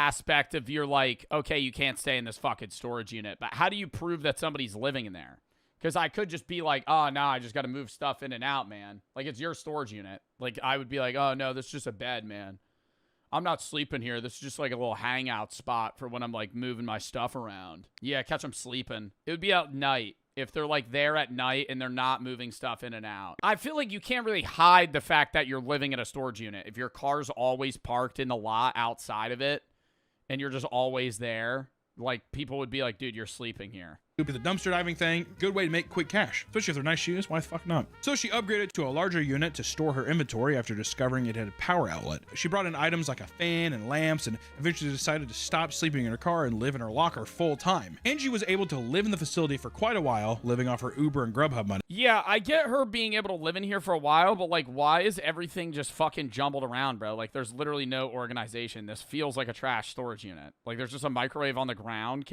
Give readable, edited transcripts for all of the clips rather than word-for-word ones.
aspect of you're like, okay, you can't stay in this fucking storage unit, but how do you prove that somebody's living in there? Because I could just be like, oh, no, I just got to move stuff in and out, man. Like, it's your storage unit. Like, I would be like, oh, no, this is just a bed, man. I'm not sleeping here. This is just like a little hangout spot for when I'm, like, moving my stuff around. Yeah, catch them sleeping. It would be at night if they're, like, there at night and they're not moving stuff in and out. I feel like you can't really hide the fact that you're living in a storage unit. If your car's always parked in the lot outside of it and you're just always there, like, people would be like, dude, you're sleeping here. The dumpster diving thing, good way to make quick cash, especially if they're nice shoes. Why the fuck not? So she upgraded to a larger unit to store her inventory after discovering it had a power outlet. She brought in items like a fan and lamps and eventually decided to stop sleeping in her car and live in her locker full time. Angie was able to live in the facility for quite a while, living off her Uber and Grubhub money. Yeah, I get her being able to live in here for a while, but like, why is everything just fucking jumbled around, bro? Like, there's literally no organization. This feels like a trash storage unit. Like, there's just a microwave on the ground.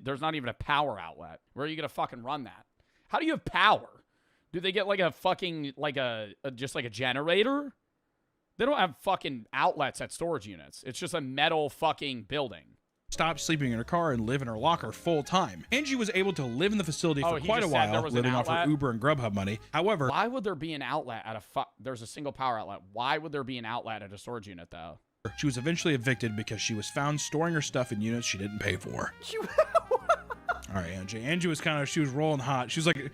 There's not even a power outlet. Where are you gonna fucking run that? How do you have power? Do they get like a fucking, like just like a generator? They don't have fucking outlets at storage units. It's just a metal fucking building. Stop sleeping in her car and live in her locker full time. Angie was able to live in the facility for quite a while, living off her Uber and Grubhub money. However, why would there be an outlet at there's a single power outlet. Why would there be an outlet at a storage unit though? She was eventually evicted because she was found storing her stuff in units she didn't pay for. All right, Angie. Angie was she was rolling hot. She was like a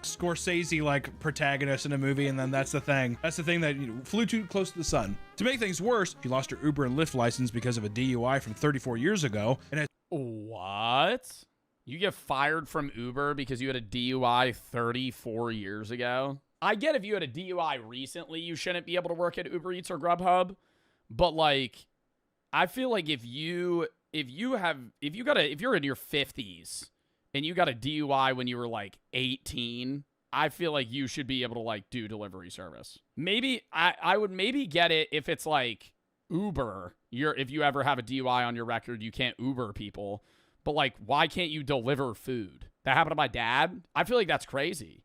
Scorsese like protagonist in a movie, and then that's the thing that flew too close to the sun. To make things worse, she lost her Uber and Lyft license because of a DUI from 34 years ago. And what? You get fired from Uber because you had a DUI 34 years ago? I get if you had a DUI recently, you shouldn't be able to work at Uber Eats or Grubhub, but like, I feel like if you're in your 50s and you got a DUI when you were like 18, I feel like you should be able to like do delivery service. Maybe I would maybe get it if it's like Uber. If you ever have a DUI on your record, you can't Uber people. But like, why can't you deliver food? That happened to my dad. I feel like that's crazy.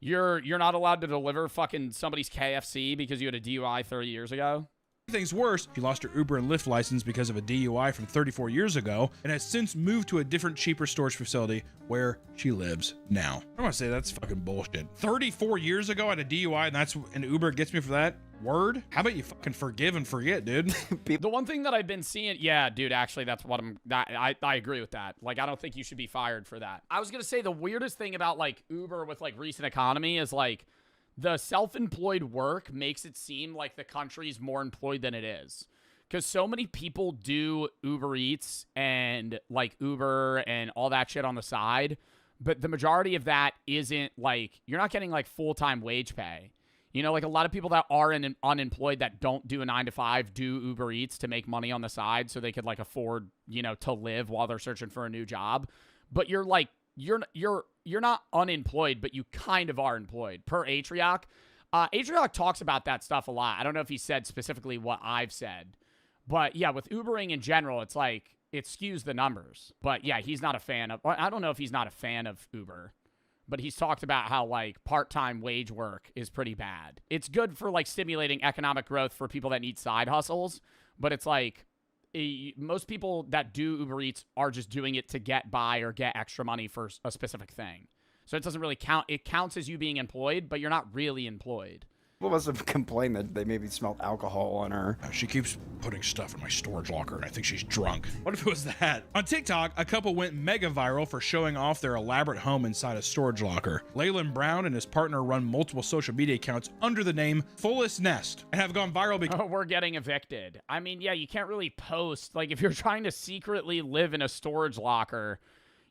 You're not allowed to deliver fucking somebody's KFC because you had a DUI 30 years ago? Things worse, she lost her Uber and Lyft license because of a DUI from 34 years ago and has since moved to a different, cheaper storage facility where she lives now. I want to say that's fucking bullshit. 34 years ago I had a DUI and that's an Uber gets me for that? Word? How about you fucking forgive and forget, dude? The one thing that I've been seeing, yeah, dude, actually, that's what I agree with that. Like, I don't think you should be fired for that. I was going to say the weirdest thing about like Uber with like recent economy is like, the self-employed work makes it seem like the country's more employed than it is. Because so many people do Uber Eats and like Uber and all that shit on the side. But the majority of that isn't like, you're not getting like full-time wage pay. You know, like a lot of people that are unemployed that don't do a 9-to-5 do Uber Eats to make money on the side so they could like afford, to live while they're searching for a new job. But you're like, you're not unemployed, but you kind of are employed per Atrioc. Atrioc talks about that stuff a lot. I don't know if he said specifically what I've said, but yeah, with Ubering in general, it's like, it skews the numbers. But yeah, he's not a fan of, I don't know if he's not a fan of Uber, but he's talked about how like part-time wage work is pretty bad. It's good for like stimulating economic growth for people that need side hustles, but it's like, most people that do Uber Eats are just doing it to get by or get extra money for a specific thing. So it doesn't really count. It counts as you being employed, but you're not really employed. People must have complained that they maybe smelled alcohol on her. She keeps putting stuff in my storage locker, and I think she's drunk. What if it was that? On TikTok, a couple went mega viral for showing off their elaborate home inside a storage locker. Leyland Brown and his partner run multiple social media accounts under the name Fullest Nest and have gone viral because we're getting evicted. I mean, yeah, you can't really post. Like, if you're trying to secretly live in a storage locker,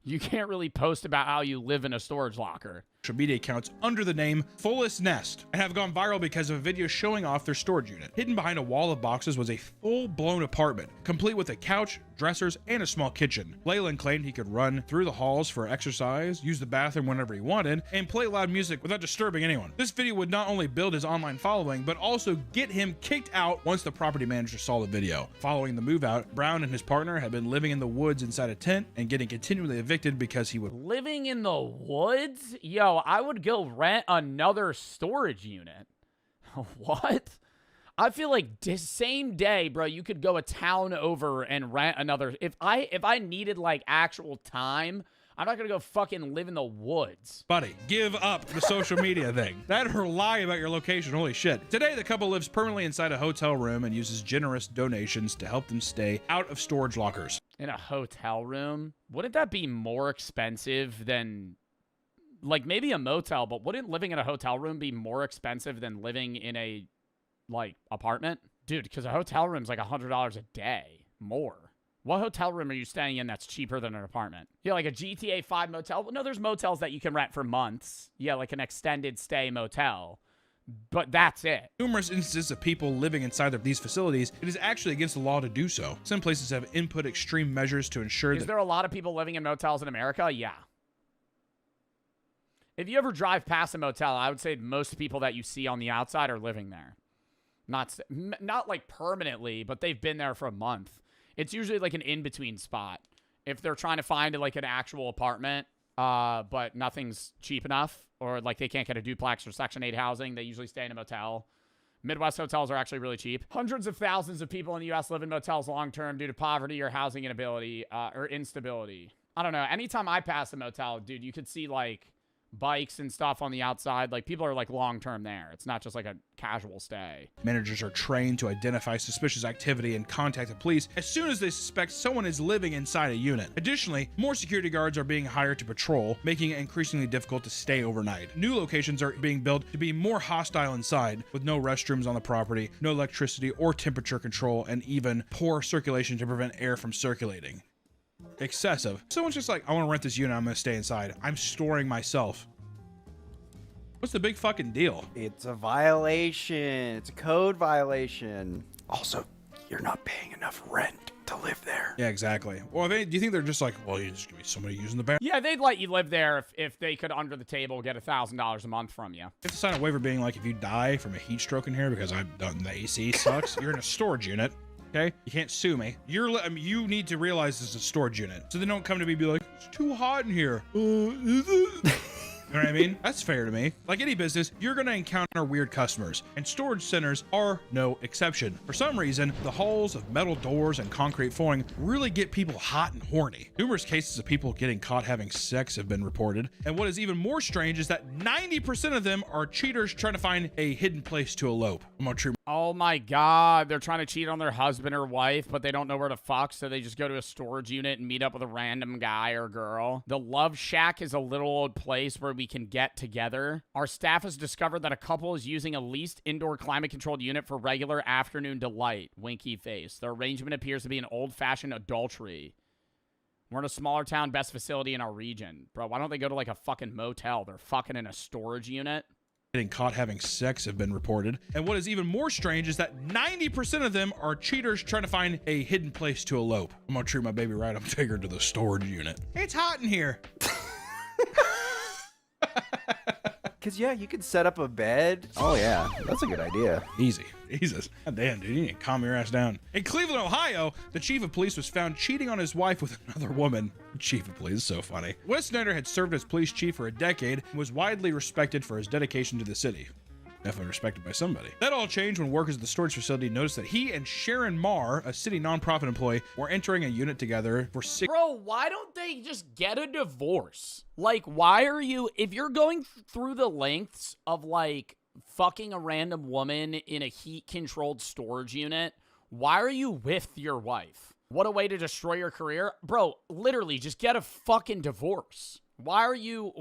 you can't really post about how you live in a storage locker. Social media accounts under the name Fullest Nest and have gone viral because of a video showing off their storage unit. Hidden behind a wall of boxes was a full-blown apartment, complete with a couch, dressers, and a small kitchen. Leyland claimed he could run through the halls for exercise, use the bathroom whenever he wanted, and play loud music without disturbing anyone. This video would not only build his online following, but also get him kicked out once the property manager saw the video. Following the move out, Brown and his partner had been living in the woods inside a tent and getting continually evicted because he would living in the woods? Yo, I would go rent another storage unit. What? I feel like same day, bro, you could go a town over and rent another. If I needed like actual time, I'm not gonna go fucking live in the woods. Buddy, give up the social media thing. That or lie about your location, holy shit. Today, the couple lives permanently inside a hotel room and uses generous donations to help them stay out of storage lockers. In a hotel room? Wouldn't that be more expensive than, like, maybe a motel, but wouldn't living in a hotel room be more expensive than living in a, like, apartment? Dude, because a hotel room's like $100 a day. More. What hotel room are you staying in that's cheaper than an apartment? Yeah, like a GTA 5 motel? No, there's motels that you can rent for months. Yeah, like an extended stay motel. But that's it. Numerous instances of people living inside of these facilities, it is actually against the law to do so. Some places have input extreme measures to ensure that— Is there a lot of people living in motels in America? Yeah. If you ever drive past a motel, I would say most people that you see on the outside are living there. Not like permanently, but they've been there for a month. It's usually like an in-between spot. If they're trying to find like an actual apartment, but nothing's cheap enough, or like they can't get a duplex or Section 8 housing, they usually stay in a motel. Midwest hotels are actually really cheap. Hundreds of thousands of people in the U.S. live in motels long-term due to poverty or housing inability or instability. I don't know. Anytime I pass a motel, dude, you could see like bikes and stuff on the outside. Like people are like long-term there. It's not just like a casual stay. managers are trained to identify suspicious activity and contact the police as soon as they suspect someone is living inside a unit. Additionally, more security guards are being hired to patrol, making it increasingly difficult to stay overnight. New locations are being built to be more hostile inside, with no restrooms on the property, no electricity or temperature control, and even poor circulation to prevent air from circulating. Excessive. Someone's just like, I want to rent this unit, I'm going to stay inside. I'm storing myself. What's the big fucking deal? It's a violation. It's a code violation. Also, you're not paying enough rent to live there. Yeah, exactly. Well, do you think they're just like, well, you just give me somebody using the bathroom? Yeah, they'd let you live there if they could, under the table, get $1,000 a month from you. You have to sign a waiver being like, if you die from a heat stroke in here because I've done the AC sucks, you're in a storage unit. Okay, you can't sue me. You need to realize this is a storage unit, so they don't come to me and be like, it's too hot in here. Is it? You know what I mean? That's fair to me. Like any business, you're going to encounter weird customers, and storage centers are no exception. For some reason, the halls of metal doors and concrete flooring really get people hot and horny. Numerous cases of people getting caught having sex have been reported, and what is even more strange is that 90% of them are cheaters trying to find a hidden place to elope. I'm gonna treat— Oh my God, they're trying to cheat on their husband or wife, but they don't know where to fuck, so they just go to a storage unit and meet up with a random guy or girl. The Love Shack is a little old place where we can get together. Our staff has discovered that a couple is using a leased indoor climate-controlled unit for regular afternoon delight. Winky face. Their arrangement appears to be an old-fashioned adultery. We're in a smaller town, best facility in our region. Bro, why don't they go to like a fucking motel? They're fucking in a storage unit. Getting caught having sex have been reported. And what is even more strange is that 90% of them are cheaters trying to find a hidden place to elope. I'm gonna treat my baby right. I'm taking her to the storage unit. It's hot in here. Cause yeah, you could set up a bed. Oh yeah, that's a good idea. Easy. Jesus. God damn, dude. You need to calm your ass down. In Cleveland, Ohio, the chief of police was found cheating on his wife with another woman. Chief of police is so funny. Wes Snyder had served as police chief for a decade and was widely respected for his dedication to the city. Definitely respected by somebody. That all changed when workers at the storage facility noticed that he and Sharon Marr, a city nonprofit employee, were entering a unit together for 6— Bro, why don't they just get a divorce? Like, why are you, if you're going through the lengths of like fucking a random woman in a heat-controlled storage unit, why are you with your wife? What a way to destroy your career. Bro, literally, just get a fucking divorce. Why are you,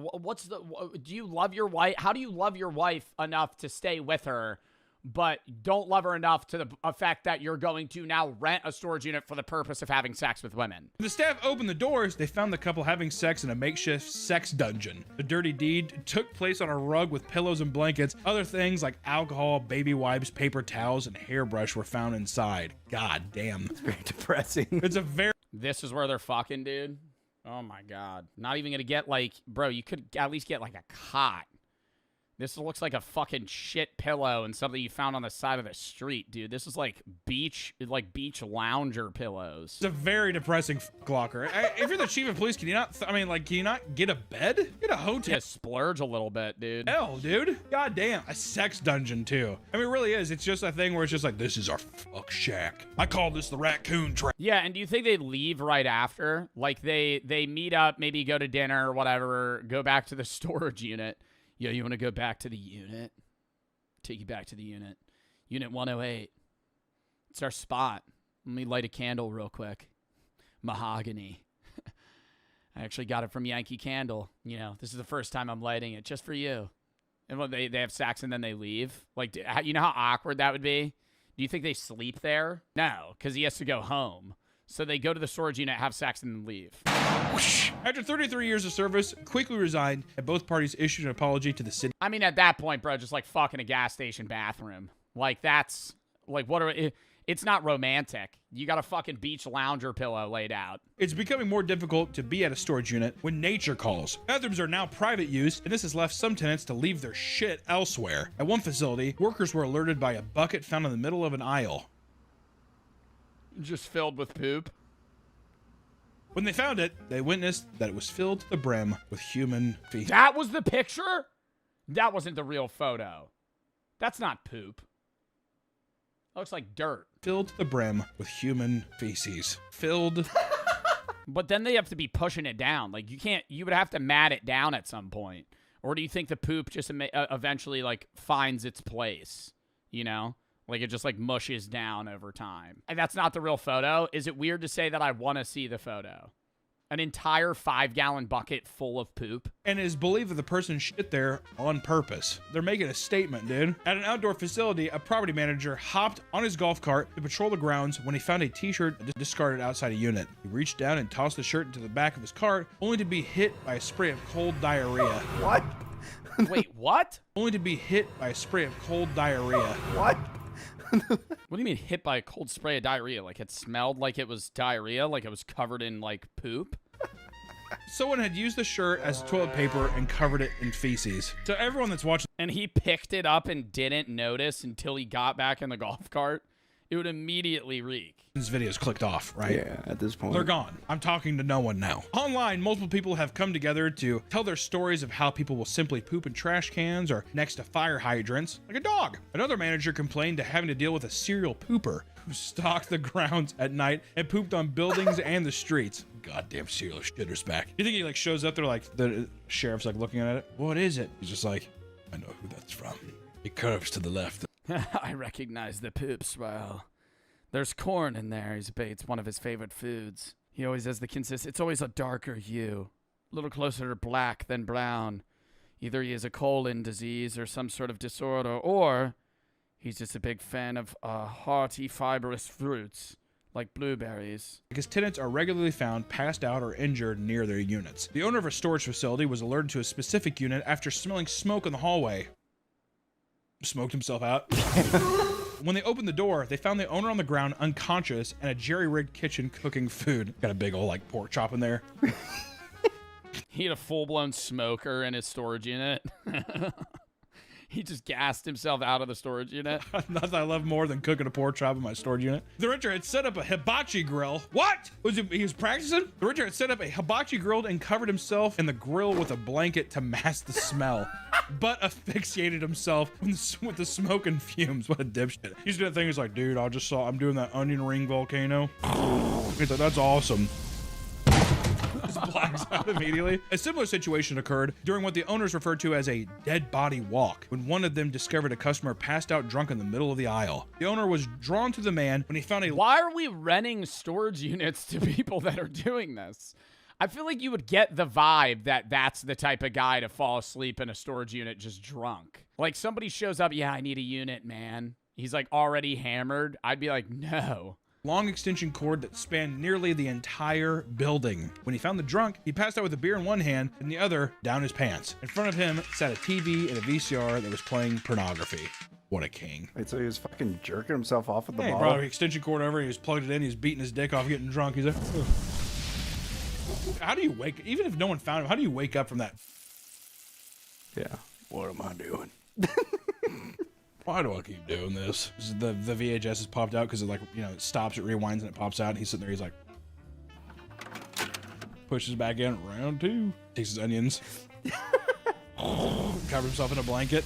do you love your wife? How do you love your wife enough to stay with her, but don't love her enough to the effect that you're going to now rent a storage unit for the purpose of having sex with women? When the staff opened the doors, they found the couple having sex in a makeshift sex dungeon. The dirty deed took place on a rug with pillows and blankets. Other things like alcohol, baby wipes, paper towels, and hairbrush were found inside. God damn. It's very depressing. It's a very— This is where they're fucking, dude. Oh my God. Not even gonna get like, bro, you could at least get like a cot. This looks like a fucking shit pillow and something you found on the side of the street, dude. This is like beach lounger pillows. It's a very depressing locker. If you're the chief of police, can you not, can you not get a bed? Get a hotel. Yeah, splurge a little bit, dude. Hell, dude. God damn. A sex dungeon, too. I mean, it really is. It's just a thing where it's just like, this is our fuck shack. I call this the raccoon trap. Yeah, and do you think they leave right after? Like, they meet up, maybe go to dinner or whatever, go back to the storage unit. Yo, you want to go back to the unit? Take you back to the unit. Unit 108. It's our spot. Let me light a candle real quick. Mahogany. I actually got it from Yankee Candle. You know, this is the first time I'm lighting it just for you. And when they have sex and then they leave. Like, you know how awkward that would be? Do you think they sleep there? No, because he has to go home. So they go to the storage unit, have sex, and then leave. After 33 years of service, quickly resigned, and both parties issued an apology to the city. I mean, at that point, bro, just like fucking a gas station bathroom. Like, that's, like, it's not romantic. You got a fucking beach lounger pillow laid out. It's becoming more difficult to be at a storage unit when nature calls. Bathrooms are now private use, and this has left some tenants to leave their shit elsewhere. At one facility, workers were alerted by a bucket found in the middle of an aisle. Just filled with poop. When they found it, they witnessed that it was filled to the brim with human feces. That was the picture? That wasn't the real photo. That's not poop. That looks like dirt. Filled to the brim with human feces. Filled. But then they have to be pushing it down. Like, you would have to mat it down at some point. Or do you think the poop just eventually, like, finds its place? You know? Like, it just, like, mushes down over time. And that's not the real photo. Is it weird to say that I want to see the photo? An entire 5-gallon bucket full of poop? And it is believed that the person shit there on purpose. They're making a statement, dude. At an outdoor facility, a property manager hopped on his golf cart to patrol the grounds when he found a t-shirt discarded outside a unit. He reached down and tossed the shirt into the back of his cart, only to be hit by a spray of cold diarrhea. What? Wait, what? Only to be hit by a spray of cold diarrhea. What? What do you mean hit by a cold spray of diarrhea? Like it smelled like it was diarrhea? Like it was covered in like poop? Someone had used the shirt as toilet paper and covered it in feces. So everyone that's watching, And he picked it up and didn't notice until he got back in the golf cart. It would immediately reek. this video's clicked off, right? Yeah, at this point. They're gone. I'm talking to no one now. Online, multiple people have come together to tell their stories of how people will simply poop in trash cans or next to fire hydrants, like a dog. Another manager complained to having to deal with a serial pooper who stalked the grounds at night and pooped on buildings and the streets. Goddamn serial shitter's back. You think he like shows up there, like the sheriff's like looking at it? What is it? He's just like, I know who that's from. It curves to the left. I recognize the poop swell. There's corn in there. It's one of his favorite foods. He always has the it's always a darker hue, a little closer to black than brown. Either he has a colon disease or some sort of disorder, or he's just a big fan of hearty, fibrous fruits like blueberries. Because tenants are regularly found passed out or injured near their units. The owner of a storage facility was alerted to a specific unit after smelling smoke in the hallway. Smoked himself out. When they opened the door, they found the owner on the ground unconscious and a jerry-rigged kitchen cooking food. Got a big old like pork chop in there. He had a full-blown smoker in his storage unit. He just gassed himself out of the storage unit. Nothing I love more than cooking a pork chop in my storage unit. The renter had set up a hibachi grill. What? He was practicing? The renter had set up a hibachi grill and covered himself in the grill with a blanket to mask the smell, but asphyxiated himself with the smoke and fumes. What a dipshit. He's doing that thing. He's like, dude, I'm doing that onion ring volcano. He's like, that's awesome. Just blacks out immediately. A similar situation occurred during what the owners referred to as a dead body walk, when one of them discovered a customer passed out drunk in the middle of the aisle. The owner was drawn to the man when he found a— Why are we renting storage units to people that are doing this? I feel like you would get the vibe that that's the type of guy to fall asleep in a storage unit just drunk. Like somebody shows up, yeah, I need a unit, man. He's like already hammered. I'd be like, no. Long extension cord that spanned nearly the entire building. When he found the drunk, he passed out with a beer in one hand and the other down his pants. In front of him sat a TV and a VCR that was playing pornography. What a king. Wait, so he was fucking jerking himself off with the Hey, bottle? bro, extension cord over, he was plugged it in, he was beating his dick off, getting drunk. He's like, ugh. How do you wake, even if no one found him, how do you wake up from that? Yeah. What am I doing? Why do I keep doing this? The VHS has popped out because it, like, you know, it stops, it rewinds, and it pops out. And he's sitting there, he's like, pushes back in, round 2. Takes his onions. Covers himself in a blanket.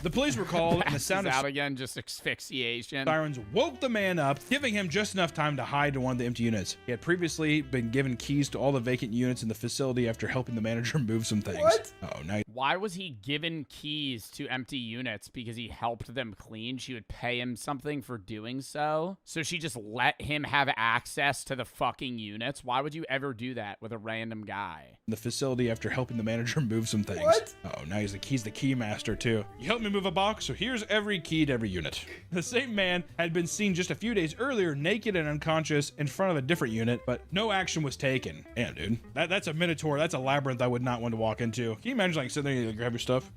The police were called, and the sound of out again, just asphyxiation. sirens woke the man up, giving him just enough time to hide in one of the empty units. He had previously been given keys to all the vacant units in the facility after helping the manager move some things. What? Oh, now Why was he given keys to empty units? Because he helped them clean? She would pay him something for doing so? So she just let him have access to the fucking units? Why would you ever do that with a random guy? the facility after helping the manager move some things. What? Oh, now he's the key master too. You helped me move a box, so here's every key to every unit. The same man had been seen just a few days earlier naked and unconscious in front of a different unit, but no action was taken. Damn, dude. That's a minotaur. That's a labyrinth I would not want to walk into. Can you imagine, like, sitting there and grab your stuff?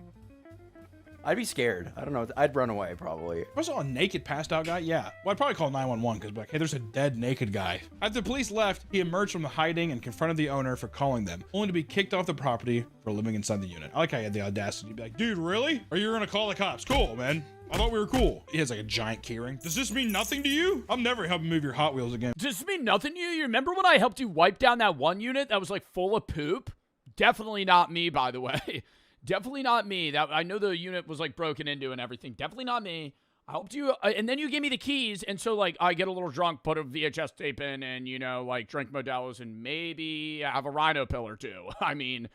I'd be scared. I don't know. I'd run away probably. If I saw a naked, passed out guy, yeah. Well, I'd probably call 911 because, like, hey, there's a dead, naked guy. After the police left, he emerged from the hiding and confronted the owner for calling them, only to be kicked off the property for living inside the unit. I like how he had the audacity to be like, dude, really? Or you're gonna call the cops? Cool, man. I thought we were cool. He has like a giant keyring. Does this mean nothing to you? I'm never helping move your Hot Wheels again. Does this mean nothing to you? You remember when I helped you wipe down that one unit that was like full of poop? Definitely not me, by the way. Definitely not me. That I know the unit was like broken into and everything. Definitely not me. I helped you, and then you gave me the keys, and so like I get a little drunk, put a VHS tape in, and you know like drink Modelo's and maybe have a rhino pill or two. I mean,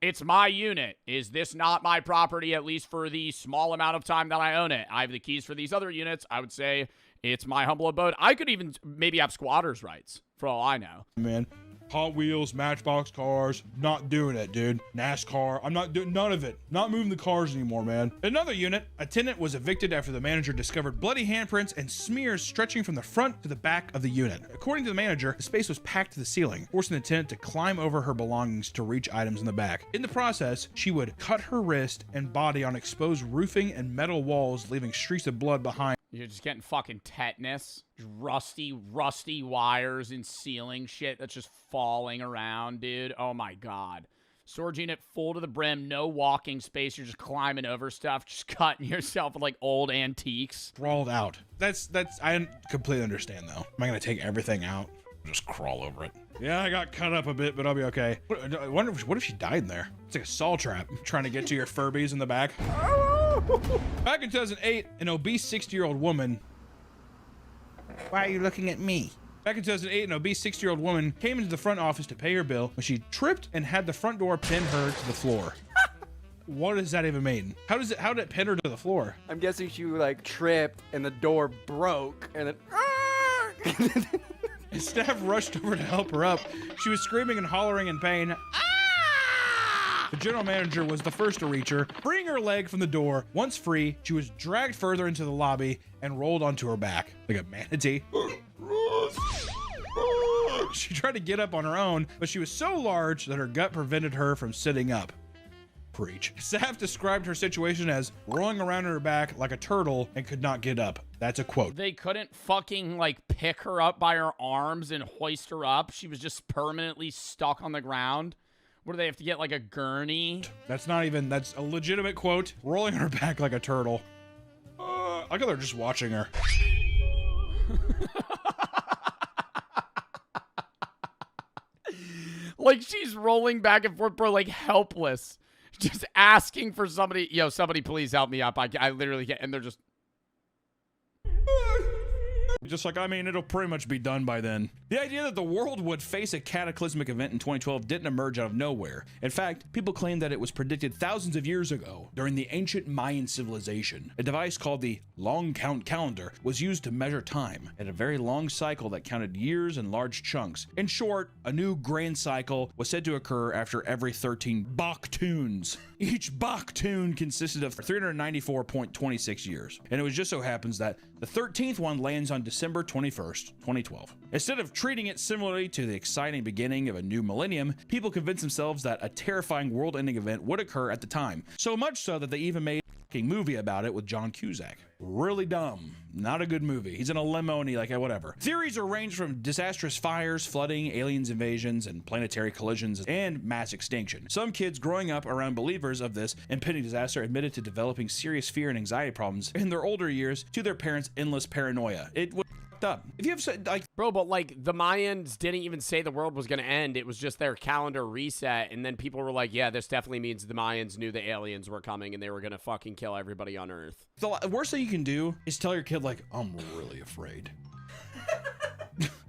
it's my unit. Is this not my property, at least for the small amount of time that I own it? I have the keys for these other units. I would say it's my humble abode. I could even maybe have squatters' rights, for all I know. Man, Hot Wheels, Matchbox cars, not doing it, dude. NASCAR, I'm not doing none of it. Not moving the cars anymore, man. Another unit, a tenant was evicted after the manager discovered bloody handprints and smears stretching from the front to the back of the unit. According to the manager, the space was packed to the ceiling, forcing the tenant to climb over her belongings to reach items in the back. In the process, she would cut her wrist and body on exposed roofing and metal walls, leaving streaks of blood behind. You're just getting fucking tetanus. Rusty wires and ceiling shit that's just falling around, dude. Oh my god. Storage unit full to the brim, no walking space. You're just climbing over stuff, just cutting yourself with like old antiques. Crawled out. That's I completely understand though. Am I gonna take everything out? Just crawl over it. Yeah, I got cut up a bit, but I'll be okay. I wonder what if she died in there? It's like a saw trap trying to get to your Furbies in the back. Back in 2008, an obese 60-year-old woman. Why are you looking at me? Back in 2008, an obese 60-year-old woman came into the front office to pay her bill when she tripped and had the front door pin her to the floor. What does that even mean? How did it pin her to the floor? I'm guessing she like tripped and the door broke and then. Staff rushed over to help her up. She was screaming and hollering in pain. Ah! The general manager was the first to reach her, freeing her leg from the door. Once free, she was dragged further into the lobby and rolled onto her back like a manatee. She tried to get up on her own, but she was so large that her gut prevented her from sitting up. Preach. Staff described her situation as rolling around on her back like a turtle and could not get up. That's a quote. They couldn't fucking like pick her up by her arms and hoist her up. She was just permanently stuck on the ground. What do they have to get, like a gurney? That's a legitimate quote. Rolling on her back like a turtle. I think they're just watching her. Like she's rolling back and forth, bro, like helpless. Just asking for somebody, yo, somebody please help me up. I literally can't, and they're just like, I mean, it'll pretty much be done by then. The idea that the world would face a cataclysmic event in 2012 didn't emerge out of nowhere. In fact, people claim that it was predicted thousands of years ago during the ancient Mayan civilization. A device called the long count calendar was used to measure time at a very long cycle that counted years in large chunks. In short, a new grain cycle was said to occur after every 13 Baktuns. Each Baktun consisted of 394.26 years. And it was just so happens that the 13th one lands on December 21st, 2012. Instead of treating it similarly to the exciting beginning of a new millennium, people convinced themselves that a terrifying world-ending event would occur at the time. So much so that they even made fucking movie about it with John Cusack. Really dumb. Not a good movie. He's in a limo and whatever. Theories are ranged from disastrous fires, flooding, aliens invasions, and planetary collisions, and mass extinction. Some kids growing up around believers of this impending disaster admitted to developing serious fear and anxiety problems in their older years to their parents' endless paranoia. It was up. If you have said, like, bro, but like the Mayans didn't even say the world was going to end. It was just their calendar reset. And then people were like, yeah, this definitely means the Mayans knew the aliens were coming and they were going to fucking kill everybody on Earth. The worst thing you can do is tell your kid, like, I'm really afraid.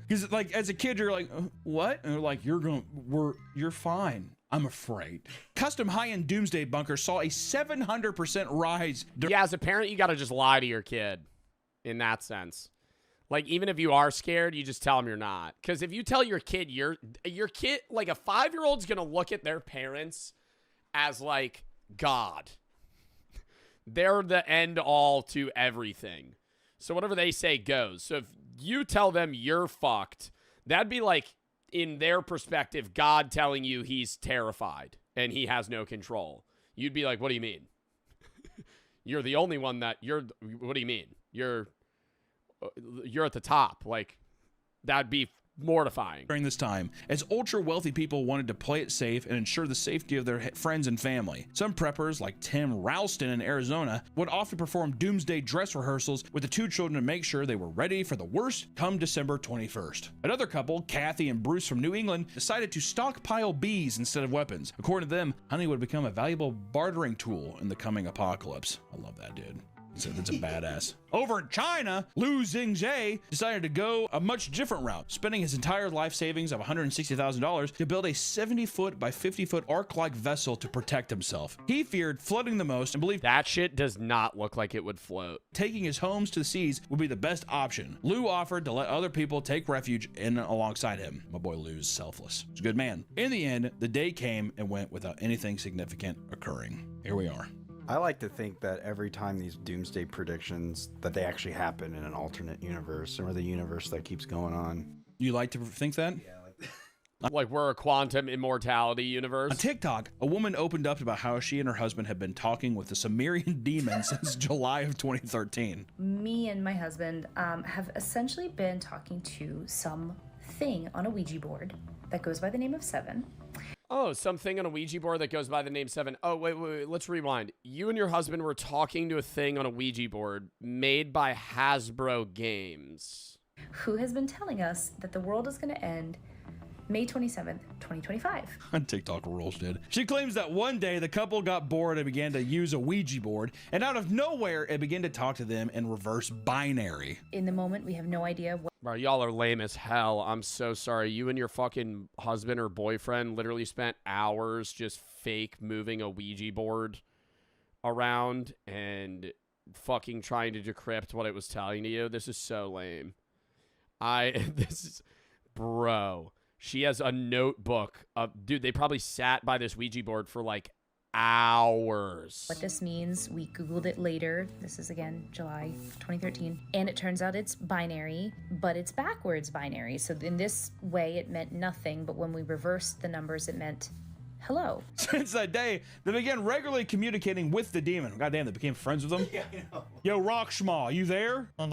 Because, like, as a kid, you're like, what? And they're like, you're fine. I'm afraid. Custom high-end doomsday bunker saw a 700% rise. Yeah, as a parent, you got to just lie to your kid in that sense. Like, even if you are scared, you just tell them you're not. Because if you tell your kid, like, a 5-year-old's going to look at their parents as, like, God. They're the end all to everything. So whatever they say goes. So if you tell them you're fucked, that'd be like, in their perspective, God telling you he's terrified and he has no control. You'd be like, what do you mean? You're the only one what do you mean? You're at the top. Like, that'd be mortifying. During this time, as ultra wealthy people wanted to play it safe and ensure the safety of their friends and family. Some preppers, like Tim Ralston in Arizona, would often perform doomsday dress rehearsals with the 2 children to make sure they were ready for the worst come December 21st. Another couple, Kathy and Bruce from New England, decided to stockpile bees instead of weapons. According to them, honey would become a valuable bartering tool in the coming apocalypse. I love that dude. That's a badass. Over in China, Liu Xingzhe decided to go a much different route, spending his entire life savings of $160,000 to build a 70-foot by 50-foot ark-like vessel to protect himself. He feared flooding the most and believed that shit does not look like it would float. Taking his homes to the seas would be the best option. Liu offered to let other people take refuge in alongside him. My boy Liu's selfless. He's a good man. In the end, the day came and went without anything significant occurring. Here we are. I like to think that every time these doomsday predictions, that they actually happen in an alternate universe or the universe that keeps going on. You like to think that? Yeah. Like we're a quantum immortality universe. On TikTok, a woman opened up about how she and her husband have been talking with the Sumerian demon since July of 2013. Me and my husband have essentially been talking to something on a Ouija board that goes by the name of Seven. Oh, something on a Ouija board that goes by the name Seven. Oh, wait. Let's rewind. You and your husband were talking to a thing on a Ouija board made by Hasbro Games, who has been telling us that the world is going to end May 27th, 2025. On TikTok rules, dude. She claims that one day the couple got bored and began to use a Ouija board, and out of nowhere, it began to talk to them in reverse binary. In the moment, we have no idea what. Bro, y'all are lame as hell. I'm so sorry. You and your fucking husband or boyfriend literally spent hours just fake moving a Ouija board around and fucking trying to decrypt what it was telling to you. This is so lame. Bro. She has a notebook of, dude, they probably sat by this Ouija board for like hours. What this means, we Googled it later. This is again, July 2013. And it turns out it's binary, but it's backwards binary. So in this way, it meant nothing. But when we reversed the numbers, it meant hello. Since that day, they began regularly communicating with the demon. Goddamn, they became friends with them. Yeah, I know. Yo, Rockschmaw, you there? Yo,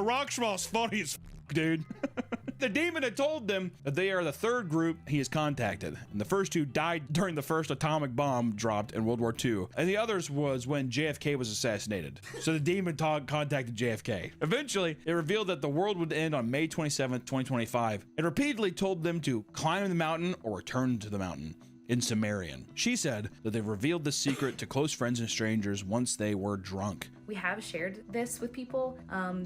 Rockschmaw's funny as dude. The demon had told them that they are the 3rd group he has contacted, and the first 2 died during the first atomic bomb dropped in World War II, and the others was when JFK was assassinated. So the demon contacted JFK. Eventually, it revealed that the world would end on May 27th, 2025, and repeatedly told them to climb the mountain or return to the mountain. In Sumerian. She said that they revealed the secret to close friends and strangers once they were drunk. We have shared this with people.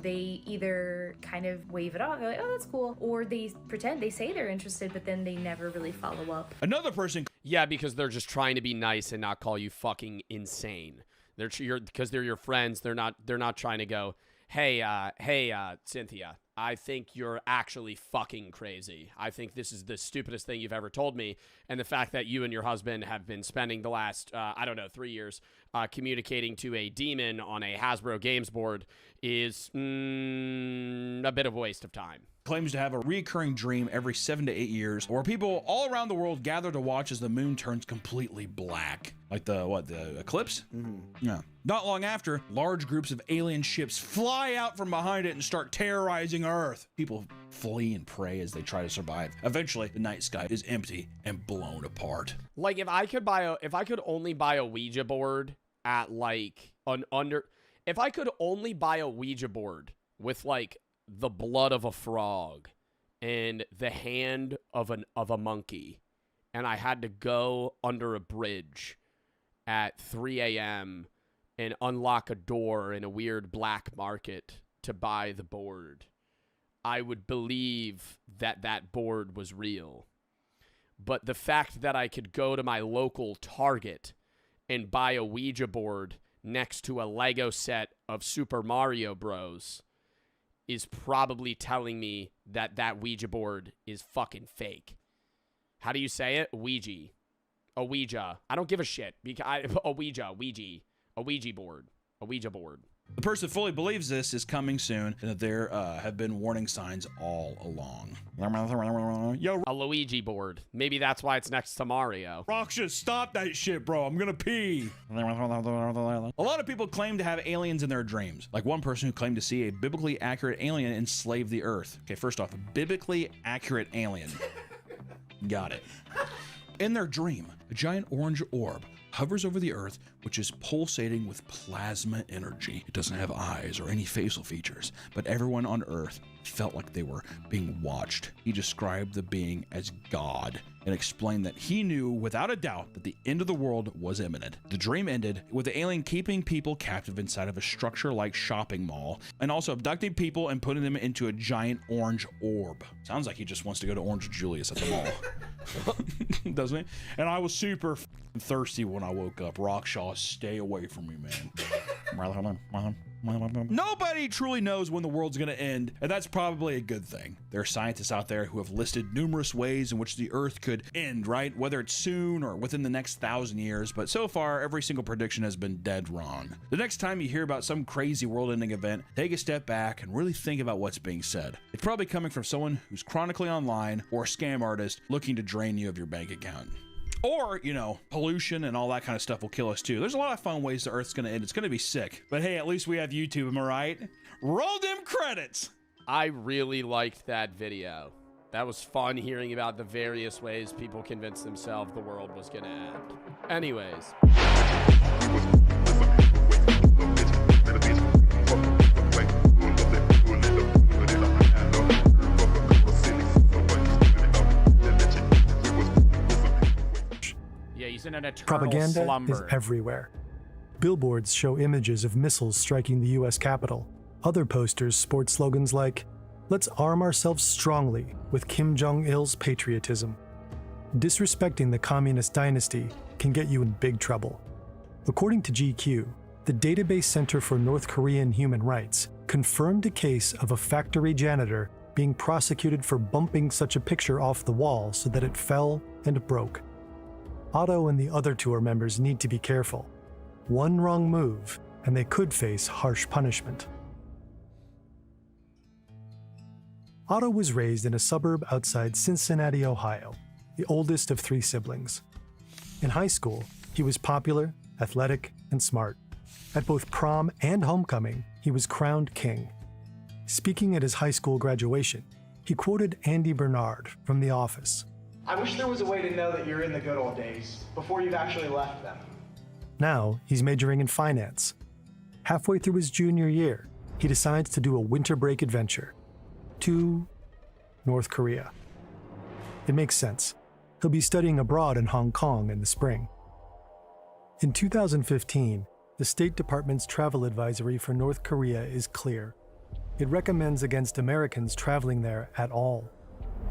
They either kind of wave it off, they're like, oh, that's cool, or they pretend, they say they're interested, but then they never really follow up. Another person. Yeah, because they're just trying to be nice and not call you fucking insane. Because they're your friends. They're not trying to go, hey, Cynthia, I think you're actually fucking crazy. I think this is the stupidest thing you've ever told me. And the fact that you and your husband have been spending the last, 3 years communicating to a demon on a Hasbro Games board is a bit of a waste of time. claims to have a recurring dream every 7 to 8 years where people all around the world gather to watch as the moon turns completely black. Like the eclipse? Yeah. Not long after, large groups of alien ships fly out from behind it and start terrorizing Earth. People flee and pray as they try to survive. Eventually, the night sky is empty and blown apart. Like if I could only buy a Ouija board at like if I could only buy a Ouija board with like the blood of a frog and the hand of a monkey, and I had to go under a bridge at 3 a.m. and unlock a door in a weird black market to buy the board, I would believe that that board was real. But the fact that I could go to my local Target and buy a Ouija board next to a Lego set of Super Mario Bros. Is probably telling me that that Ouija board is fucking fake. How do you say it? Ouija. A Ouija. I don't give a shit. A Ouija board. A Ouija board. The person who fully believes this is coming soon, and that there have been warning signs all along. Yo, A Luigi board. Maybe that's why it's next to Mario. Raksha, stop that shit, bro. I'm gonna pee. A lot of people claim to have aliens in their dreams. Like one person who claimed to see a biblically accurate alien enslave the earth. Okay, first off, a biblically accurate alien. Got it. In their dream, a giant orange orb hovers over the earth, which is pulsating with plasma energy. It doesn't have eyes or any facial features, but everyone on earth felt like they were being watched. He described the being as God and explained that he knew without a doubt that the end of the world was imminent. The dream ended with the alien keeping people captive inside of a structure-like shopping mall and also abducting people and putting them into a giant orange orb. Sounds like he just wants to go to Orange Julius at the mall. Doesn't he? And I was super thirsty when I woke up. Rockshaw, stay away from me, man. Nobody truly knows when the world's gonna end, and that's probably a good thing. There are scientists out there who have listed numerous ways in which the Earth could end, right? Whether it's soon or within the next 1,000 years, but so far, every single prediction has been dead wrong. The next time you hear about some crazy world-ending event, take a step back and really think about what's being said. It's probably coming from someone who's chronically online or a scam artist looking to drain you of your bank account. Or, you know, pollution and all that kind of stuff will kill us too. There's a lot of fun ways the Earth's gonna end. It's gonna be sick. But hey, at least we have YouTube, am I right? Roll them credits! I really liked that video. That was fun hearing about the various ways people convinced themselves the world was gonna end. Anyways. Yeah, he's in an eternal Propaganda slumber. is everywhere. Billboards show images of missiles striking the US Capitol. Other posters sport slogans like, "Let's arm ourselves strongly with Kim Jong-il's patriotism." Disrespecting the communist dynasty can get you in big trouble. According to GQ, the Database Center for North Korean Human Rights confirmed a case of a factory janitor being prosecuted for bumping such a picture off the wall so that it fell and broke. Otto and the other tour members need to be careful. One wrong move, and they could face harsh punishment. Otto was raised in a suburb outside Cincinnati, Ohio, the oldest of 3 siblings. In high school, he was popular, athletic, and smart. At both prom and homecoming, he was crowned king. Speaking at his high school graduation, he quoted Andy Bernard from The Office. "I wish there was a way to know that you're in the good old days before you've actually left them." Now, he's majoring in finance. Halfway through his junior year, he decides to do a winter break adventure to North Korea. It makes sense. He'll be studying abroad in Hong Kong in the spring. In 2015, the State Department's travel advisory for North Korea is clear. It recommends against Americans traveling there at all.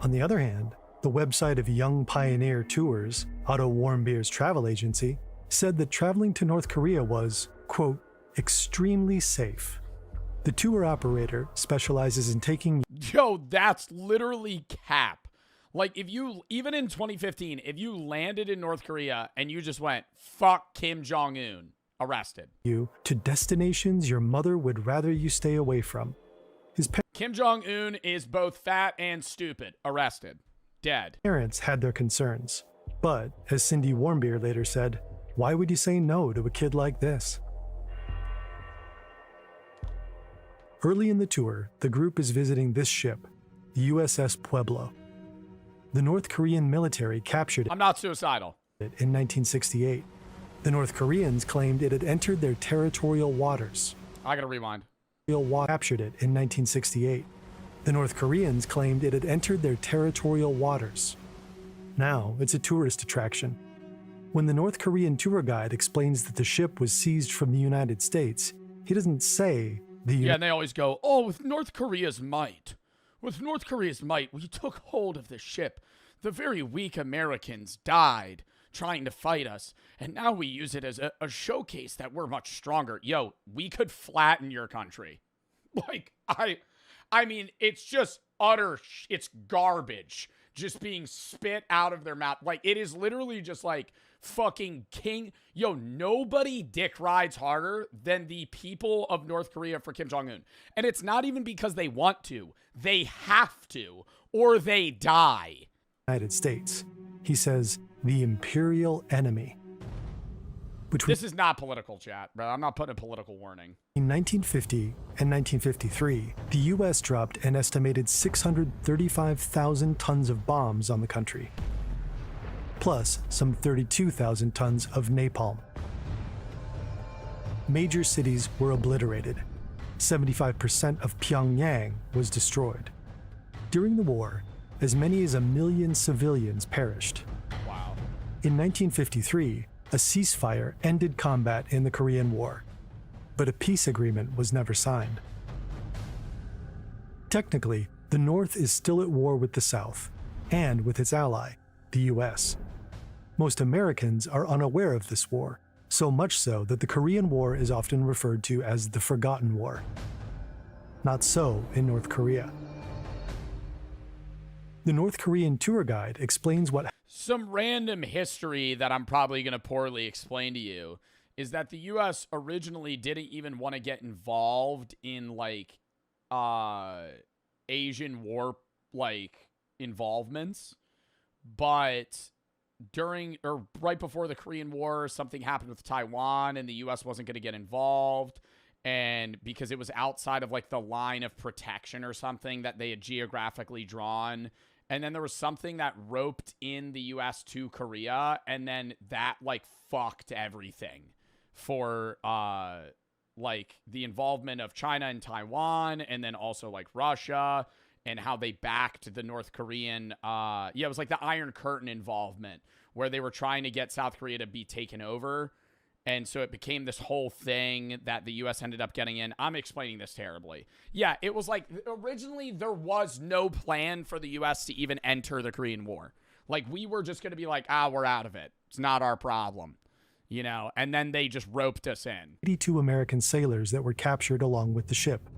On the other hand, the website of Young Pioneer Tours, Otto Warmbier's travel agency, said that traveling to North Korea was, quote, extremely safe. The tour operator specializes in taking... Yo, that's literally cap. Like, if you, even in 2015, if you landed in North Korea and you just went, fuck Kim Jong-un, arrested. you to destinations your mother would rather you stay away from. Kim Jong-un is both fat and stupid. Arrested. Dead. Parents had their concerns. But, as Cindy Warmbier later said, why would you say no to a kid like this? Early in the tour, the group is visiting this ship, the USS Pueblo. The North Korean military captured I'm not suicidal. it in 1968. The North Koreans claimed it had entered their territorial waters. I gotta rewind. Captured it in 1968. The North Koreans claimed it had entered their territorial waters. Now it's a tourist attraction. When the North Korean tour guide explains that the ship was seized from the United States, he doesn't say the Yeah, and they always go, oh, with North Korea's might. With North Korea's might, we took hold of the ship. The very weak Americans died trying to fight us, and now we use it as a showcase that we're much stronger. Yo, we could flatten your country. Like, I mean, it's just it's garbage just being spit out of their mouth. Like, it is literally just like fucking king. Yo, nobody dick rides harder than the people of North Korea for Kim Jong-un. And it's not even because they want to. They have to, or they die. United States. He says, the imperial enemy. Between This is not political, chat, bro. I'm not putting a political warning. 1950 and 1953, the U.S. dropped an estimated 635,000 tons of bombs on the country, plus some 32,000 tons of napalm. Major cities were obliterated. 75% of Pyongyang was destroyed. During the war, as many as 1 million civilians perished. Wow. In 1953, a ceasefire ended combat in the Korean War, but a peace agreement was never signed. Technically, the North is still at war with the South, and with its ally, the US. Most Americans are unaware of this war, so much so that the Korean War is often referred to as the Forgotten War. Not so in North Korea. The North Korean tour guide explains what Some random history that I'm probably going to poorly explain to you is that the U.S. originally didn't even want to get involved in, like, Asian war, like, involvements. But during, or right before the Korean War, something happened with Taiwan, and the U.S. wasn't going to get involved. And because it was outside of, like, the line of protection or something that they had geographically drawn. And then there was something that roped in the U.S. to Korea, and then that, like, fucked everything for, like, the involvement of China and Taiwan, and then also, like, Russia, and how they backed the North Korean, it was like the Iron Curtain involvement, where they were trying to get South Korea to be taken over. And so it became this whole thing that the U.S. ended up getting in. I'm explaining this terribly. Yeah, it was like, originally there was no plan for the U.S. to even enter the Korean War. Like, we were just going to be like, we're out of it. It's not our problem. You know, and then they just roped us in. 82 American sailors that were captured along with the ship.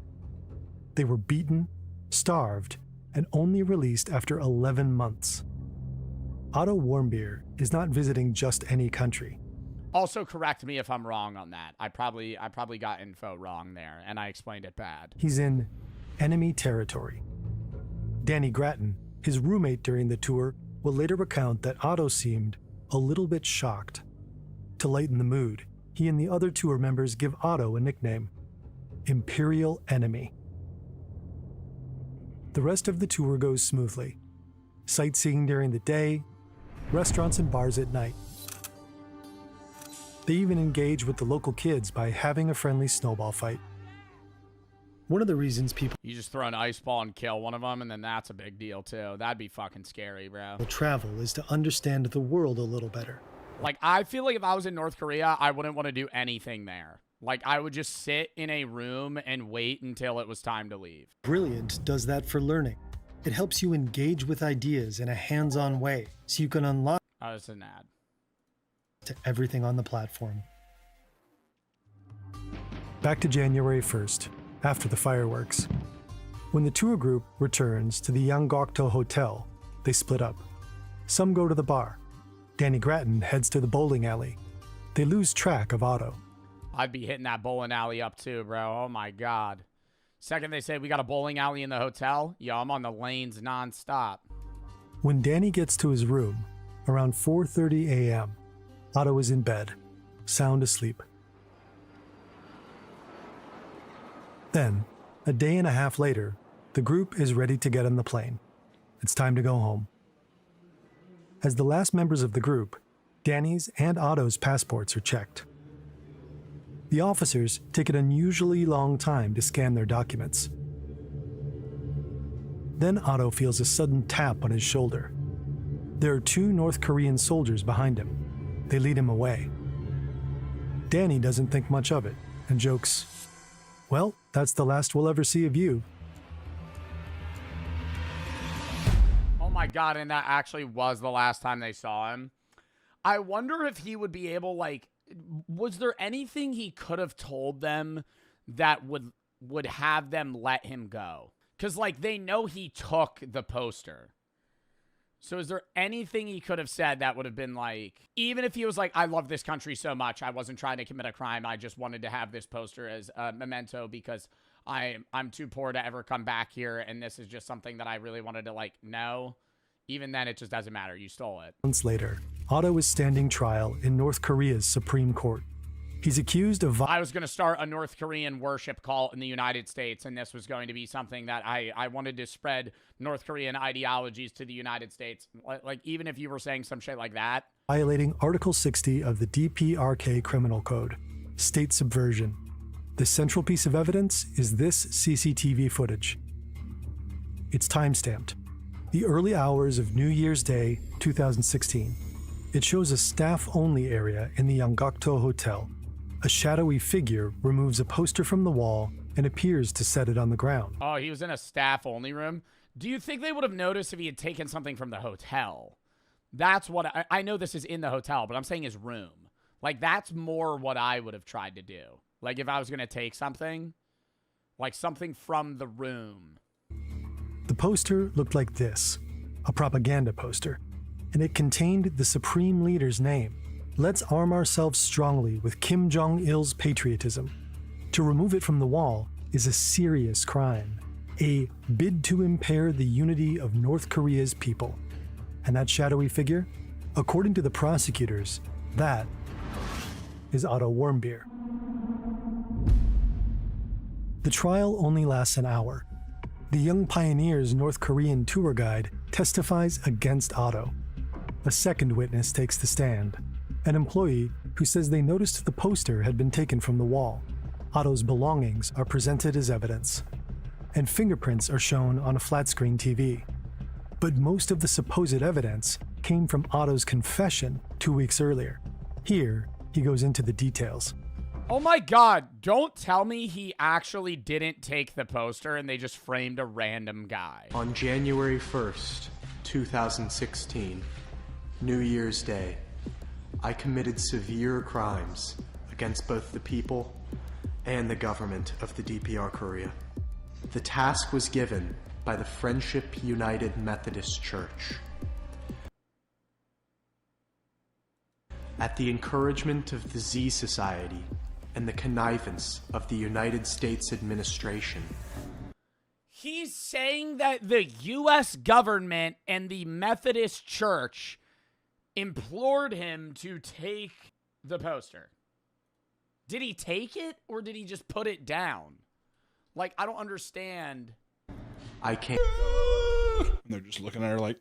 They were beaten, starved, and only released after 11 months. Otto Warmbier is not visiting just any country. Also, correct me if I'm wrong on that. I probably got info wrong there, and I explained it bad. He's in enemy territory. Danny Grattan, his roommate during the tour, will later recount that Otto seemed a little bit shocked. To lighten the mood, he and the other tour members give Otto a nickname, Imperial Enemy. The rest of the tour goes smoothly. Sightseeing during the day, restaurants and bars at night. They even engage with the local kids by having a friendly snowball fight. One of the reasons people You just throw an ice ball and kill one of them, and then that's a big deal, too. That'd be fucking scary, bro. travel is to understand the world a little better. Like, I feel like if I was in North Korea, I wouldn't want to do anything there. Like, I would just sit in a room and wait until it was time to leave. Brilliant does that for learning. It helps you engage with ideas in a hands-on way, so you can unlock Oh, it's an ad. to everything on the platform. Back to January 1st, after the fireworks. When the tour group returns to the Yanggokdo Hotel, they split up. Some go to the bar. Danny Grattan heads to the bowling alley. They lose track of Otto. I'd be hitting that bowling alley up, too, bro. Oh, my God. Second, they say we got a bowling alley in the hotel. Yo, I'm on the lanes nonstop. When Danny gets to his room, around 4:30 a.m., Otto is in bed, sound asleep. Then, a day and a half later, the group is ready to get on the plane. It's time to go home. As the last members of the group, Danny's and Otto's passports are checked. The officers take an unusually long time to scan their documents. Then Otto feels a sudden tap on his shoulder. There are 2 North Korean soldiers behind him. They lead him away. Danny doesn't think much of it and jokes, "Well, that's the last we'll ever see of you." Oh my God, and that actually was the last time they saw him. I wonder if he would be able, like, was there anything he could have told them that would have them let him go? Because, like, they know he took the poster. So is there anything he could have said that would have been like, even if he was like, I love this country so much, I wasn't trying to commit a crime, I just wanted to have this poster as a memento because I'm too poor to ever come back here, and this is just something that I really wanted to, like, know. Even then, it just doesn't matter. You stole it. Months later, Otto is standing trial in North Korea's Supreme Court. He's accused of I was going to start a North Korean worship cult in the United States, and this was going to be something that I wanted to spread North Korean ideologies to the United States. Like, even if you were saying some shit like that. Violating Article 60 of the DPRK Criminal Code, state subversion. The central piece of evidence is this CCTV footage. It's time-stamped. The early hours of New Year's Day, 2016. It shows a staff-only area in the Yanggakdo Hotel. A shadowy figure removes a poster from the wall and appears to set it on the ground. Oh, he was in a staff-only room? Do you think they would have noticed if he had taken something from the hotel? That's what I know this is in the hotel, but I'm saying his room. Like, that's more what I would have tried to do. Like, if I was going to take something, like something from the room. The poster looked like this, a propaganda poster, and it contained the Supreme Leader's name. Let's arm ourselves strongly with Kim Jong-il's patriotism. To remove it from the wall is a serious crime, a bid to impair the unity of North Korea's people. And that shadowy figure? According to the prosecutors, that is Otto Warmbier. The trial only lasts an hour. The Young Pioneers' North Korean tour guide testifies against Otto. A second witness takes the stand, an employee who says they noticed the poster had been taken from the wall. Otto's belongings are presented as evidence, and fingerprints are shown on a flat-screen TV. But most of the supposed evidence came from Otto's confession 2 weeks earlier. Here, he goes into the details. Oh my God, don't tell me he actually didn't take the poster and they just framed a random guy. On January 1st, 2016, New Year's Day, I committed severe crimes against both the people and the government of the DPR Korea. The task was given by the Friendship United Methodist Church. At the encouragement of the Z Society and the connivance of the United States administration. He's saying that the U.S. government and the Methodist Church implored him to take the poster. Did he take it or did he just put it down? Like, I don't understand. I can't. And they're just looking at her like,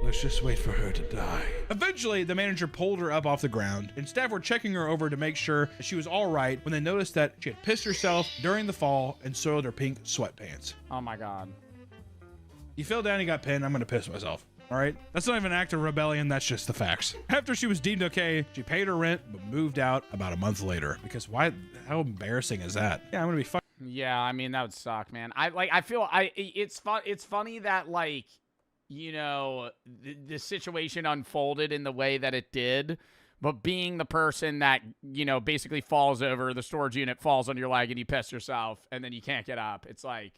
let's just wait for her to die. Eventually, the manager pulled her up off the ground, and staff were checking her over to make sure that she was all right when they noticed that she had pissed herself during the fall and soiled her pink sweatpants. Oh my God. You fell down, you got pinned, I'm gonna piss myself. All right? That's not even an act of rebellion, that's just the facts. After she was deemed okay, she paid her rent, but moved out about a month later. Because why, how embarrassing is that? Yeah, I'm gonna be fucking. Yeah, I mean, that would suck, man. It's funny that, like, you know, the situation unfolded in the way that it did, but being the person that, you know, basically falls over, the storage unit falls on your leg and you piss yourself and then you can't get up. It's like,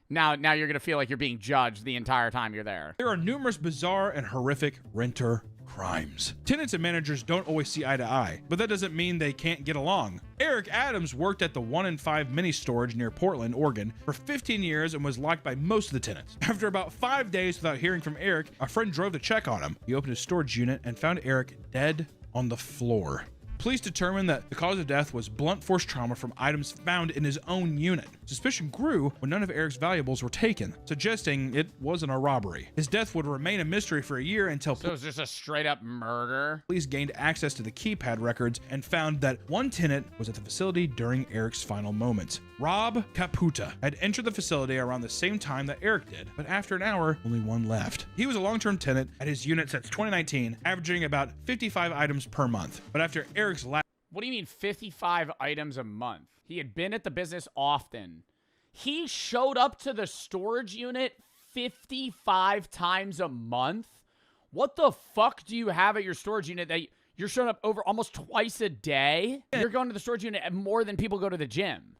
now you're going to feel like you're being judged the entire time you're there. There are numerous bizarre and horrific renter crimes. Tenants and managers don't always see eye to eye, but that doesn't mean they can't get along. Eric Adams worked at the 1 in 5 mini storage near Portland, Oregon for 15 years and was liked by most of the tenants. After about 5 days without hearing from Eric, a friend drove to check on him. He opened his storage unit and found Eric dead on the floor. Police determined that the cause of death was blunt force trauma from items found in his own unit. Suspicion grew when none of Eric's valuables were taken, suggesting it wasn't a robbery. His death would remain a mystery for a year until So it was just a straight up murder? police gained access to the keypad records and found that one tenant was at the facility during Eric's final moments. Rob Caputa had entered the facility around the same time that Eric did, but after an hour, only one left. He was a long-term tenant at his unit since 2019, averaging about 55 items per month. But after Eric's last What do you mean 55 items a month? He had been at the business often. He showed up to the storage unit 55 times a month? What the fuck do you have at your storage unit that you're showing up over almost twice a day? You're going to the storage unit more than people go to the gym.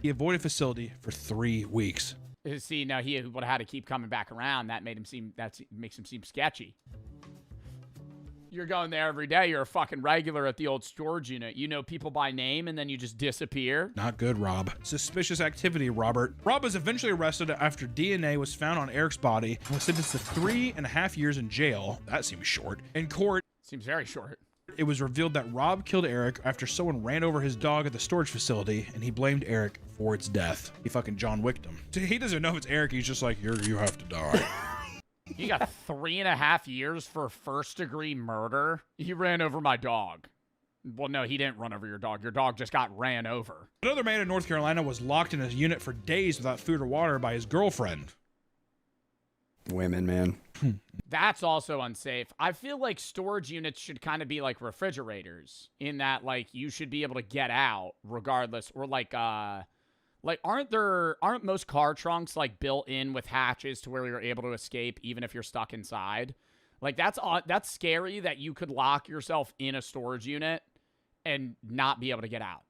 he avoided facility for 3 weeks. See, now he would have had to keep coming back around. That makes him seem sketchy. You're going there every day. You're a fucking regular at the old storage unit. You know people by name, and then you just disappear. Not good, Rob. Suspicious activity, Robert. Rob was eventually arrested after DNA was found on Eric's body and was sentenced to 3.5 years in jail. That seems short. In court, Seems very short. it was revealed that Rob killed Eric after someone ran over his dog at the storage facility, and he blamed Eric for its death. He fucking John Wicked him. He doesn't know if it's Eric. He's just like, you have to die. You got 3.5 years for first-degree murder? He ran over my dog. Well, no, he didn't run over your dog. Your dog just got ran over. Another man in North Carolina was locked in his unit for days without food or water by his girlfriend. Women, man. That's also unsafe. I feel like storage units should kind of be like refrigerators in that, like, you should be able to get out regardless. Or aren't most car trunks like built in with hatches to where you're able to escape even if you're stuck inside? Like, that's scary that you could lock yourself in a storage unit and not be able to get out.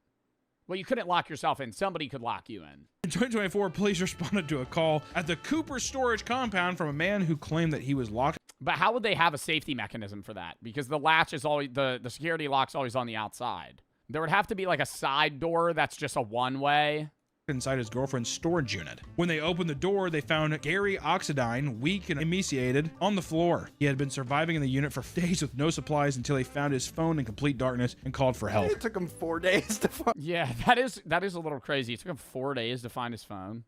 Well, you couldn't lock yourself in. Somebody could lock you in. In 2024, police responded to a call at the Cooper storage compound from a man who claimed that he was locked. But how would they have a safety mechanism for that? Because the latch is always, the security lock's always on the outside. There would have to be like a side door that's just a one-way. Inside his girlfriend's storage unit. When they opened the door, they found Gary Oxidine, weak and emaciated, on the floor. He had been surviving in the unit for days with no supplies until they found his phone in complete darkness and called for help. It took him 4 days to find. Yeah, that is a little crazy. It took him 4 days to find his phone.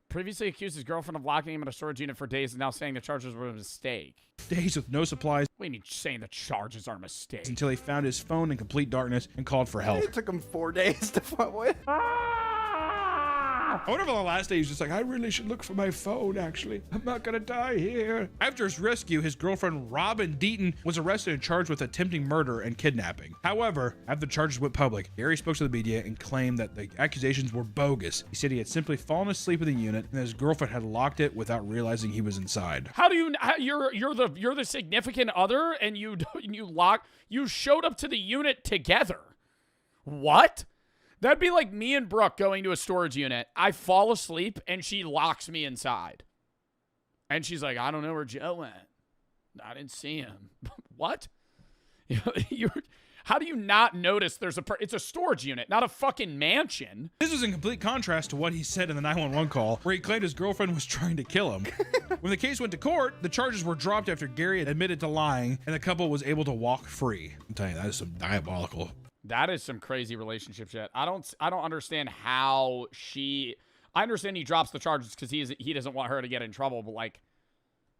Previously accused his girlfriend of locking him in a storage unit for days and now saying the charges were a mistake. Days with no supplies. What do you mean saying the charges are a mistake? Until they found his phone in complete darkness and called for help. It took him 4 days to find. What? I wonder if on the last day he's just like, I really should look for my phone, actually. I'm not gonna die here. After his rescue, his girlfriend, Robin Deaton, was arrested and charged with attempting murder and kidnapping. However, after the charges went public, Gary spoke to the media and claimed that the accusations were bogus. He said he had simply fallen asleep in the unit and that his girlfriend had locked it without realizing he was inside. How do you? You're the significant other, and you showed up to the unit together. What? That'd be like me and Brooke going to a storage unit. I fall asleep, and she locks me inside. And she's like, I don't know where Joe went. I didn't see him. What? How do you not notice it's a storage unit, not a fucking mansion? This was in complete contrast to what he said in the 911 call, where he claimed his girlfriend was trying to kill him. When the case went to court, the charges were dropped after Gary admitted to lying, and the couple was able to walk free. I'm telling you, that is some diabolical. That is some crazy relationship shit. I don't understand how I understand he drops the charges because he doesn't want her to get in trouble, but like,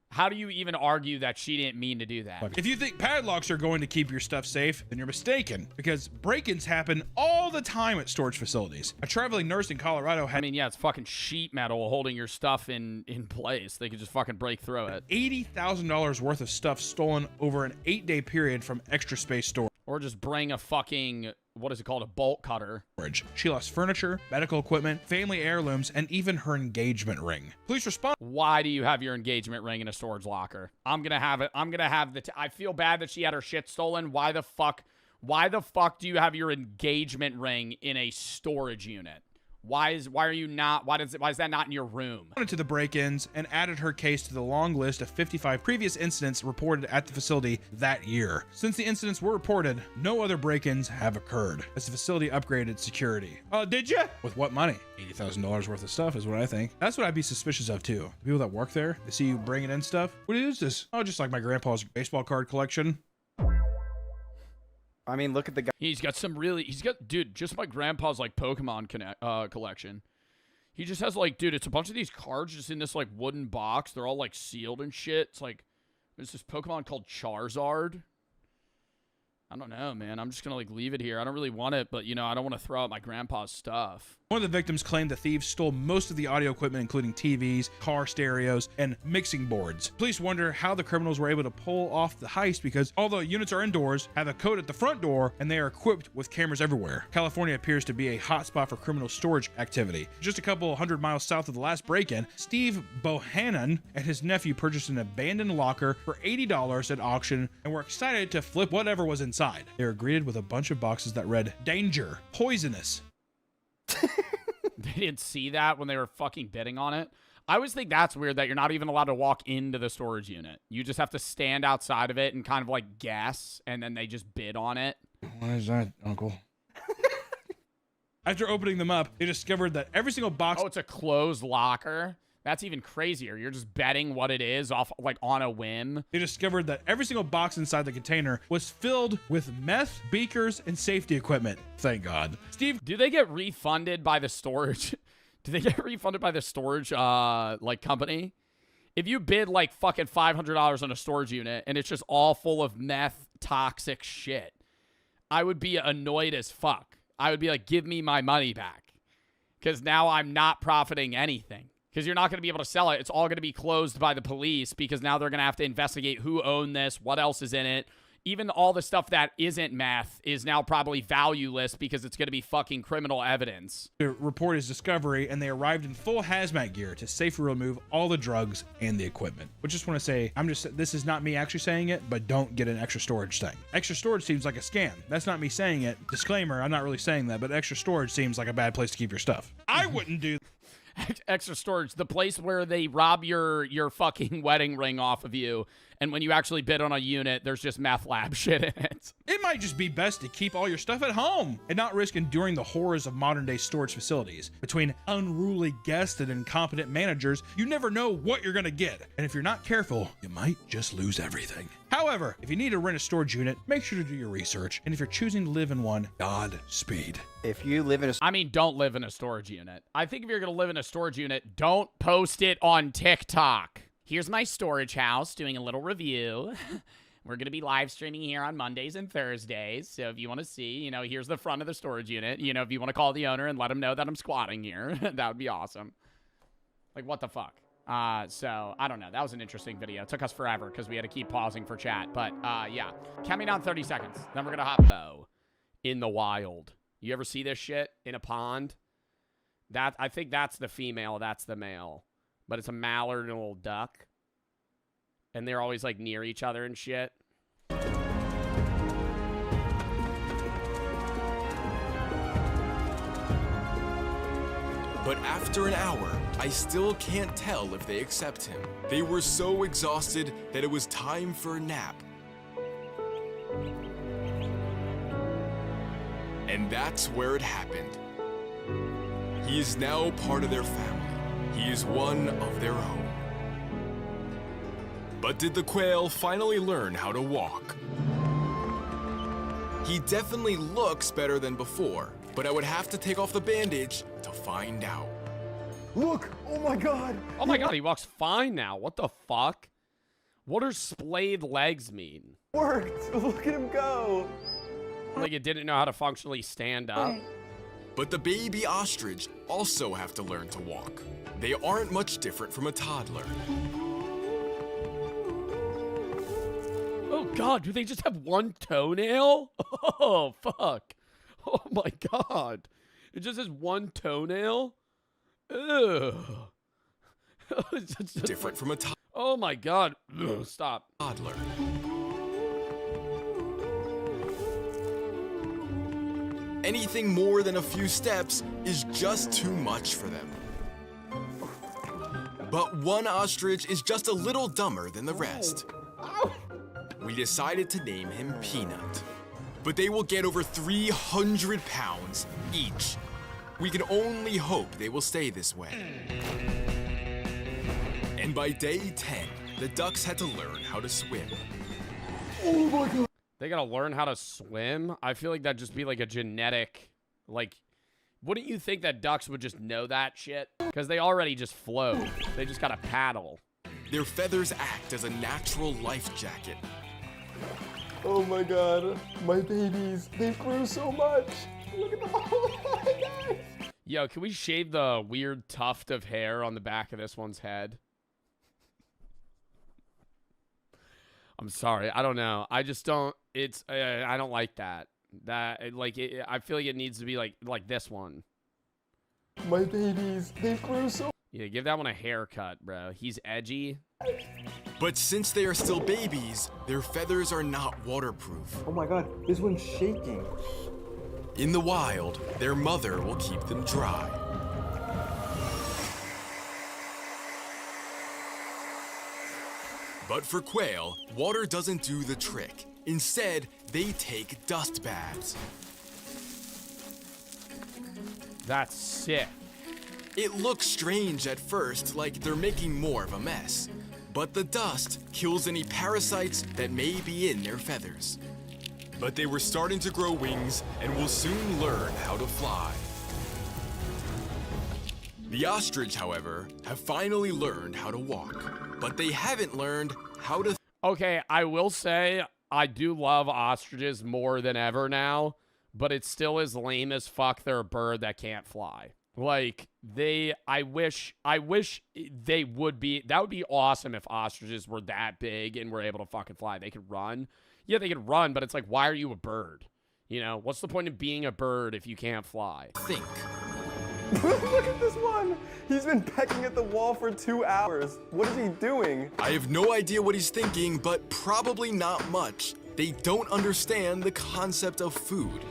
how do you even argue that she didn't mean to do that? If you think padlocks are going to keep your stuff safe, then you're mistaken, because break-ins happen all the time at storage facilities. A traveling nurse in Colorado had it's fucking sheet metal holding your stuff in place. They could just fucking break through it. $80,000 worth of stuff stolen over an 8-day period from Extra Space Storage. Or just bring a fucking, what is it called, a bolt cutter. She lost furniture, medical equipment, family heirlooms, and even her engagement ring. Police respond. Why do you have your engagement ring in a storage locker? I'm gonna have it. I feel bad that she had her shit stolen. Why the fuck do you have your engagement ring in a storage unit? Why is that not in your room? Into the break-ins and added her case to the long list of 55 previous incidents reported at the facility that year. Since the incidents were reported, no other break-ins have occurred as the facility upgraded security. Oh, did you? With what money? $80,000 worth of stuff is what I think. That's what I'd be suspicious of too. The people that work there, they see you bringing in stuff. What is this? Oh, just like my grandpa's baseball card collection. I mean, look at the guy. Dude, just my grandpa's like Pokemon collection. He just has like, dude, it's a bunch of these cards just in this like wooden box. They're all like sealed and shit. It's like, there's this Pokemon called Charizard. I don't know, man. I'm just gonna like leave it here. I don't really want it, but you know, I don't want to throw out my grandpa's stuff. One of the victims claimed the thieves stole most of the audio equipment, including TVs, car stereos, and mixing boards. Police wonder how the criminals were able to pull off the heist because although units are indoors, have a code at the front door, and they are equipped with cameras everywhere. California appears to be a hotspot for criminal storage activity. Just a couple 100 miles south of the last break-in, Steve Bohannon and his nephew purchased an abandoned locker for $80 at auction and were excited to flip whatever was inside. They were greeted with a bunch of boxes that read, "Danger, poisonous." They didn't see that when they were fucking bidding on it. I always think that's weird that you're not even allowed to walk into the storage unit. You just have to stand outside of it and kind of like guess, and then they just bid on it. What is that, Uncle? After opening them up, they discovered that every single box... Oh, it's a closed locker? That's even crazier. You're just betting what it is off like on a whim. They discovered that every single box inside the container was filled with meth, beakers, and safety equipment. Thank God. Steve, do they get refunded by the storage? Do they get refunded by the storage like company? If you bid like fucking $500 on a storage unit and it's just all full of meth, toxic shit, I would be annoyed as fuck. I would be like, give me my money back. Because now I'm not profiting anything. Because you're not going to be able to sell it. It's all going to be closed by the police because now they're going to have to investigate who owned this, what else is in it. Even all the stuff that isn't meth is now probably valueless because it's going to be fucking criminal evidence. To report his discovery, and they arrived in full hazmat gear to safely remove all the drugs and the equipment. But just want to say, this is not me actually saying it, but don't get an extra storage thing. Extra storage seems like a scam. That's not me saying it. Disclaimer, I'm not really saying that, but extra storage seems like a bad place to keep your stuff. I wouldn't do extra storage, the place where they rob your fucking wedding ring off of you, and when you actually bid on a unit, there's just meth lab shit in it. It might just be best to keep all your stuff at home and not risk enduring the horrors of modern-day storage facilities. Between unruly guests and incompetent managers, you never know what you're gonna get, and if you're not careful, you might just lose everything. However, if you need to rent a storage unit, make sure to do your research, and if you're choosing to live in one, Godspeed. If you live in a... don't live in a storage unit. I think if you're gonna live in a storage unit, don't post it on TikTok. Here's my storage house, doing a little review. We're going to be live streaming here on Mondays and Thursdays. So if you want to see, here's the front of the storage unit. If you want to call the owner and let him know that I'm squatting here, that would be awesome. Like, what the fuck? So, I don't know. That was an interesting video. It took us forever because we had to keep pausing for chat. But, yeah. Count me down 30 seconds. Then we're going to hop in the wild. You ever see this shit in a pond? I think that's the female. That's the male. But it's a mallard and a little duck. And they're always, like, near each other and shit. But after an hour, I still can't tell if they accept him. They were so exhausted that it was time for a nap. And that's where it happened. He is now part of their family. He is one of their own. But did the quail finally learn how to walk? He definitely looks better than before, but I would have to take off the bandage to find out. Look! Oh my god! Oh my god, he walks fine now. What the fuck? What do splayed legs mean? Worked! Look at him go! Like it didn't know how to functionally stand up. But the baby ostrich also have to learn to walk. They aren't much different from a toddler. Oh god, do they just have one toenail? Oh fuck. Oh my god. It just has one toenail? Ugh. Different from a oh my god. Ugh, stop. Anything more than a few steps is just too much for them. But one ostrich is just a little dumber than the rest. We decided to name him Peanut. But they will get over 300 pounds each. We can only hope they will stay this way. And by day 10, the ducks had to learn how to swim. Oh my god. They gotta learn how to swim? I feel like that'd just be like a genetic, like, wouldn't you think that ducks would just know that shit? Because they already just float. They just gotta paddle. Their feathers act as a natural life jacket. Oh my god. My babies, they grew so much. Look at them all. Oh my god. Yo, can we shave the weird tuft of hair on the back of this one's head? I'm sorry. I don't know. I just don't. It's. I don't like that. I feel like it needs to be like this one. My babies, they grew so. Yeah, give that one a haircut, bro. He's edgy. But since they are still babies, their feathers are not waterproof. Oh my god, this one's shaking. In the wild, their mother will keep them dry. But for quail, water doesn't do the trick. Instead, they take dust baths. That's sick. It looks strange at first, like they're making more of a mess. But the dust kills any parasites that may be in their feathers. But they were starting to grow wings and will soon learn how to fly. The ostrich, however, have finally learned how to walk, but they haven't learned how to. Okay, I will say I do love ostriches more than ever now, but it still is lame as fuck they're a bird that can't fly. Like, I wish they would be, that would be awesome if ostriches were that big and were able to fucking fly. They could run. Yeah, they could run, but it's like, why are you a bird? You know, what's the point of being a bird if you can't fly? Think. Look at this one. He's been pecking at the wall for 2 hours. What is he doing? I have no idea what he's thinking, but probably not much. They don't understand the concept of food.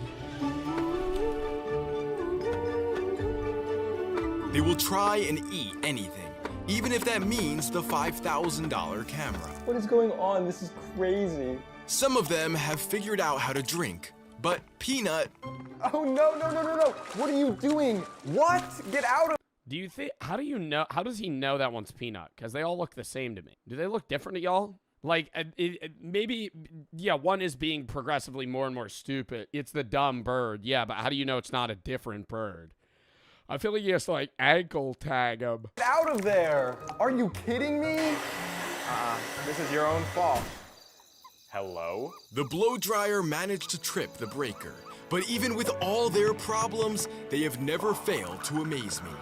They will try and eat anything, even if that means the $5,000 camera. What is going on? This is crazy. Some of them have figured out how to drink, but Peanut. Oh no, no, no, no, no. What are you doing? What? Get out of. Do you think, how do you know, how does he know that one's Peanut? Because they all look the same to me. Do they look different to y'all? Like, maybe, yeah, one is being progressively more and more stupid. It's the dumb bird. Yeah, but how do you know it's not a different bird? I feel like he has to, like, ankle tag him. Get out of there. Are you kidding me? This is your own fault. Hello? The blow dryer managed to trip the breaker, but even with all their problems, they have never failed to amaze me.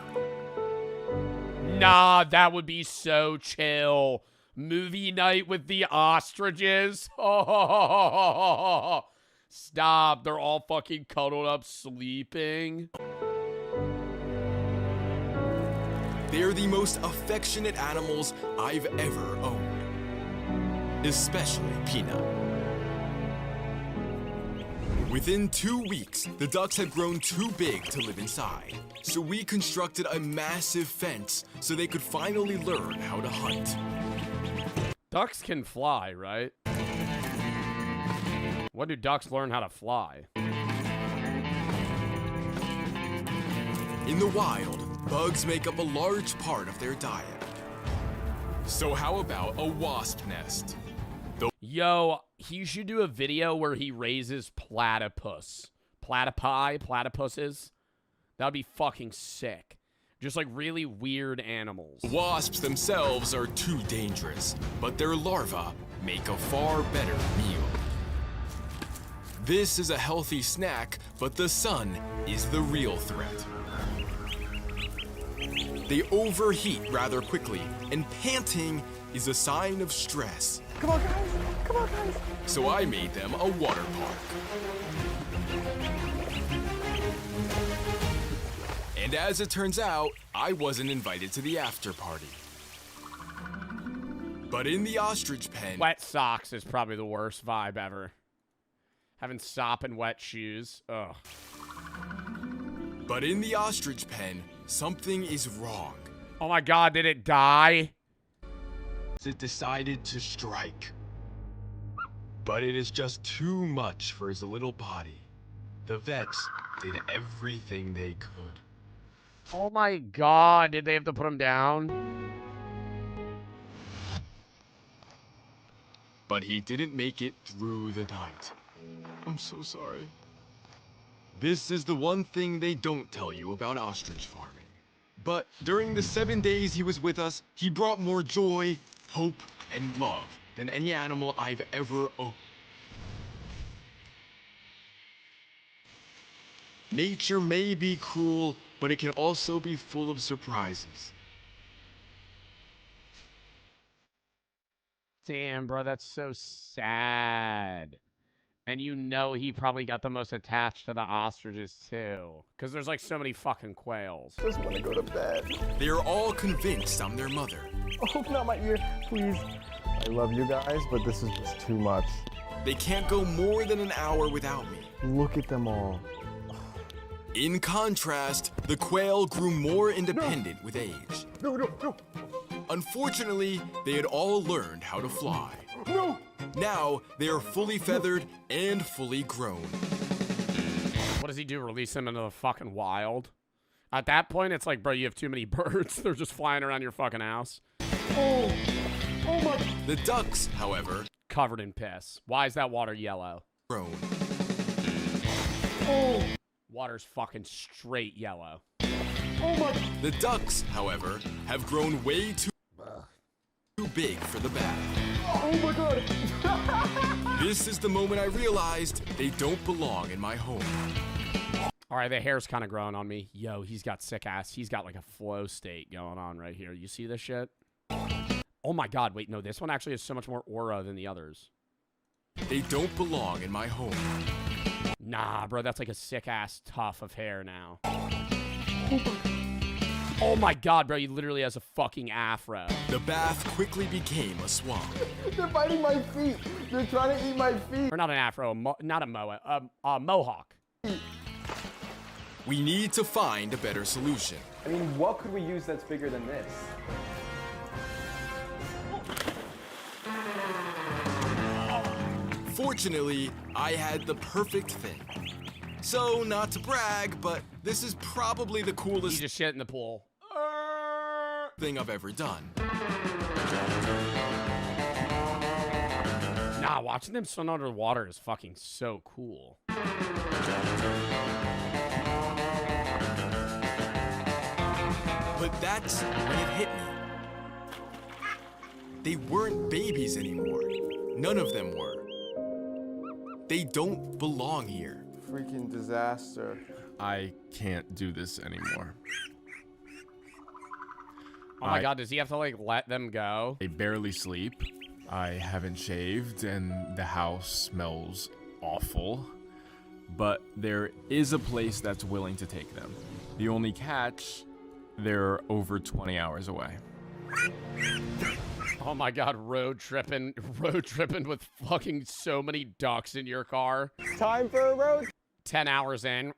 Nah, that would be so chill. Movie night with the ostriches. Oh, stop. They're all fucking cuddled up sleeping. They are the most affectionate animals I've ever owned. Especially Peanut. Within 2 weeks, the ducks had grown too big to live inside. So we constructed a massive fence so they could finally learn how to hunt. Ducks can fly, right? When do ducks learn how to fly? In the wild, bugs make up a large part of their diet. So how about a wasp nest? Yo, he should do a video where he raises platypus. Platypuses. That would be fucking sick. Just like really weird animals. Wasps themselves are too dangerous, but their larvae make a far better meal. This is a healthy snack, but the sun is the real threat. They overheat rather quickly, and panting is a sign of stress. Come on, guys. Come on, guys. So I made them a water park. And as it turns out, I wasn't invited to the after party. But in the ostrich pen... Wet socks is probably the worst vibe ever. Having sopping wet shoes. Ugh. But in the ostrich pen, something is wrong. Oh my god, did it die? It decided to strike. But it is just too much for his little body. The vets did everything they could. Oh my god, did they have to put him down? But he didn't make it through the night. I'm so sorry. This is the one thing they don't tell you about ostrich farming. But during the 7 days he was with us, he brought more joy, hope, and love than any animal I've ever owned. Nature may be cruel, but it can also be full of surprises. Damn, bro, that's so sad. And you know he probably got the most attached to the ostriches, too. Because there's, like, so many fucking quails. Just want to go to bed. They're all convinced I'm their mother. Oh, not my ear, please. I love you guys, but this is just too much. They can't go more than an hour without me. Look at them all. In contrast, the quail grew more independent with age. No. Unfortunately, they had all learned how to fly. No! Now, they are fully feathered and fully grown. What does he do? Release him into the fucking wild? At that point, it's like, bro, you have too many birds. They're just flying around your fucking house. Oh my... The ducks, however, Covered in piss. Why is that water yellow? grown. Oh! Water's fucking straight yellow. Oh my... The ducks, however, have grown way too big for the bath. Oh my god! This is the moment I realized they don't belong in my home. All right, the hair's kind of growing on me. Yo, he's got sick ass. He's got like a flow state going on right here. You see this shit? Oh my god, wait, no, this one actually has so much more aura than the others. They don't belong in my home. Nah, bro, that's like a sick ass tuft of hair now. Oh my god, bro, he literally has a fucking afro. The bath quickly became a swamp. They're biting my feet! They're trying to eat my feet! Or not an afro, not a mohawk. We need to find a better solution. I mean, what could we use that's bigger than this? Fortunately, I had the perfect thing. So, not to brag, but this is probably the He coolest just shit in the pool. thing I've ever done. Nah, watching them swim underwater is fucking so cool. But that's when it hit me. They weren't babies anymore. None of them were. They don't belong here. Freaking disaster. I can't do this anymore. Oh my god, does he have to like let them go? I barely sleep. I haven't shaved and the house smells awful. But there is a place that's willing to take them. The only catch, they're over 20 hours away. Oh my god, road tripping with fucking so many ducks in your car. Time for a road 10 hours in.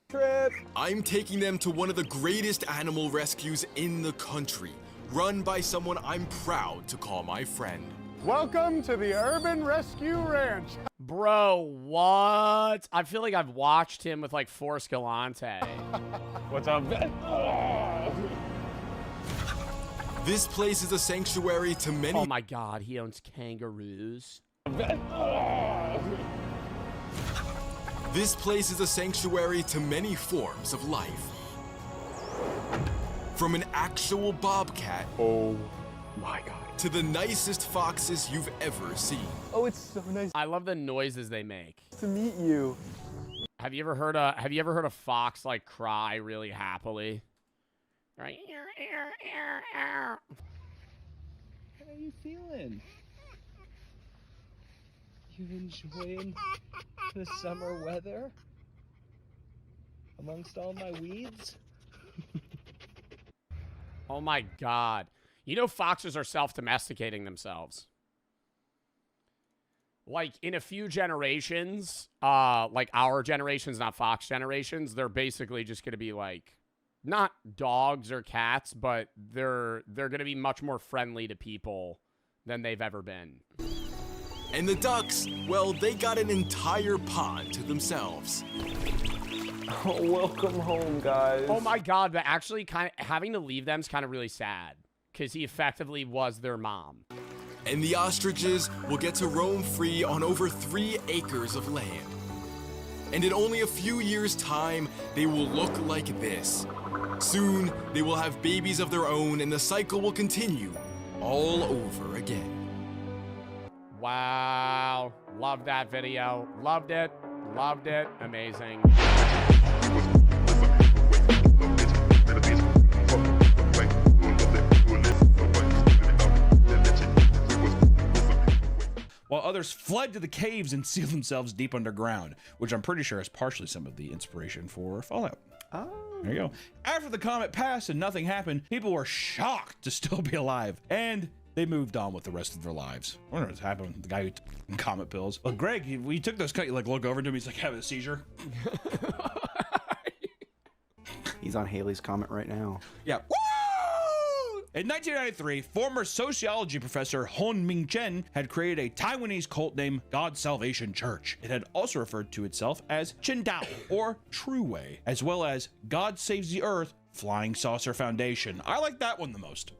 trip! I'm taking them to one of the greatest animal rescues in the country, run by someone I'm proud to call my friend. Welcome to the Urban Rescue Ranch. Bro, what? I feel like I've watched him with like Forrest Galante. What's up, Ben? This place is a sanctuary to many. Oh my god, he owns kangaroos. This place is a sanctuary to many forms of life. From an actual bobcat Oh my god. to the nicest foxes you've ever seen. Oh, it's so nice I love the noises they make. to meet you. Have you ever heard a fox like cry really happily? Right? How are you feeling? You enjoying the summer weather? Amongst all my weeds? Oh my god. You know foxes are self-domesticating themselves. like in a few generations, like our generations, not Fox generations, they're basically just going to be like, not dogs or cats, but they're going to be much more friendly to people than they've ever been. And the ducks, well, they got an entire pond to themselves. Oh, welcome home, guys. Oh my God, but actually kind of having to leave them is kind of really sad because he effectively was their mom. And the ostriches will get to roam free on over 3 acres of land. And in only a few years' time, they will look like this. Soon, they will have babies of their own and the cycle will continue all over again. Wow. Loved that video. Loved it. Loved it. Amazing. While others fled to the caves and sealed themselves deep underground, which I'm pretty sure is partially some of the inspiration for Fallout. Oh. There you go. After the comet passed and nothing happened, people were shocked to still be alive, and they moved on with the rest of their lives. I wonder what's happened with the guy who took comet pills. Well, Greg, we took those, you like look over to him, he's like having a seizure. He's on Halley's Comet right now. Yeah. Woo! In 1993, former sociology professor Hon Ming Chen had created a Taiwanese cult named God Salvation Church. It had also referred to itself as Chen Dao, or True Way, as well as God Saves the Earth Flying Saucer Foundation. I like that one the most.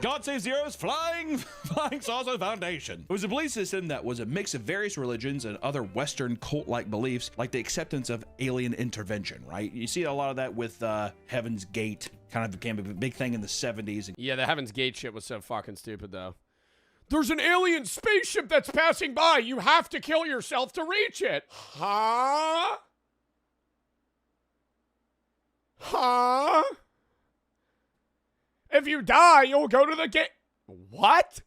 God Saves the Earth Flying Saucer Foundation. It was a belief system that was a mix of various religions and other Western cult-like beliefs, like the acceptance of alien intervention, right? You see a lot of that with Heaven's Gate. Kind of became a big thing in the 70s. Yeah, the Heaven's Gate shit was so fucking stupid, though. There's an alien spaceship that's passing by. You have to kill yourself to reach it. Huh? Huh? If you die, you'll go to the gate. What?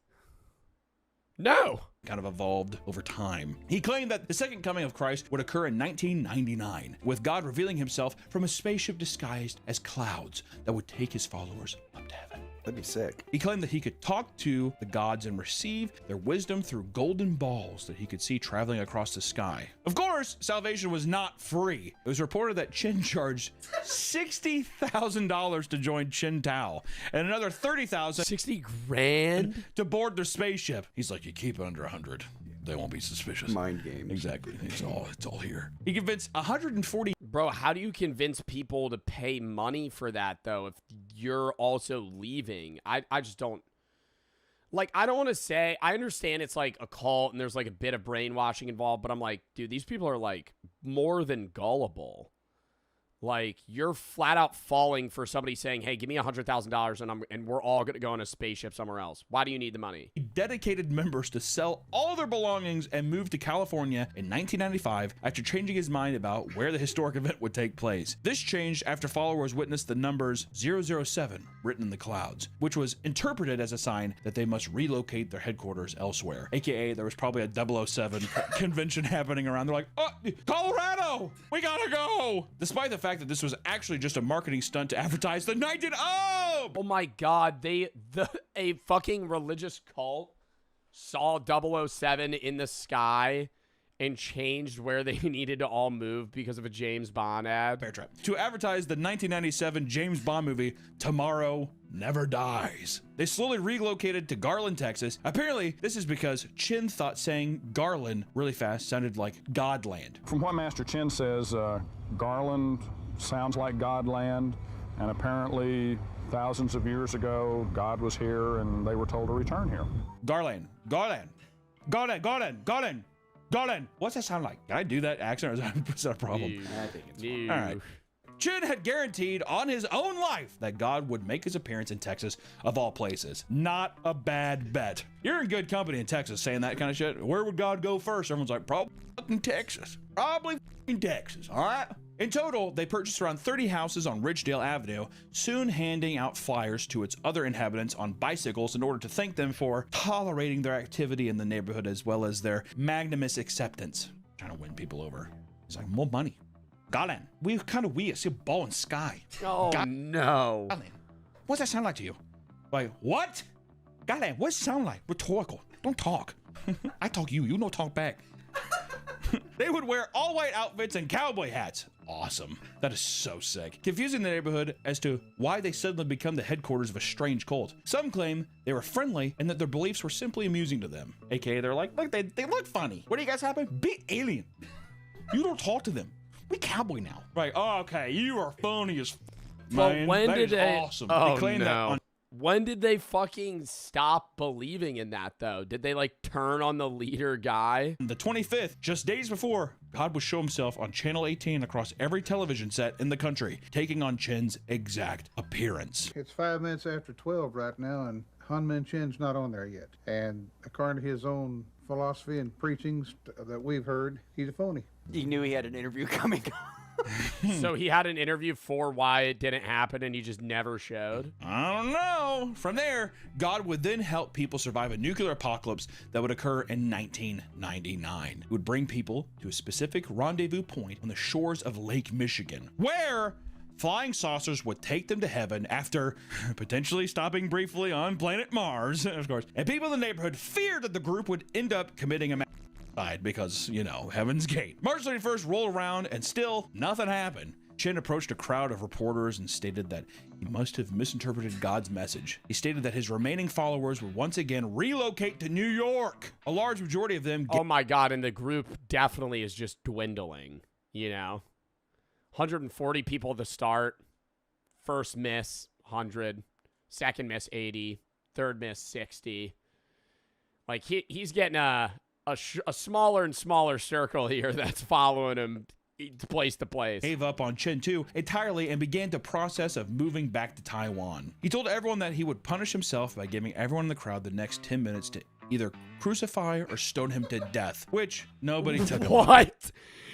No. Kind of evolved over time. He claimed that the second coming of Christ would occur in 1999, with God revealing himself from a spaceship disguised as clouds that would take his followers up to heaven. That'd be sick. He claimed that he could talk to the gods and receive their wisdom through golden balls that he could see traveling across the sky. Of course, salvation was not free. It was reported that Chen charged $60,000 to join Chen Tao and another $30,000 $60 grand to board their spaceship. He's like, you keep it under 100. They won't be suspicious. Mind games. Exactly. It's all here. He convinced 140. Bro, how do you convince people to pay money for that, though, if you're also leaving? I just don't. Like, I don't want to say. I understand it's like a cult and there's like a bit of brainwashing involved, but I'm like, dude, these people are like more than gullible. Like, you're flat out falling for somebody saying, hey, give me $100,000 and we're all going to go on a spaceship somewhere else. Why do you need the money? He dedicated members to sell all their belongings and move to California in 1995 after changing his mind about where the historic event would take place. This changed after followers witnessed the numbers 007 written in the clouds, which was interpreted as a sign that they must relocate their headquarters elsewhere. AKA, there was probably a 007 convention happening around. They're like, oh, Colorado, we gotta go. Despite the fact that this was actually just a marketing stunt to advertise the night it up. Oh my God, a fucking religious cult saw 007 in the sky and changed where they needed to all move because of a James Bond ad. Bear Trap. To advertise the 1997 James Bond movie Tomorrow Never Dies. They slowly relocated to Garland, Texas. Apparently, this is because Chin thought saying Garland really fast sounded like Godland. From what Master Chin says, Garland sounds like Godland, and apparently thousands of years ago, God was here and they were told to return here. Garland, Garland, Garland, Garland, Garland, Garland. What's that sound like? Can I do that accent, or is that a problem? I think it's All right. Chin had guaranteed on his own life that God would make his appearance in Texas, of all places. Not a bad bet. You're in good company in Texas saying that kind of shit. Where would God go first? Everyone's like, probably fucking Texas. Probably fucking Texas, all right? In total, they purchased around 30 houses on Ridgedale Avenue, soon handing out flyers to its other inhabitants on bicycles in order to thank them for tolerating their activity in the neighborhood as well as their magnanimous acceptance. Trying to win people over. It's like, more money. Garland, we kind of weird. See a ball in sky. Oh, no. Garland, what's that sound like to you? Like, what? Garland, what's it sound like? Rhetorical. Don't talk. I talk you don't talk back. They would wear all white outfits and cowboy hats. Awesome. That is so sick. Confusing the neighborhood as to why they suddenly become the headquarters of a strange cult. Some claim they were friendly and that their beliefs were simply amusing to them. AKA, they're like, look, they look funny. What do you guys happen? Be alien. You don't talk to them. We cowboy now. Right, oh, okay, you are funny as man. But when that did is they... awesome. Oh, They claim no. that on When did they fucking stop believing in that, though? Did they, like, turn on the leader guy? the 25th, just days before, God would show himself on Channel 18 across every television set in the country, taking on Chen's exact appearance. It's 5 minutes after 12 right now, and Hunmin Chen's not on there yet. And according to his own philosophy and preachings that we've heard, he's a phony. He knew he had an interview coming. So he had an interview for why it didn't happen and he just never showed? I don't know. From there, God would then help people survive a nuclear apocalypse that would occur in 1999. It would bring people to a specific rendezvous point on the shores of Lake Michigan, where flying saucers would take them to heaven after potentially stopping briefly on planet Mars, of course. And people in the neighborhood feared that the group would end up committing a because, you know, Heaven's Gate. March 31st rolled around and still nothing happened. Chen approached a crowd of reporters and stated that he must have misinterpreted God's message. He stated that his remaining followers would once again relocate to New York. A large majority of them... Oh my God, and the group definitely is just dwindling, you know? 140 people to start. First miss, 100. Second miss, 80. Third miss, 60. Like, he's getting a smaller and smaller circle here that's following him place to place. Gave up on Chen too entirely and began the process of moving back to Taiwan. He told everyone that he would punish himself by giving everyone in the crowd the next 10 minutes to either crucify or stone him to death, which nobody took him. What?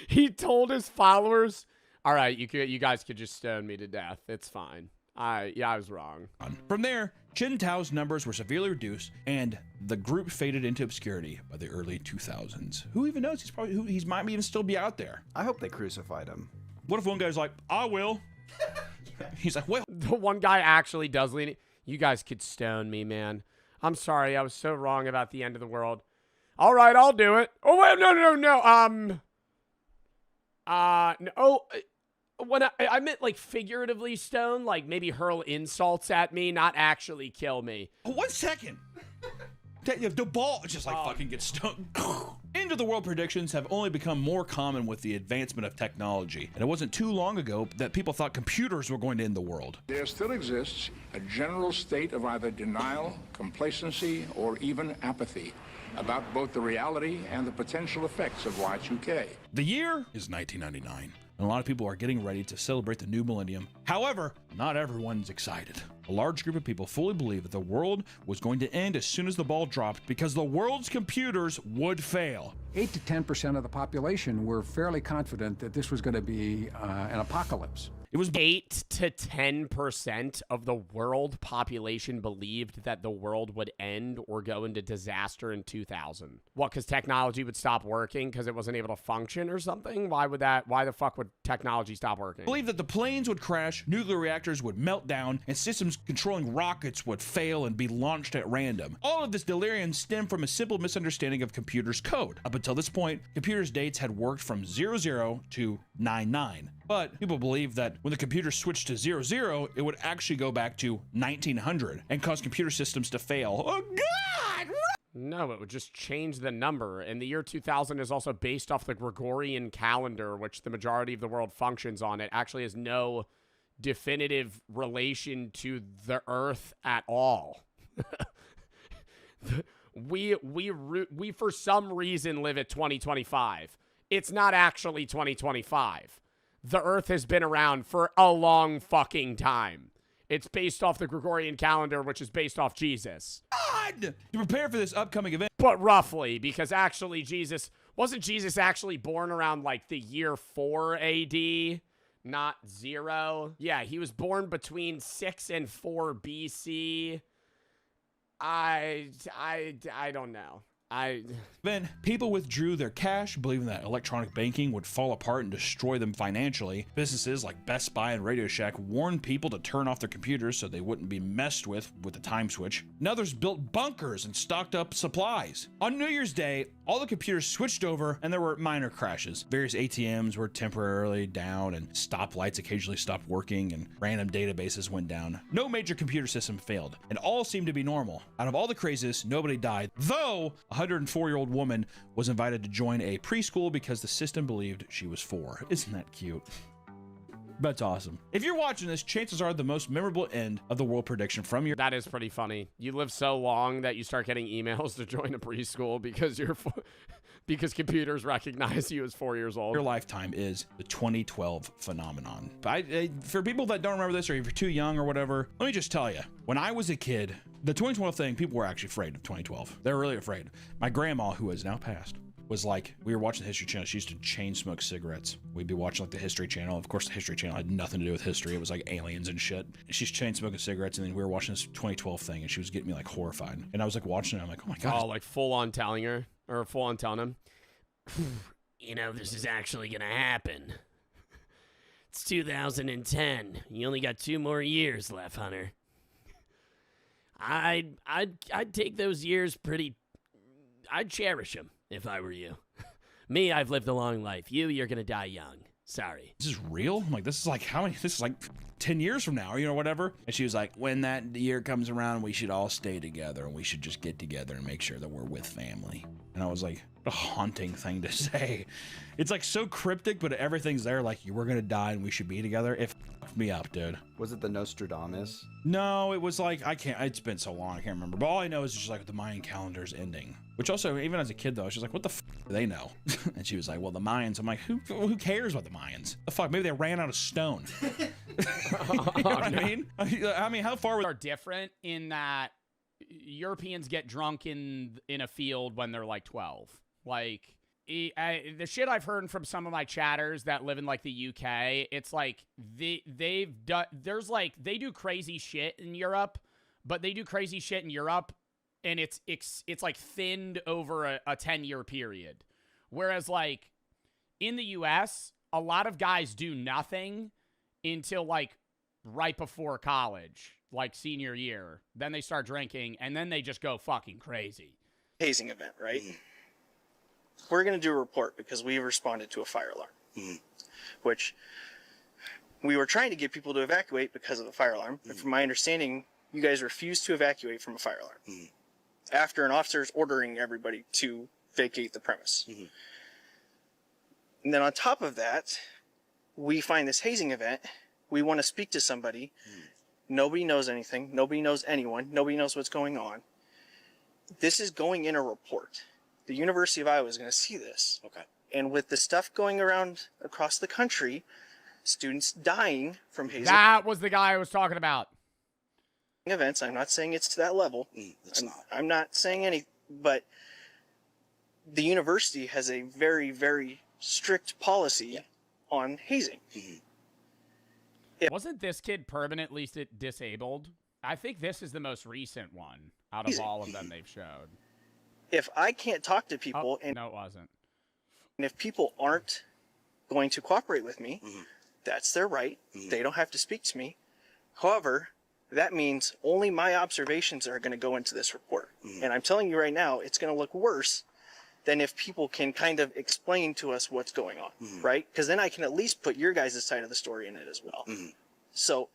He told his followers, all right, you guys could just stone me to death. It's fine. I was wrong. From there, Chen Tao's numbers were severely reduced, and the group faded into obscurity by the early 2000s. Who even knows? He might even still be out there. I hope they crucified him. What if one guy's like, I will? He's like, well. The one guy actually does lean. You guys could stone me, man. I'm sorry. I was so wrong about the end of the world. All right, I'll do it. Oh, wait, no. No. When I meant like figuratively stone, like maybe hurl insults at me, not actually kill me. Oh, 1 second. The ball just like fucking gets stoned. End of the world predictions have only become more common with the advancement of technology. And it wasn't too long ago that people thought computers were going to end the world. There still exists a general state of either denial, complacency, or even apathy about both the reality and the potential effects of Y2K. The year is 1999. And a lot of people are getting ready to celebrate the new millennium. However, not everyone's excited. A large group of people fully believe that the world was going to end as soon as the ball dropped because the world's computers would fail. 8 to 10% of the population were fairly confident that this was going to be an apocalypse. It was 8 to 10% of the world population believed that the world would end or go into disaster in 2000. What, because technology would stop working because it wasn't able to function or something? Why the fuck would technology stop working? Believe that the planes would crash, nuclear reactors would melt down, and systems controlling rockets would fail and be launched at random. All of this delirium stemmed from a simple misunderstanding of computers' code. Up until this point, computers' dates had worked from 00 to 99. But people believed that when the computer switched to 00, it would actually go back to 1900 and cause computer systems to fail. Oh, God! No, it would just change the number. And the year 2000 is also based off the Gregorian calendar, which the majority of the world functions on. It actually has no definitive relation to the Earth at all. We for some reason live at 2025. It's not actually 2025. The Earth has been around for a long fucking time. It's based off the Gregorian calendar, which is based off Jesus. God! To prepare for this upcoming event. But roughly, because actually wasn't Jesus actually born around like the year 4 AD, not 0? Yeah, he was born between 6 and 4 BC. I don't know. Then people withdrew their cash, believing that electronic banking would fall apart and destroy them financially. Businesses like Best Buy and Radio Shack warned people to turn off their computers so they wouldn't be messed with the time switch. And others built bunkers and stocked up supplies. On New Year's Day, all the computers switched over and there were minor crashes. Various ATMs were temporarily down and stoplights occasionally stopped working and random databases went down. No major computer system failed and all seemed to be normal. Out of all the craziness, nobody died, though a 104-year-old woman was invited to join a preschool because the system believed she was 4. Isn't that cute? That's awesome. If you're watching this, chances are the most memorable end of the world prediction from your... That is pretty funny. You live so long that you start getting emails to join a preschool because because computers recognize you as 4 years old. Your lifetime is the 2012 phenomenon. For people that don't remember this, or if you're too young or whatever, let me just tell you, when I was a kid, the 2012 thing, people were actually afraid of 2012. They were really afraid. My grandma, who has now passed, was like, we were watching the History Channel. She used to chain smoke cigarettes. We'd be watching like the History Channel. Of course, the History Channel had nothing to do with history. It was like aliens and shit. And she's chain smoking cigarettes, and then we were watching this 2012 thing, and she was getting me like horrified. And I was like watching it. I'm like, oh my god. Oh, like full on telling her, or full on telling him, you know, this is actually gonna happen. It's 2010. You only got 2 more years left, Hunter. I'd take those years pretty. I'd cherish them if I were you. Me, I've lived a long life. You're gonna die young. Sorry. This is real? I'm like, this is like how many? This is like 10 years from now, you know, whatever. And she was like, when that year comes around, we should all stay together and we should just get together and make sure that we're with family. And I was like, what a haunting thing to say. It's like so cryptic, but everything's there. Like, you were gonna die and we should be together. It fucked me up, dude. Was it the Nostradamus? No, it was like, it's been so long, I can't remember. But all I know is just like the Mayan calendar's ending. Which also, even as a kid though, she's like, what the do they know? And she was like, well, the Mayans. I'm like, who cares about the Mayans? The fuck, maybe they ran out of stone. You know what I mean? I mean, how far are different in that Europeans get drunk in a field when they're like 12. Like, the shit I've heard from some of my chatters that live in like the UK, it's like they do crazy shit in Europe, but they do crazy shit in Europe and it's like thinned over a 10-year period. Whereas like in the US, a lot of guys do nothing until like right before college, like senior year. Then they start drinking and then they just go fucking crazy. Hazing event, right? We're going to do a report because we responded to a fire alarm, which we were trying to get people to evacuate because of the fire alarm. But from my understanding, you guys refused to evacuate from a fire alarm after an officer is ordering everybody to vacate the premise. And then on top of that, we find this hazing event. We want to speak to somebody. Nobody knows anything. Nobody knows anyone. Nobody knows what's going on. This is going in a report. The University of Iowa is going to see this. Okay. And with the stuff going around across the country, students dying from hazing. That was the guy I was talking about. Events. I'm not saying it's to that level. I'm not saying any, but the university has a very, very strict policy on hazing. Wasn't this kid permanently disabled? I think this is the most recent one out of all of them they've showed. If I can't talk to people, no, it wasn't. And if people aren't going to cooperate with me, that's their right. They don't have to speak to me. However, that means only my observations are going to go into this report. And I'm telling you right now, it's going to look worse than if people can kind of explain to us what's going on, right? Because then I can at least put your guys' side of the story in it as well. So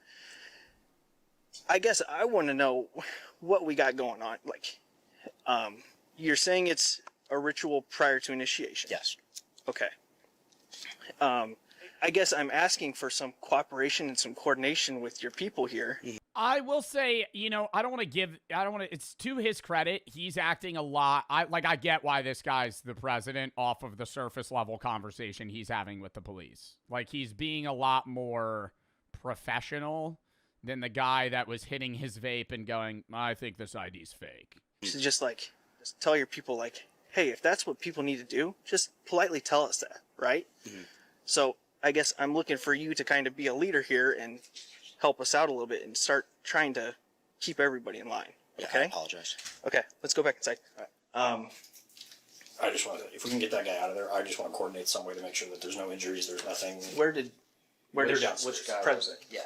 I guess I want to know what we got going on. Like, you're saying it's a ritual prior to initiation? Yes. Okay. I guess I'm asking for some cooperation and some coordination with your people here. I will say, you know, it's to his credit, he's acting a lot. I get why this guy's the president off of the surface level conversation he's having with the police. Like, he's being a lot more professional than the guy that was hitting his vape and going, I think this ID's fake. So just tell your people, like, hey, if that's what people need to do, just politely tell us that, right? So I guess I'm looking for you to kind of be a leader here and help us out a little bit and start trying to keep everybody in line. Okay? I apologize. Okay, let's go back inside. I just want to, if we can get that guy out of there, I just want to coordinate some way to make sure that there's no injuries, there's nothing. Where did Which guy? president? Yeah.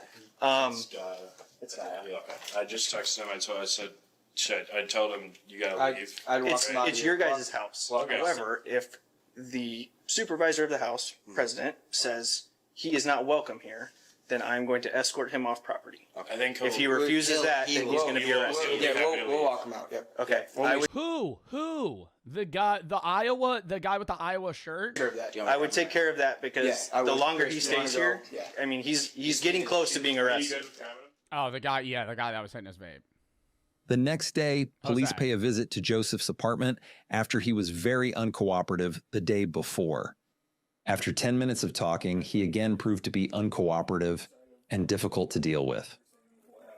It's Okay. I just texted him. I said, shit. I told him you gotta leave. It's your guys' house. Okay. However, if the supervisor of the house, president, says he is not welcome here, then I'm going to escort him off proproperty. Okay. I think if he refuses that, then he's going to be arrested. We'll walk him out. Yep. Okay. Who? The guy with the Iowa shirt? I would take care of that because the longer he stays here, I mean, he's getting close to being arrested. Oh, the guy that was hitting his vape. The next day, police pay a visit to Joseph's apartment after he was very uncooperative the day before. After 10 minutes of talking, he again proved to be uncooperative and difficult to deal with.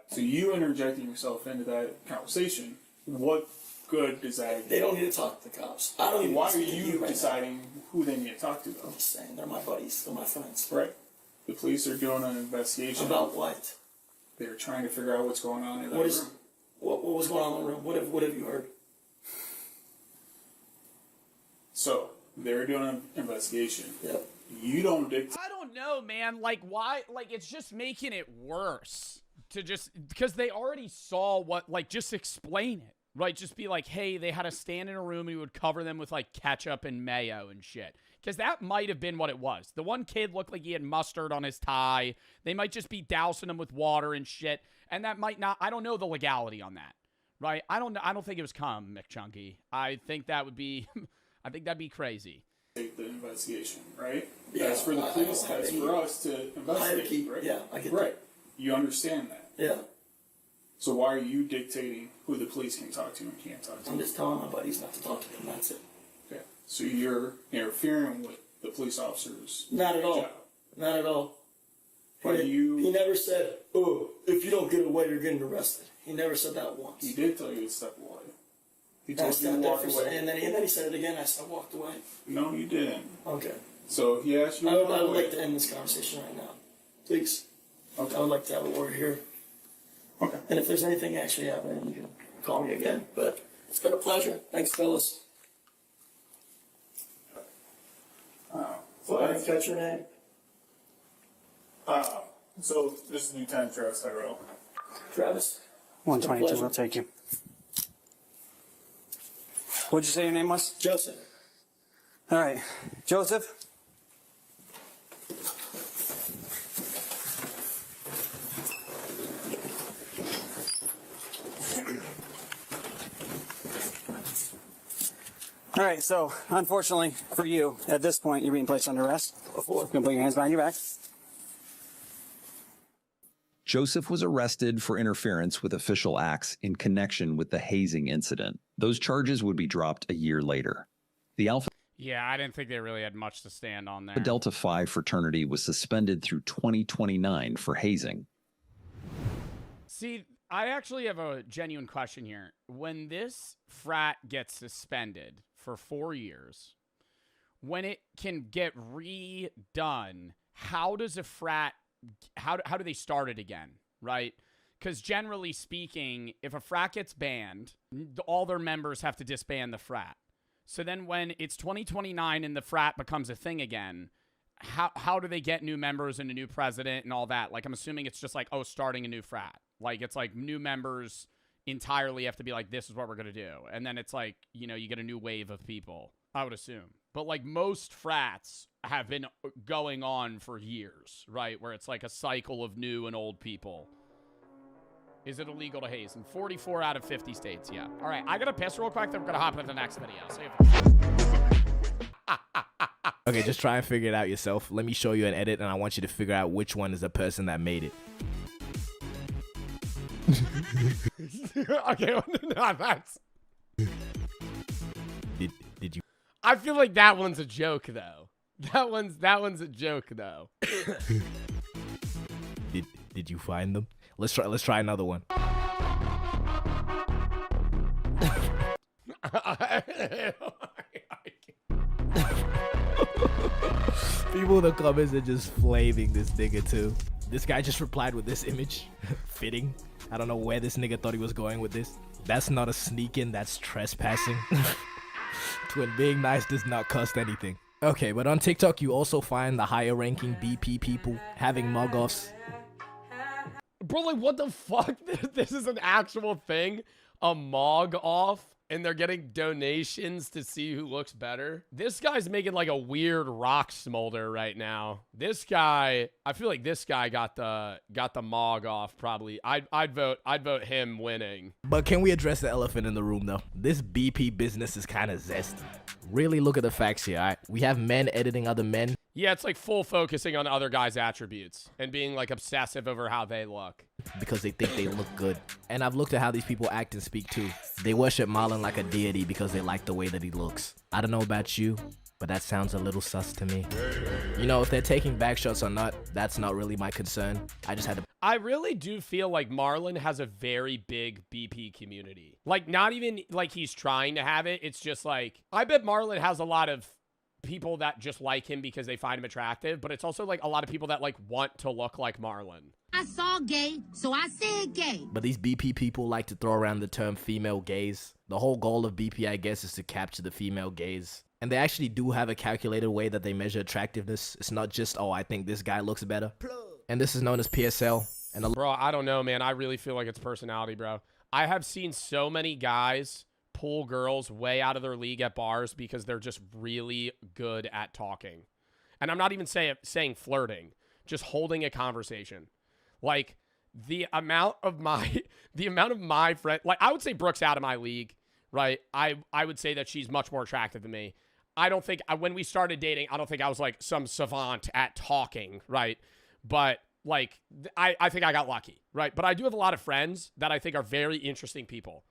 So you interjecting yourself into that conversation, what good does that? They don't need to talk to the cops. I don't even. Why are you deciding who they need to talk to, though? I'm just saying, they're my buddies. They're my friends. Right. The police are doing an investigation. About what? They're trying to figure out what's going on in that room. What was going on in the room? What have you heard? So they're doing an investigation. Yep. You don't dictate. I don't know, man. Like, why? Like, it's just making it worse to just because they already saw what. Like, just explain it, right? Just be like, hey, they had to stand in a room and you would cover them with like ketchup and mayo and shit. Because that might have been what it was. The one kid looked like he had mustard on his tie. They might just be dousing him with water and shit. And that might not. I don't know the legality on that, right? I don't think it was cum, McChunky. I think that would be. I think that'd be crazy. Take the investigation, right? Yeah, that's for the police. That's for us to investigate, right? Yeah, I get right. You understand that? Yeah. So why are you dictating who the police can talk to and can't talk to? I'm just telling my buddies not to talk to them. That's it. Okay. So you're interfering with the police officers? Not at all. job. Not at all. He never said, "Oh, if you don't get away, you're getting arrested." He never said that once. He did tell you to step away. He told That's you to not walk different. away. And then he said it again. I said, I walked away. No, you didn't. Okay. So he asked you I to would walk away. like to end this conversation right now, please. Okay. I would like to have a word here. Okay. And if there's anything actually happening, you can call me again. But it's been a pleasure. Thanks, fellas. So I didn't catch your name. So this is Lieutenant Travis Tyrell. Travis. 122. I'll take you. What'd you say your name was? Joseph. All right, Joseph. All right, so unfortunately for you, at this point, you're being placed under arrest. You can put your hands behind your back. Joseph was arrested for interference with official acts in connection with the hazing incident. Those charges would be dropped a year later. The Alpha Yeah, I didn't think they really had much to stand on there. Delta Phi fraternity was suspended through 2029 for hazing. See, I actually have a genuine question here. When this frat gets suspended for 4 years, when it can get redone, how does a frat, how do they start it again, right? Because generally speaking, if a frat gets banned, all their members have to disband the frat. So then when it's 2029 and the frat becomes a thing again, how do they get new members and a new president and all that? Like, I'm assuming it's just like, oh, starting a new frat. Like, it's like new members entirely have to be like, this is what we're going to do. And then it's like, you know, you get a new wave of people, I would assume. But like most frats have been going on for years, right? Where it's like a cycle of new and old people. Is it illegal to haze? In 44 out of 50 states, yeah. All right, I got to piss real quick, then we're going to hop into the next video. See you. Okay, just try and figure it out yourself. Let me show you an edit, and I want you to figure out which one is the person that made it. Okay, no, that's... Did you... I feel like that one's a joke, though. That one's a joke, though. Did you find them? Let's try another one. People in the comments are just flaming this nigga too. This guy just replied with this image. Fitting. I don't know where this nigga thought he was going with this. That's not a sneak in, that's trespassing. Twin, being nice does not cost anything. Okay, but on TikTok, you also find the higher ranking BP people having mug-offs. Bro, like, what the fuck? This is an actual thing? A mog off? And they're getting donations to see who looks better? This guy's making like a weird rock smolder right now. This guy, I feel like this guy got the mog off probably. I'd vote him winning. But can we address the elephant in the room though? This BP business is kind of zesty. Really look at the facts here, alright? We have men editing other men. Yeah, it's like full focusing on other guys' attributes and being like obsessive over how they look. Because they think they look good. And I've looked at how these people act and speak too. They worship Marlon like a deity because they like the way that he looks. I don't know about you, but that sounds a little sus to me. You know, if they're taking back shots or not, that's not really my concern. I just had to... I really do feel like Marlon has a very big BP community. Like, not even like he's trying to have it. It's just like, I bet Marlon has a lot of people that just like him because they find him attractive, but it's also like a lot of people that like want to look like Marlon. I saw gay, so I said gay. But these BP people like to throw around the term female gaze. The whole goal of BP, I guess, is to capture the female gaze. And they actually do have a calculated way that they measure attractiveness. It's not just, oh, I think this guy looks better. And this is known as PSL. And bro, I don't know, man. I really feel like it's personality, bro. I have seen so many guys pull girls way out of their league at bars because they're just really good at talking. And I'm not even saying flirting, just holding a conversation. Like the amount of my friend, like I would say Brooke's out of my league, right? I would say that she's much more attractive than me. I don't think when we started dating, I don't think I was like some savant at talking, right? But like I think I got lucky, right? But I do have a lot of friends that I think are very interesting people.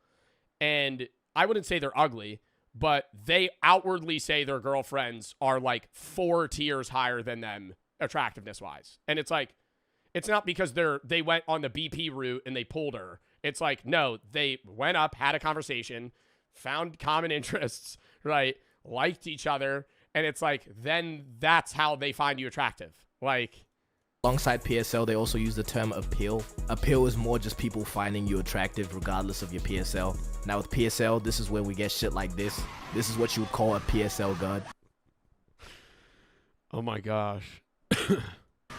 And I wouldn't say they're ugly, but they outwardly say their girlfriends are like 4 tiers higher than them attractiveness wise. And it's like, it's not because they went on the BP route and they pulled her. It's like, no, they went up, had a conversation, found common interests, right? Liked each other. And it's like, then that's how they find you attractive. Like, alongside PSL, they also use the term appeal. Appeal is more just people finding you attractive regardless of your PSL. Now with PSL, this is where we get shit like this. This is what you would call a PSL god. Oh my gosh.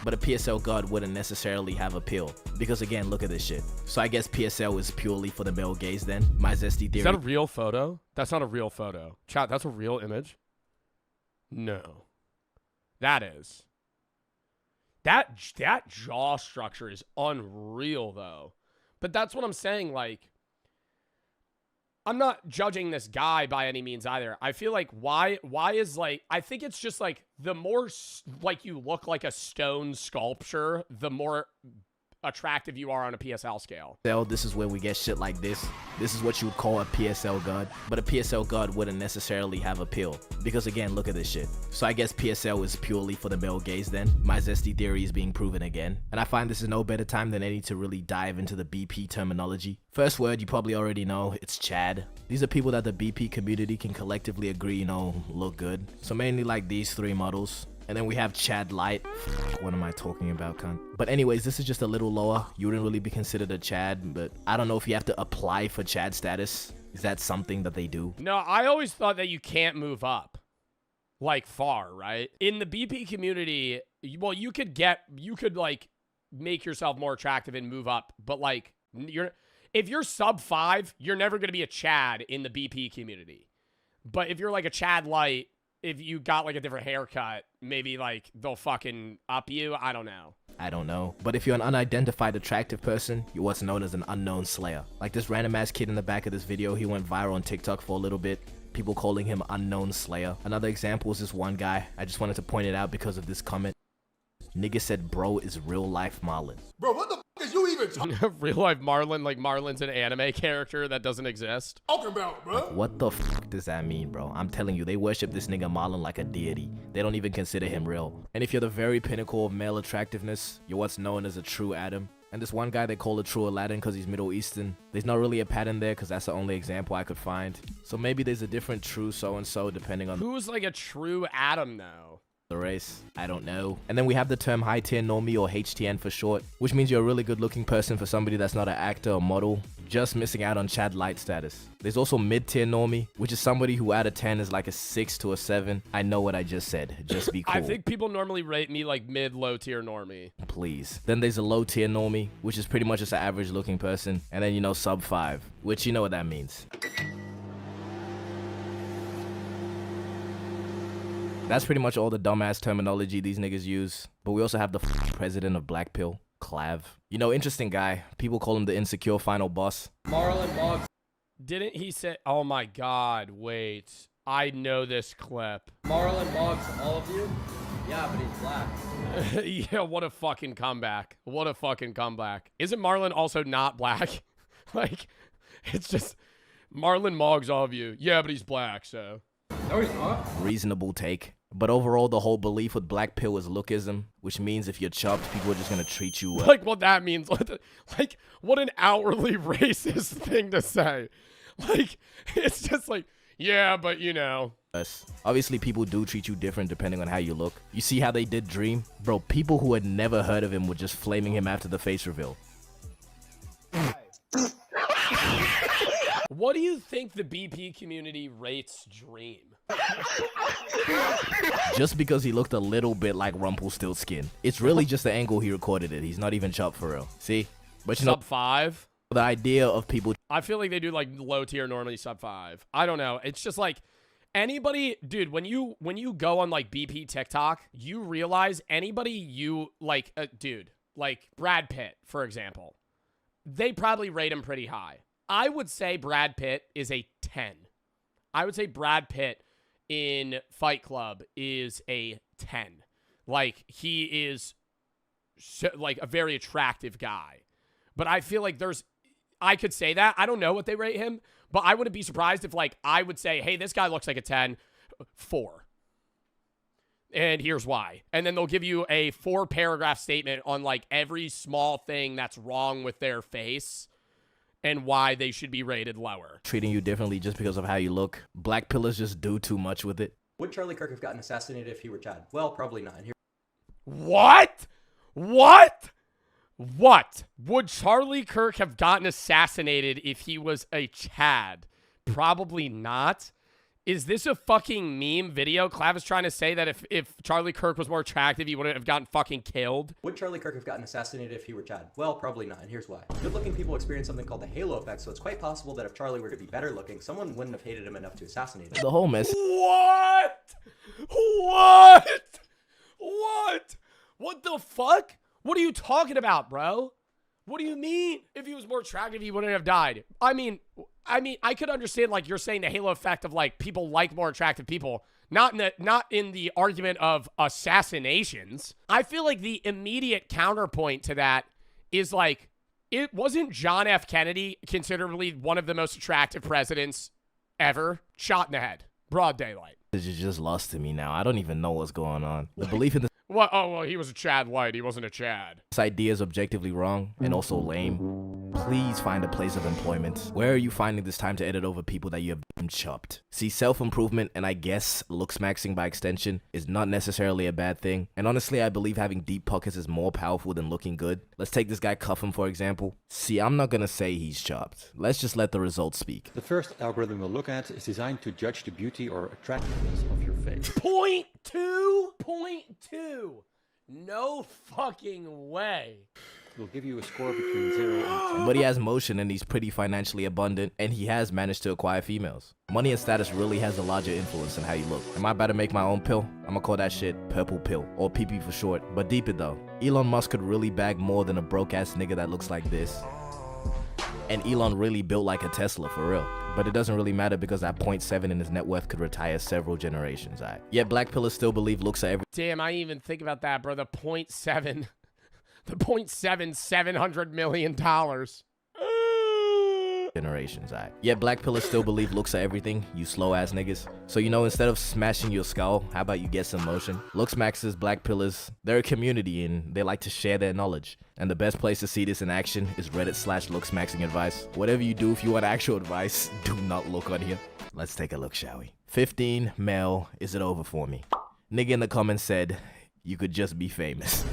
But a PSL god wouldn't necessarily have appeal. Because again, look at this shit. So I guess PSL is purely for the male gaze then. My zesty theory. Is that a real photo? That's not a real photo. Chat, that's a real image? No. That is. That jaw structure is unreal, though. But that's what I'm saying, like, I'm not judging this guy by any means either. I feel like why is, like, I think it's just, like, the more, like, you look like a stone sculpture, the more attractive you are on a PSL scale. This is where we get shit like this. This is what you would call a PSL god. But a PSL god wouldn't necessarily have appeal. Because again, look at this shit. So I guess PSL is purely for the male gaze then. My zesty theory is being proven again. And I find this is no better time than any to really dive into the BP terminology. First word, you probably already know, it's Chad. These are people that the BP community can collectively agree, you know, look good. So mainly like these 3 models. And then we have Chad Light. What am I talking about, cunt? But anyways, this is just a little lower. You wouldn't really be considered a Chad, but I don't know if you have to apply for Chad status. Is that something that they do? No, I always thought that you can't move up. Like far, right? In the BP community, well, you could like make yourself more attractive and move up, but like if you're sub 5, you're never going to be a Chad in the BP community. But if you're like a Chad Light, if you got like a different haircut, maybe like they'll fucking up you. I don't know. I don't know. But if you're an unidentified attractive person, you're what's known as an unknown slayer. Like this random ass kid in the back of this video, he went viral on TikTok for a little bit. People calling him unknown slayer. Another example is this one guy. I just wanted to point it out because of this comment. Nigga said bro is real life Marlon. Bro, what the fuck is you even real life Marlon? Like Marlon's an anime character that doesn't exist. Talking about, bro? Like, what the fuck does that mean, bro? I'm telling you, they worship this nigga Marlon like a deity. They don't even consider him real. And if you're the very pinnacle of male attractiveness, you're what's known as a true Adam. And this one guy they call a true Aladdin because he's Middle Eastern. There's not really a pattern there because that's the only example I could find. So maybe there's a different true so-and-so depending on... Who's like a true Adam, though? the race. I don't know. And then we have the term high tier normie, or HTN for short, which means you're a really good looking person for somebody that's not an actor or model, just missing out on Chad Light status. There's also mid tier normie, which is somebody who out of 10 is like a 6 to a 7. I know what I just said. Just be cool. I think people normally rate me like mid-low tier normie. Please. Then there's a low tier normie, which is pretty much just an average looking person. And then, you know, sub 5, which you know what that means. That's pretty much all the dumbass terminology these niggas use. But we also have the president of Black Pill, Clav. You know, interesting guy. People call him the insecure final boss. Marlon Boggs. Didn't he say, oh my God, wait. I know this clip. Marlon Boggs, all of you? Yeah, but he's black. Yeah, what a fucking comeback. What a fucking comeback. Isn't Marlon also not black? Like, it's just, Marlon Moggs, all of you. Yeah, but he's black, so. No, he's not. Reasonable take. But overall, the whole belief with Black Pill is lookism, which means if you're chopped, people are just gonna treat you well. Like, what that means. Like, what an outwardly racist thing to say. Like, it's just like, yeah, but you know. Obviously, people do treat you different depending on how you look. You see how they did Dream? Bro, people who had never heard of him were just flaming him after the face reveal. What do you think the BP community rates Dream? Just because he looked a little bit like Rumpelstiltskin. It's really just the angle he recorded it. He's not even chopped for real. See? But you know, sub 5? The idea of people... I feel like they do like low tier normally sub 5. I don't know. It's just like anybody... Dude, when you go on like BP TikTok, you realize anybody you like... dude, like Brad Pitt, for example. They probably rate him pretty high. I would say Brad Pitt is a 10. I would say Brad Pitt in Fight Club is a 10. Like, he is like a very attractive guy. But I feel like I could say that. I don't know what they rate him, but I wouldn't be surprised if like I would say, hey, this guy looks like a 10, 4. And here's why. And then they'll give you a 4-paragraph statement on like every small thing that's wrong with their face and why they should be rated lower. Treating you differently just because of how you look. Black pillars just do too much with it. Would Charlie Kirk have gotten assassinated if he were Chad? Well, probably not. What? What? What? Would Charlie Kirk have gotten assassinated if he was a Chad? Probably not. Is this a fucking meme video? Clav is trying to say that if Charlie Kirk was more attractive, he wouldn't have gotten fucking killed. Would Charlie Kirk have gotten assassinated if he were Chad? Well, probably not, and here's why. Good-looking people experience something called the halo effect, so it's quite possible that if Charlie were to be better looking, someone wouldn't have hated him enough to assassinate him. The whole mess. What? What? What? What the fuck? What are you talking about, bro? What do you mean? If he was more attractive, he wouldn't have died. I mean, I could understand like you're saying the halo effect of like people like more attractive people, not in the argument of assassinations. I feel like the immediate counterpoint to that is like, it wasn't John F. Kennedy considerably one of the most attractive presidents ever, shot in the head, broad daylight. You just lost to me now. I don't even know what's going on. The belief in this. What? Oh, well, he was a Chad White. He wasn't a Chad. This idea is objectively wrong and also lame. Please find a place of employment. Where are you finding this time to edit over people that you have chopped? See, self-improvement and I guess looks maxing by extension is not necessarily a bad thing. And honestly, I believe having deep pockets is more powerful than looking good. Let's take this guy Cuffham, for example. See, I'm not gonna say he's chopped. Let's just let the results speak. The first algorithm we'll look at is designed to judge the beauty or attractiveness of your face. Point two. No fucking way. We'll give you a score between 0 and 10. But he has motion and he's pretty financially abundant and he has managed to acquire females. Money and status really has a larger influence on how you look. Am I about to make my own pill? I'm gonna call that shit purple pill, or PP for short. But deep it though, Elon Musk could really bag more than a broke ass nigga that looks like this. And Elon really built like a Tesla for real. But it doesn't really matter because that 0.7 in his net worth could retire several generations, alright? Yet black pillars still believe looks are everything. Damn, I didn't even think about that, bro. The 0.7. The 0.7, $700 million. Generations, alright? Yet black pillars still believe looks are everything, you slow ass niggas. So you know, instead of smashing your skull, how about you get some motion? Looks maxes, black pillars, they're a community and they like to share their knowledge. And the best place to see this in action is Reddit/looksmaxing advice. Whatever you do, if you want actual advice, do not look on here. Let's take a look, shall we? 15, male, is it over for me? Nigga in the comments said, you could just be famous.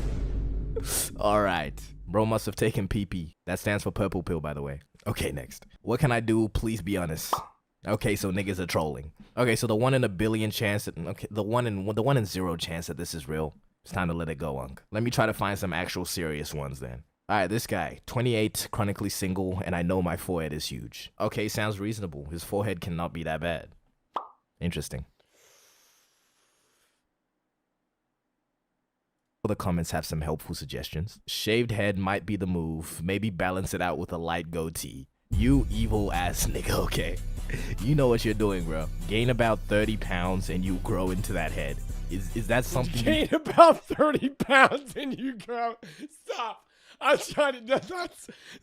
All right. Bro must have taken PP. That stands for purple pill, by the way. Okay, next. What can I do? Please be honest. Okay, so niggas are trolling. Okay, so the 1 in a billion chance that, okay, the 1 in 0 chance that this is real. It's time to let it go, Unc. Let me try to find some actual serious ones then. All right, this guy, 28, chronically single, and I know my forehead is huge. Okay, sounds reasonable. His forehead cannot be that bad. Interesting. The comments have some helpful suggestions. Shaved head might be the move. Maybe balance it out with a light goatee. You evil ass nigga, okay? You know what you're doing, bro. Gain about 30 pounds and you grow into that head. Is that something? Gain about 30 pounds and you grow. Stop. I'm trying to.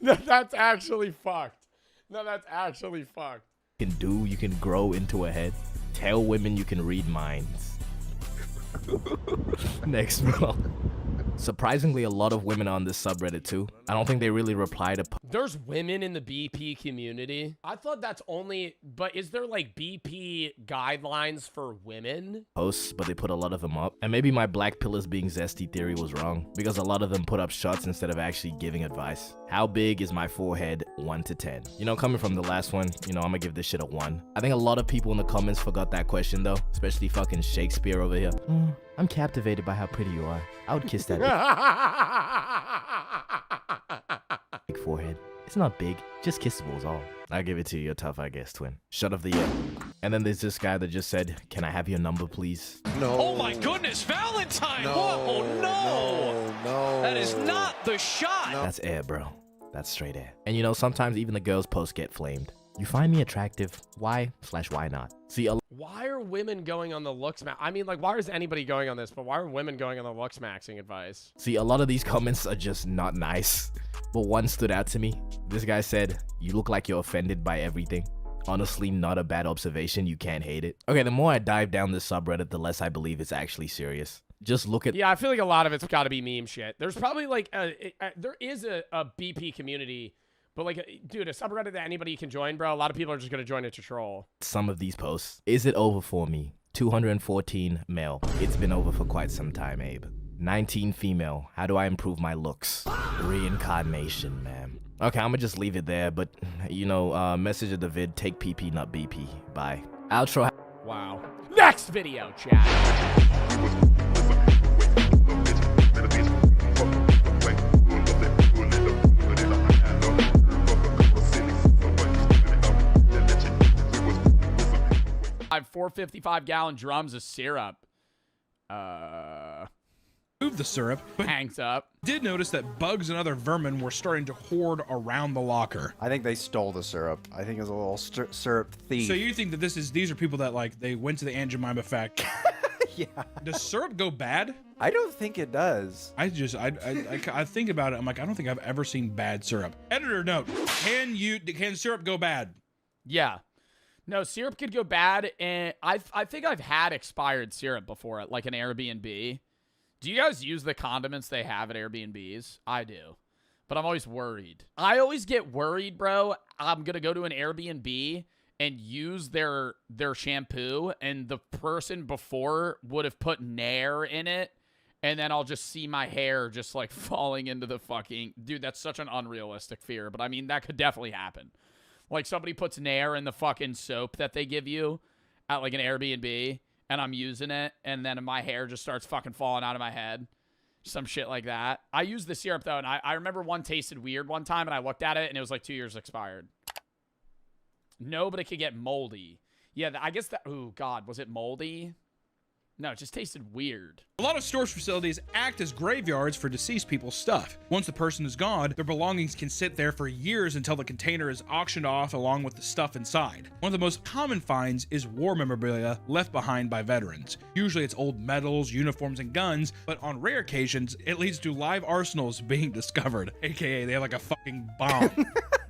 That's actually fucked. No, that's actually fucked. You can do, you can grow into a head. Tell women you can read minds. Next, bro. Surprisingly, a lot of women are on this subreddit too. I don't think they really reply to There's women in the BP community. I thought that's only, but is there like BP guidelines for women? Posts, but they put a lot of them up. And maybe my black pillars being zesty theory was wrong, because a lot of them put up shots instead of actually giving advice. How big is my forehead? 1 to 10. You know, coming from the last one, you know, I'm gonna give this shit a 1. I think a lot of people in the comments forgot that question though, especially fucking Shakespeare over here. I'm captivated by how pretty you are. I would kiss that big forehead. It's not big, just kissable is all. I'll give it to you. You're tough, I guess, twin. Shut of the year. And then there's this guy that just said, can I have your number, please? No. Oh my goodness, Valentine! No, what? Oh no! No. That is not the shot! No. That's air, bro. That's straight air. And you know, sometimes even the girls' posts get flamed. You find me attractive. Why/why not? See, why are women going on the looks max? I mean, like, why is anybody going on this? But why are women going on the looks maxing advice? See, a lot of these comments are just not nice. But one stood out to me. This guy said, you look like you're offended by everything. Honestly, not a bad observation. You can't hate it. Okay, the more I dive down this subreddit, the less I believe it's actually serious. Just look at... Yeah, I feel like a lot of it's got to be meme shit. There's probably like... there is a BP community... But like, dude, a subreddit that anybody can join, bro. A lot of people are just going to join it to troll. Some of these posts. Is it over for me? 214 male. It's been over for quite some time, Abe. 19 female. How do I improve my looks? Reincarnation, man. Okay, I'm going to just leave it there. But, you know, message of the vid. Take PP, not BP. Bye. Outro. Wow. Next video, chat. 455-gallon drums of syrup. Move the syrup, but hangs up. Did notice that bugs and other vermin were starting to hoard around the locker. I think they stole the syrup. I think it was a little syrup thief. So you think that these are people that like they went to the Aunt Jemima factory? Yeah. Does syrup go bad? I don't think it does. I think about it. I'm like, I don't think I've ever seen bad syrup. Editor note: Can syrup go bad? Yeah. No, syrup could go bad, and I think I've had expired syrup before at like an Airbnb. Do you guys use the condiments they have at Airbnbs? I do, but I'm always worried. I always get worried, bro. I'm gonna go to an Airbnb and use their shampoo, and the person before would have put Nair in it, and then I'll just see my hair just like falling into the fucking... Dude, that's such an unrealistic fear, but I mean, that could definitely happen. Like, somebody puts Nair in the fucking soap that they give you at, like, an Airbnb, and I'm using it, and then my hair just starts fucking falling out of my head. Some shit like that. I use the syrup, though, and I remember one tasted weird one time, and I looked at it, and it was, like, 2 years expired. No, but it could get moldy. Yeah, I guess that... Oh, God, was it moldy? No, it just tasted weird. A lot of storage facilities act as graveyards for deceased people's stuff. Once the person is gone, their belongings can sit there for years until the container is auctioned off along with the stuff inside. One of the most common finds is war memorabilia left behind by veterans. Usually it's old medals, uniforms, and guns, but on rare occasions, it leads to live arsenals being discovered, aka they have like a fucking bomb.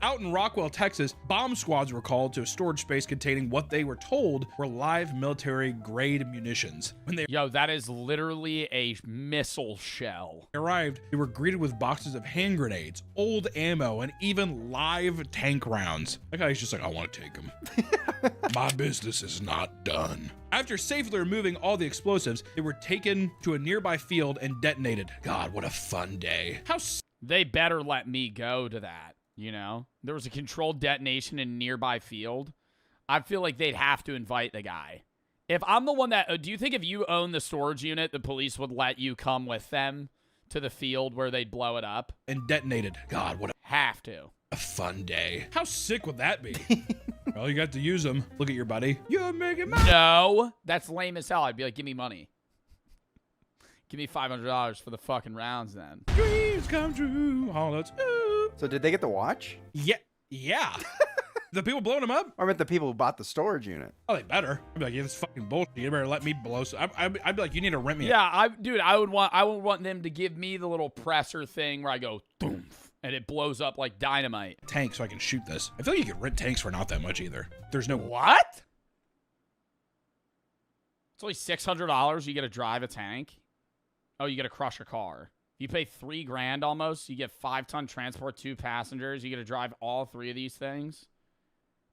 Out in Rockwell, Texas, bomb squads were called to a storage space containing what they were told were live military-grade munitions. When they that is literally a missile shell. arrived, they were greeted with boxes of hand grenades, old ammo, and even live tank rounds. That guy's just like, I want to take them. My business is not done. After safely removing all the explosives, they were taken to a nearby field and detonated. God, what a fun day. How They better let me go to that, you know? There was a controlled detonation in a nearby field. I feel like they'd have to invite the guy. If I'm the one that... do you think if you own the storage unit, the police would let you come with them to the field where they'd blow it up? And detonated. God, what a a fun day. How sick would that be? Well, you got to use them. Look at your buddy. You're making money. No, that's lame as hell. I'd be like, give me money. Give me $500 for the fucking rounds then. Dreams come true. Oh, let's So did they get to watch? Yeah. The people blowing them up? I meant the people who bought the storage unit. Oh, they better. I'd be like, yeah, this is fucking bullshit. You better let me blow. I'd be like, you need to rent me. Yeah, I would want them to give me the little presser thing where I go, boom, and it blows up like dynamite. Tank so I can shoot this. I feel like you could rent tanks for not that much either. There's no... What? It's only $600 you get to drive a tank. Oh, you get to crush a car. You pay $3,000 almost. You get 5-ton transport, 2 passengers. You get to drive all 3 of these things.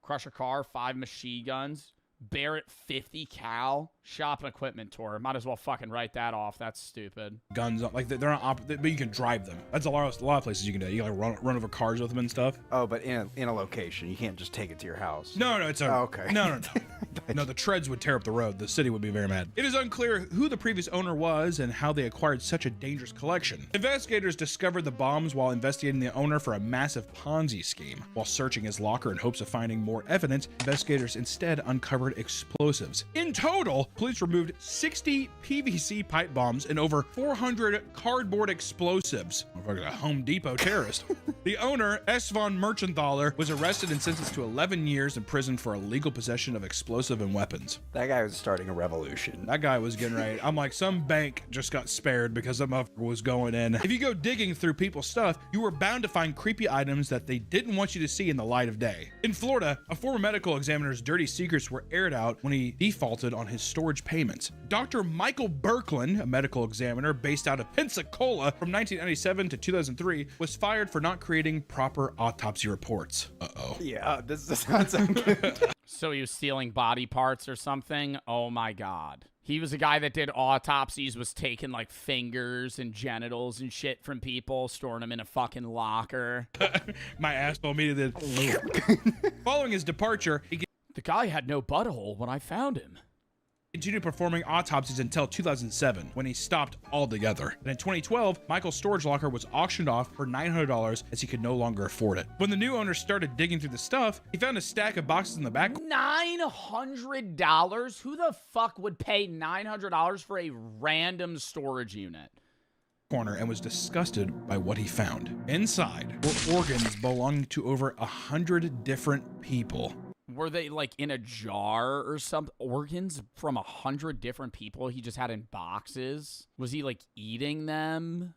Crush a car, 5 machine guns. Barrett 50 cal. Shop and equipment tour. Might as well fucking write that off. That's stupid. Guns, like they're not, but you can drive them. That's a lot of places you can do. You can like run over cars with them and stuff. Oh, but in a location, you can't just take it to your house. No, it's a okay. No. No, the treads would tear up the road. The city would be very mad. It is unclear who the previous owner was and how they acquired such a dangerous collection. Investigators discovered the bombs while investigating the owner for a massive Ponzi scheme. While searching his locker in hopes of finding more evidence, investigators instead uncovered explosives. In total, police removed 60 PVC pipe bombs and over 400 cardboard explosives. Motherfucker's a Home Depot terrorist. The owner, S. von Merchenthaler, was arrested and sentenced to 11 years in prison for illegal possession of explosive and weapons. That guy was starting a revolution. That guy was getting ready. I'm like, some bank just got spared because that motherfucker was going in. If you go digging through people's stuff, you were bound to find creepy items that they didn't want you to see in the light of day. In Florida, a former medical examiner's dirty secrets were aired out when he defaulted on his storage payments. Dr. Michael Birkland, a medical examiner based out of Pensacola from 1997 to 2003, was fired for not creating proper autopsy reports. Uh-oh. Yeah, this sounds so good. So he was stealing body parts or something? Oh my God. He was a guy that did autopsies, was taking like fingers and genitals and shit from people, storing them in a fucking locker. My asshole immediately did. Following his departure, the guy had no butthole when I found him. Continued performing autopsies until 2007, when he stopped altogether. And in 2012, Michael's storage locker was auctioned off for $900 as he could no longer afford it. When the new owner started digging through the stuff, he found a stack of boxes in the back. $900? Who the fuck would pay $900 for a random storage unit? Corner and was disgusted by what he found. Inside were organs belonging to over 100 different people. Were they like in a jar or something? Organs from 100 different people he just had in boxes? Was he like eating them?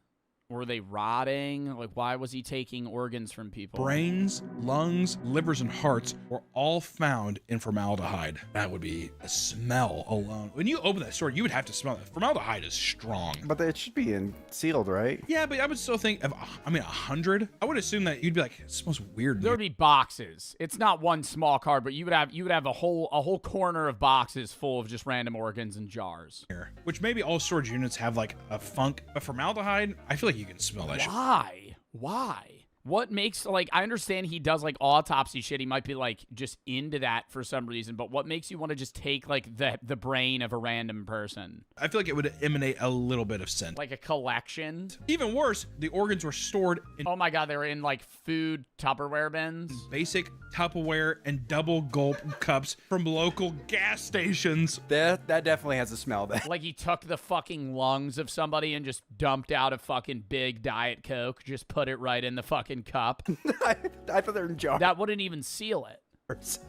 Were they rotting? Like, why was he taking organs from people? Brains, lungs, livers, and hearts were all found in formaldehyde. That would be a smell alone. When you open that store, you would have to smell it. Formaldehyde is strong. But it should be sealed, right? Yeah, but I would still think of, 100? I would assume that you'd be like, it smells weird. There would be boxes. It's not one small card, but you would have a whole corner of boxes full of just random organs and jars. Which maybe all storage units have like a funk, but formaldehyde, I feel like you can smell that shit. Why? What makes, like, I understand he does, like, autopsy shit. He might be, like, just into that for some reason. But what makes you want to just take, like, the brain of a random person? I feel like it would emanate a little bit of scent. Like a collection? Even worse, the organs were stored in... Oh, my God. They were in, like, food Tupperware bins? Basic Tupperware and double gulp cups from local gas stations. That definitely has a smell. That like he took the fucking lungs of somebody and just dumped out a fucking big Diet Coke, just put it right in the fucking cup. I thought they were in jars. That wouldn't even seal it.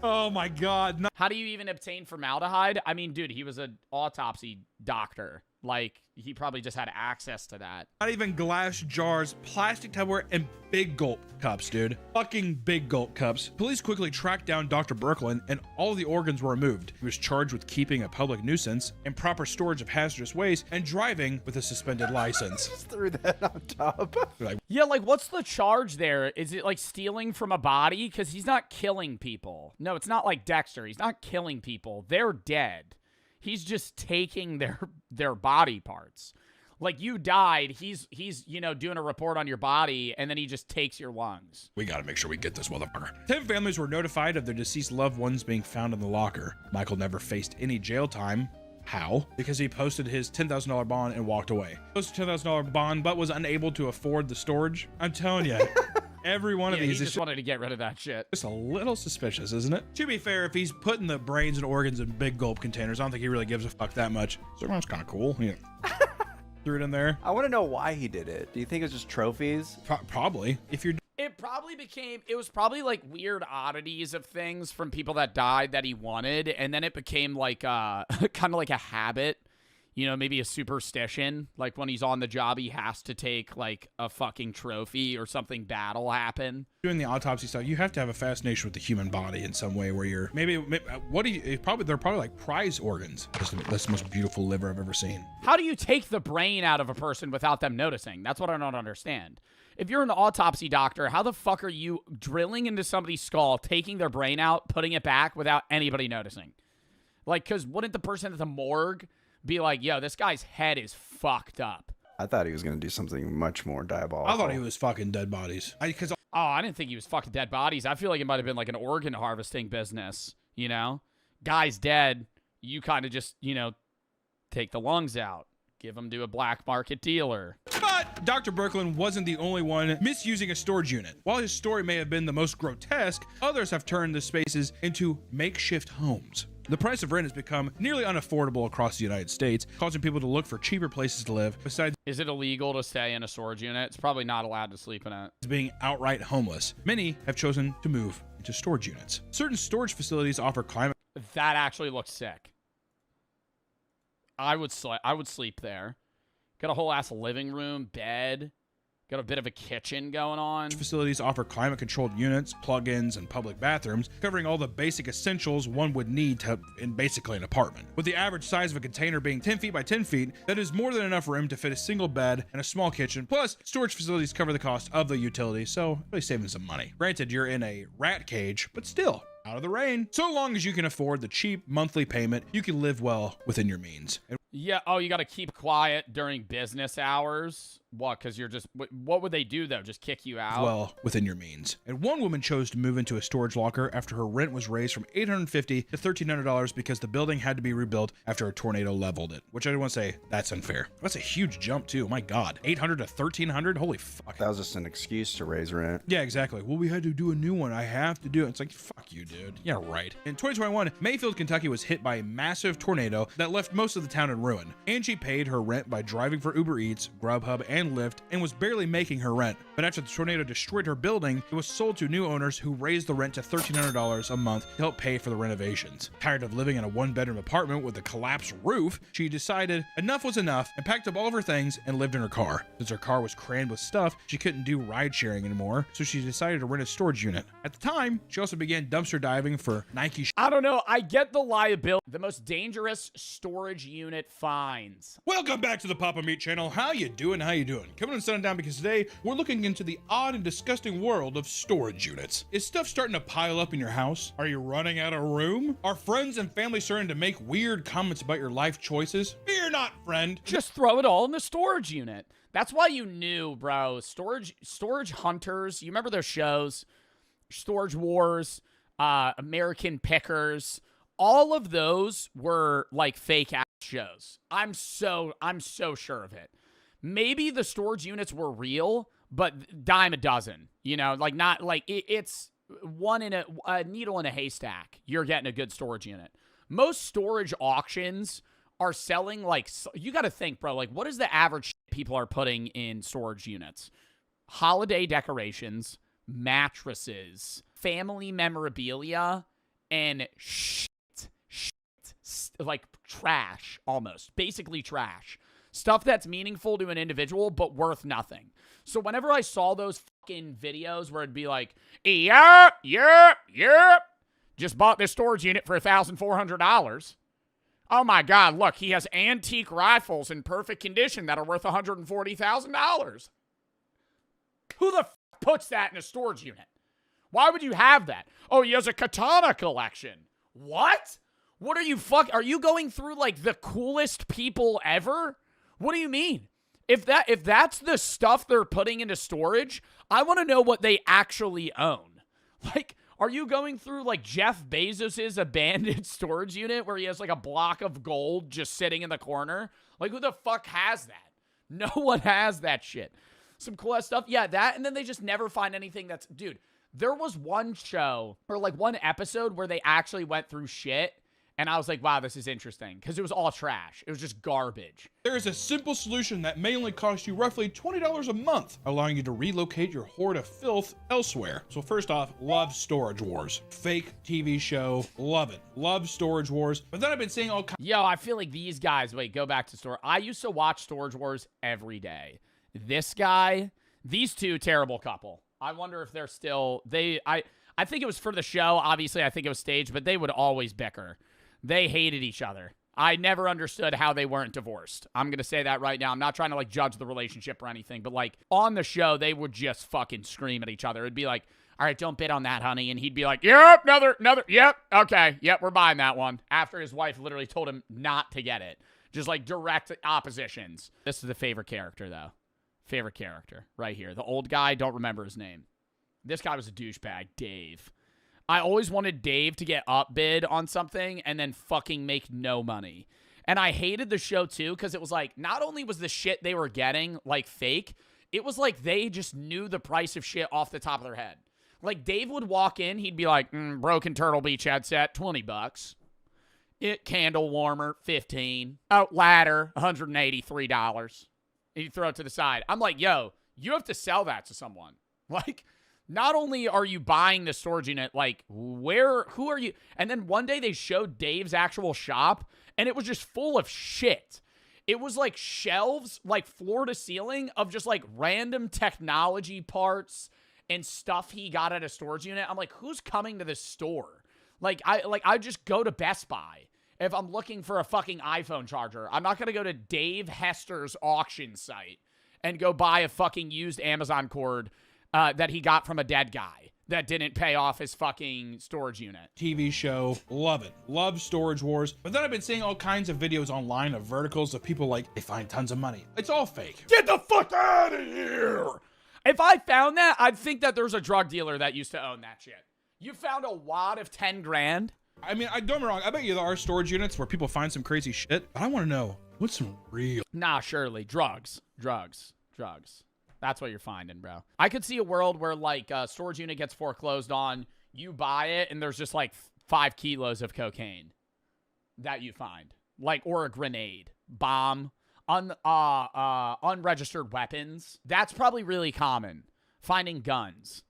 Oh my God. No. How do you even obtain formaldehyde? I mean, dude, he was an autopsy doctor. Like, he probably just had access to that. Not even glass jars, plastic Tupperware, and big gulp cups, dude. Fucking big gulp cups. Police quickly tracked down Dr. Birkeland, and all the organs were removed. He was charged with keeping a public nuisance, improper storage of hazardous waste, and driving with a suspended license. Just threw that on top. Yeah, like, what's the charge there? Is it, like, stealing from a body? Because he's not killing people. No, it's not like Dexter. He's not killing people. They're dead. He's just taking their body parts. Like, you died, he's you know, doing a report on your body, and then he just takes your lungs. We gotta make sure we get this motherfucker. 10 families were notified of their deceased loved ones being found in the locker. Michael never faced any jail time. How? Because he posted his $10,000 bond and walked away. Posted $10,000 bond, but was unable to afford the storage. I'm telling you. Every one of these he just wanted to get rid of that shit. Just a little suspicious, isn't it? To be fair, if he's putting the brains and organs in big gulp containers, I don't think he really gives a fuck that much. So that's kind of cool. Yeah. Threw it in there. I want to know why he did it. Do you think it was just trophies? Probably. If you're... It was probably like weird oddities of things from people that died that he wanted, and then it became like kind of like a habit. You know, maybe a superstition. Like, when he's on the job, he has to take, like, a fucking trophy or something bad will happen. Doing the autopsy stuff, you have to have a fascination with the human body in some way where you're... Maybe they're probably like prize organs. That's the most beautiful liver I've ever seen. How do you take the brain out of a person without them noticing? That's what I don't understand. If you're an autopsy doctor, how the fuck are you drilling into somebody's skull, taking their brain out, putting it back without anybody noticing? Like, because wouldn't the person at the morgue be like, yo, this guy's head is fucked up? I thought he was going to do something much more diabolical. I thought he was fucking dead bodies. I didn't think he was fucking dead bodies. I feel like it might have been like an organ harvesting business, you know? Guy's dead. You kind of just, you know, take the lungs out. Give them to a black market dealer. But Dr. Birkeland wasn't the only one misusing a storage unit. While his story may have been the most grotesque, others have turned the spaces into makeshift homes. The price of rent has become nearly unaffordable across the United States, causing people to look for cheaper places to live. Besides, is it illegal to stay in a storage unit? It's probably not allowed to sleep in it. Being outright homeless, many have chosen to move into storage units. Certain storage facilities offer climate. That actually looks sick. I would sleep there. Got a whole ass living room, bed. Got a bit of a kitchen going on. Facilities offer climate-controlled units, plug-ins, and public bathrooms, covering all the basic essentials one would need in basically an apartment. With the average size of a container being 10 feet by 10 feet, that is more than enough room to fit a single bed and a small kitchen. Plus, storage facilities cover the cost of the utilities, so really saving some money. Granted, you're in a rat cage, but still, out of the rain. So long as you can afford the cheap monthly payment, you can live well within your means. Yeah, oh, you got to keep quiet during business hours? What, because you're just... What would they do, though? Just kick you out? Well, within your means. And one woman chose to move into a storage locker after her rent was raised from $850 to $1,300 because the building had to be rebuilt after a tornado leveled it. Which I want to say, that's unfair. That's a huge jump, too. My God. $800 to $1,300? Holy fuck. That was just an excuse to raise rent. Yeah, exactly. Well, we had to do a new one. I have to do it. It's like, fuck you, dude. Yeah, right. In 2021, Mayfield, Kentucky was hit by a massive tornado that left most of the town in ruin. Angie paid her rent by driving for Uber Eats, Grubhub, and Lyft, and was barely making her rent. But after the tornado destroyed her building, it was sold to new owners who raised the rent to $1,300 a month to help pay for the renovations. Tired of living in a one-bedroom apartment with a collapsed roof, she decided enough was enough and packed up all of her things and lived in her car. Since her car was crammed with stuff, she couldn't do ride sharing anymore, so she decided to rent a storage unit. At the time, she also began dumpster diving for Nike. I don't know. I get the liability. The most dangerous storage unit finds. Welcome back to the Papa Meat channel. How you doing? How you doing? Coming and sitting down because today we're looking into the odd and disgusting world of storage units. Is stuff starting to pile up in your house? Are you running out of room? Are friends and family starting to make weird comments about your life choices? Fear not, friend. Just throw it all in the storage unit. That's why you knew, bro. Storage hunters. You remember those shows? Storage Wars, American Pickers. All of those were like fake ass shows. I'm so sure of it. Maybe the storage units were real, but dime a dozen. You know, like not like it's one in a needle in a haystack. You're getting a good storage unit. Most storage auctions are selling like, you got to think, bro, like what is the average shit people are putting in storage units? Holiday decorations, mattresses, family memorabilia, and shit. like trash almost, basically trash. Stuff that's meaningful to an individual but worth nothing. So whenever I saw those fucking videos where it'd be like, yep, just bought this storage unit for $1,400. Oh my God, look, he has antique rifles in perfect condition that are worth $140,000. Who the f puts that in a storage unit? Why would you have that? Oh, he has a katana collection. What? What are you are you going through like the coolest people ever? What do you mean? If that's the stuff they're putting into storage, I want to know what they actually own. Like, are you going through like Jeff Bezos's abandoned storage unit where he has like a block of gold just sitting in the corner? Like, who the fuck has that? No one has that shit. Some cool ass stuff. Yeah, that, and then they just never find anything that's, dude, there was one show or like one episode where they actually went through shit. And I was like, wow, this is interesting. Because it was all trash. It was just garbage. There is a simple solution that may only cost you roughly $20 a month, allowing you to relocate your hoard of filth elsewhere. So first off, love Storage Wars. Fake TV show, love it. Love Storage Wars. But then I've been seeing all kinds. Yo, I feel like these guys, wait, go back to store. I used to watch Storage Wars every day. This guy, these two, terrible couple. I wonder if they're still, I think it was for the show. Obviously, I think it was staged, but they would always bicker. They hated each other. I never understood how they weren't divorced. I'm going to say that right now. I'm not trying to like judge the relationship or anything, but like on the show, they would just fucking scream at each other. It'd be like, all right, don't bid on that, honey. And he'd be like, yep, another, yep, okay, yep, we're buying that one. After his wife literally told him not to get it. Just like direct oppositions. This is the favorite character though. Favorite character right here. The old guy, don't remember his name. This guy was a douchebag, Dave. I always wanted Dave to get upbid on something and then fucking make no money. And I hated the show too because it was like, not only was the shit they were getting like fake, it was like they just knew the price of shit off the top of their head. Like Dave would walk in, he'd be like, broken Turtle Beach headset, $20. Candle warmer, $15. Oh, ladder, $183. He'd throw it to the side. I'm like, yo, you have to sell that to someone. Like, not only are you buying the storage unit, like, who are you? And then one day they showed Dave's actual shop, and it was just full of shit. It was like shelves, like floor to ceiling, of just like random technology parts and stuff he got at a storage unit. I'm like, who's coming to this store? I just go to Best Buy if I'm looking for a fucking iPhone charger. I'm not going to go to Dave Hester's auction site and go buy a fucking used Amazon cord that he got from a dead guy that didn't pay off his fucking storage unit. TV show, love it. Love Storage Wars. But then I've been seeing all kinds of videos online of verticals of people like, they find tons of money. It's all fake. Get the fuck out of here! If I found that, I'd think that there's a drug dealer that used to own that shit. You found a wad of 10 grand? I mean, don't get me wrong. I bet you there are storage units where people find some crazy shit. But I want to know, what's some real? Nah, surely. Drugs. That's what you're finding, bro. I could see a world where, like, a storage unit gets foreclosed on, you buy it, and there's just, like, 5 kilos of cocaine that you find. Like, or a grenade, bomb, unregistered weapons. That's probably really common. Finding guns.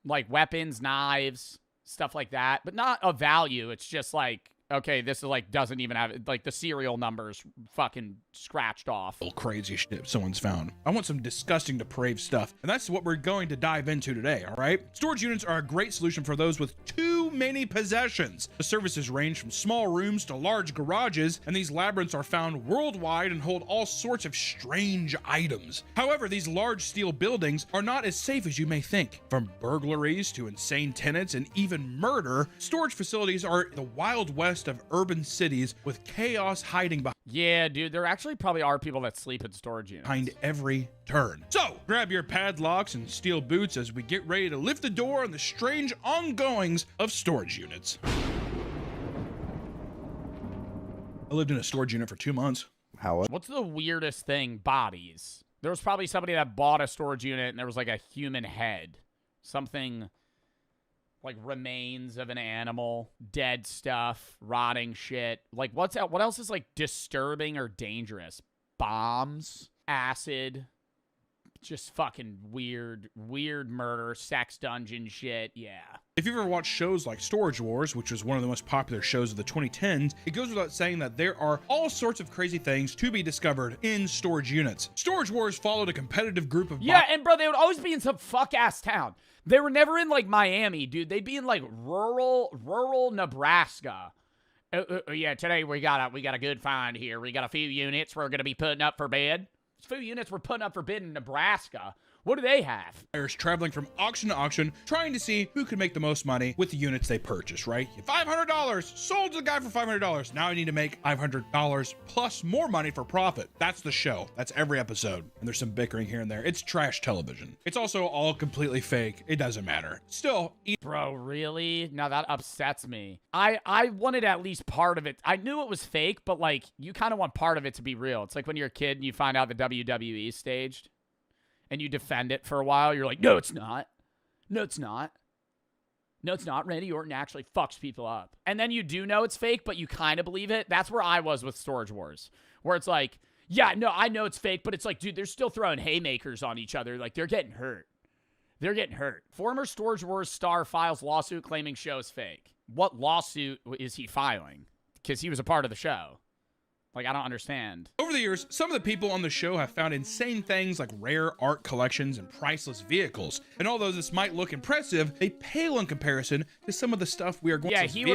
Like, weapons, knives, stuff like that. But not of value. It's just, like, okay, this is like doesn't even have like the serial numbers fucking scratched off. Crazy shit someone's found. I want some disgusting, depraved stuff, and that's what we're going to dive into today, all right? Storage units are a great solution for those with too many possessions. The services range from small rooms to large garages, and these labyrinths are found worldwide and hold all sorts of strange items. However, these large steel buildings are not as safe as you may think. From burglaries to insane tenants and even murder, storage facilities are the Wild West of urban cities with chaos hiding behind. Yeah, dude, there actually probably are people that sleep in storage units. Behind every turn. So, grab your padlocks and steel boots as we get ready to lift the door on the strange ongoings of storage units. I lived in a storage unit for 2 months. What's the weirdest thing? Bodies. There was probably somebody that bought a storage unit and there was like a human head. Something like remains of an animal, dead stuff, rotting shit. Like, what else is like disturbing or dangerous? Bombs, acid, Just fucking weird murder, sex dungeon shit. Yeah. If you've ever watched shows like Storage Wars, which was one of the most popular shows of the 2010s, it goes without saying that there are all sorts of crazy things to be discovered in storage units. Storage Wars followed a competitive group of... Yeah, and bro, they would always be in some fuck-ass town. They were never in, like, Miami, dude. They'd be in, like, rural Nebraska. Yeah, today we got a good find here. We got a few units we're going to be putting up for bid. Few units we're putting up for bid in Nebraska. What do they have? Buyers traveling from auction to auction, trying to see who could make the most money with the units they purchased, right? $500, sold to the guy for $500. Now I need to make $500 plus more money for profit. That's the show. That's every episode. And there's some bickering here and there. It's trash television. It's also all completely fake. It doesn't matter. Still, bro, really? Now that upsets me. I wanted at least part of it. I knew it was fake, but like, you kind of want part of it to be real. It's like when you're a kid and you find out the WWE is staged. And you defend it for a while, you're like, no, it's not. No, it's not. No, it's not. Randy Orton actually fucks people up. And then you do know it's fake, but you kind of believe it. That's where I was with Storage Wars. Where it's like, yeah, no, I know it's fake, but it's like, dude, they're still throwing haymakers on each other. Like, they're getting hurt. They're getting hurt. Former Storage Wars star files lawsuit claiming show is fake. What lawsuit is he filing? Because he was a part of the show. Like, I don't understand. Over the years, some of the people on the show have found insane things like rare art collections and priceless vehicles. And although this might look impressive, they pale in comparison to some of the stuff we are going to see. Yeah,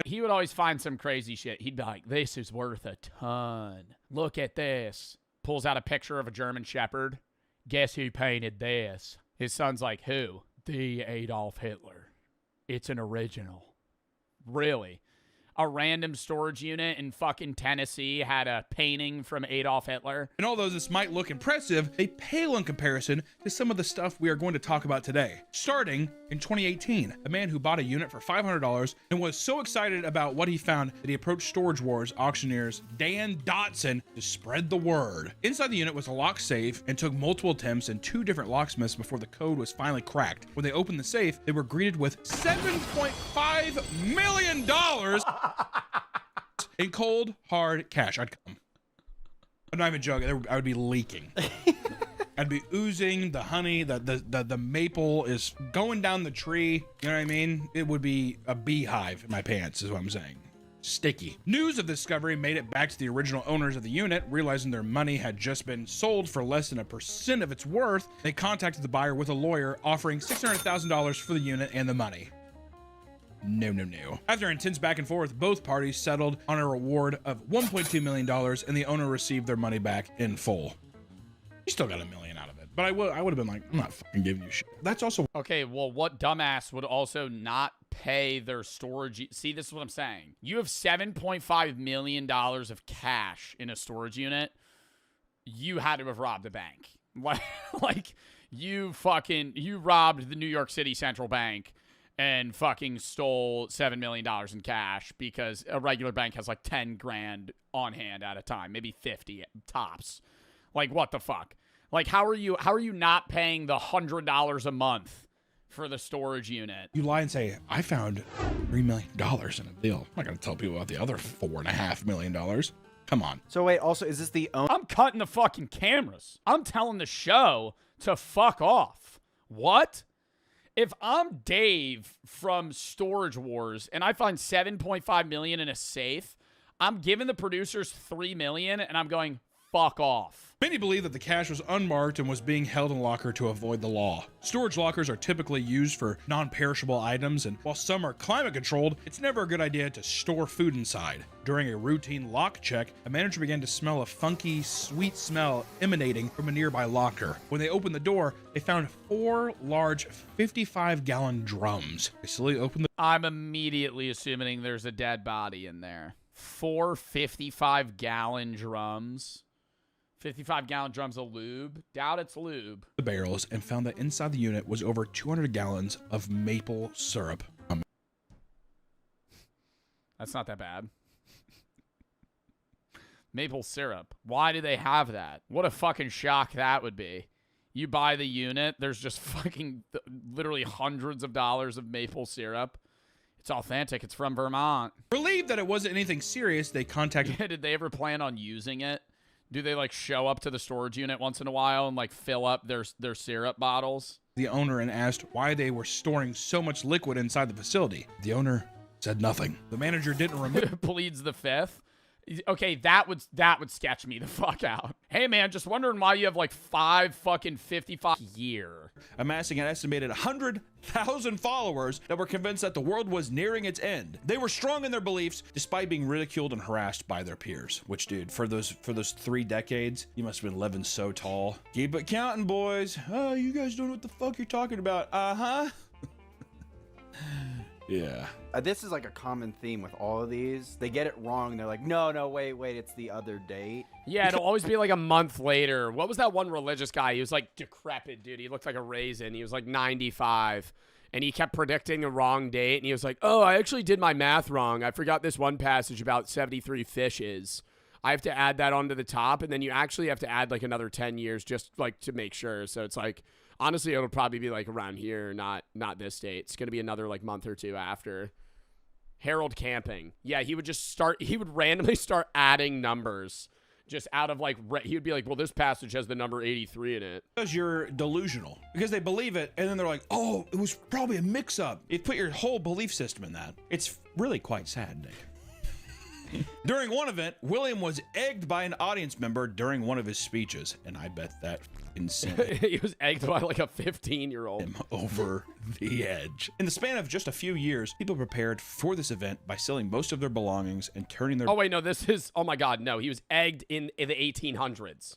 he would always find some crazy shit. He'd be like, this is worth a ton. Look at this. Pulls out a picture of a German Shepherd. Guess who painted this? His son's like, who? The Adolf Hitler. It's an original. Really? A random storage unit in fucking Tennessee had a painting from Adolf Hitler. And although this might look impressive, they pale in comparison to some of the stuff we are going to talk about today. Starting in 2018, a man who bought a unit for $500 and was so excited about what he found that he approached Storage Wars auctioneers Dan Dotson to spread the word. Inside the unit was a lock safe and took multiple attempts and 2 different locksmiths before the code was finally cracked. When they opened the safe, they were greeted with $7.5 million in cold, hard cash. I'd come. I'm not even joking. I would be leaking. I'd be oozing the honey. The maple is going down the tree. You know what I mean? It would be a beehive in my pants, is what I'm saying. Sticky. News of the discovery made it back to the original owners of the unit. Realizing their money had just been sold for less than 1% of its worth, they contacted the buyer with a lawyer offering $600,000 for the unit and the money. No. After intense back and forth, both parties settled on a reward of $1.2 million and the owner received their money back in full. You still got $1 million out of it, but I would have been like, I'm not fucking giving you shit. That's also... Okay, well, what dumbass would also not pay their storage... See, this is what I'm saying. You have $7.5 million of cash in a storage unit. You had to have robbed a bank. Like, you robbed the New York City Central Bank and fucking stole $7 million in cash because a regular bank has like 10 grand on hand at a time, maybe 50 tops. Like, what the fuck? Like, how are you not paying the $100 a month for the storage unit? You lie and say, I found $3 million in a deal. I'm not going to tell people about the other $4.5 million. Come on. So wait, also, is this the own... I'm cutting the fucking cameras. I'm telling the show to fuck off. What? If I'm Dave from Storage Wars and I find $7.5 million in a safe, I'm giving the producers $3 million and I'm going, fuck off. Many believe that the cash was unmarked and was being held in a locker to avoid the law. Storage lockers are typically used for non-perishable items, and while some are climate controlled, it's never a good idea to store food inside. During a routine lock check, a manager began to smell a funky, sweet smell emanating from a nearby locker. When they opened the door, they found 4 large 55-gallon drums. They slowly opened the... I'm immediately assuming there's a dead body in there. 4 55-gallon drums. 55-gallon drums of lube. Doubt it's lube. The barrels and found that inside the unit was over 200 gallons of maple syrup. That's not that bad. Maple syrup. Why do they have that? What a fucking shock that would be. You buy the unit, there's just fucking literally hundreds of dollars of maple syrup. It's authentic. It's from Vermont. Relieved that it wasn't anything serious, they contacted... Did they ever plan on using it? Do they like show up to the storage unit once in a while and like fill up their syrup bottles? The owner and asked why they were storing so much liquid inside the facility. The owner said nothing. The manager didn't remove. Pleads the fifth. Okay, that would sketch me the fuck out. Hey man, just wondering why you have like 5 fucking 55 year. Amassing an estimated 100,000 followers that were convinced that the world was nearing its end. They were strong in their beliefs despite being ridiculed and harassed by their peers. Which, dude, for those 3 decades, you must have been living so tall. Keep it counting, boys. Oh, you guys don't know what the fuck you're talking about. Uh-huh. Yeah. This is like a common theme with all of these. They get it wrong. They're like, no, wait, it's the other date. Yeah, it'll always be like a month later. What was that one religious guy? He was like decrepit, dude. He looked like a raisin. He was like 95. And he kept predicting the wrong date. And he was like, oh, I actually did my math wrong. I forgot this one passage about 73 fishes. I have to add that onto the top. And then you actually have to add like another 10 years just like to make sure. So it's like, honestly, it'll probably be like around here, not this date. It's going to be another like month or two after. Harold Camping. Yeah, he would randomly start adding numbers just out of like, he would be like, well, this passage has the number 83 in it. Because you're delusional. Because they believe it, and then they're like, oh, it was probably a mix-up. You put your whole belief system in that. It's really quite sad, Nick. During one event, William was egged by an audience member during one of his speeches, and I bet that insane. He was egged by like a 15-year-old. Him over the edge. In the span of just a few years, people prepared for this event by selling most of their belongings and turning their... Oh, wait, no, this is... Oh, my God, no. He was egged in the 1800s.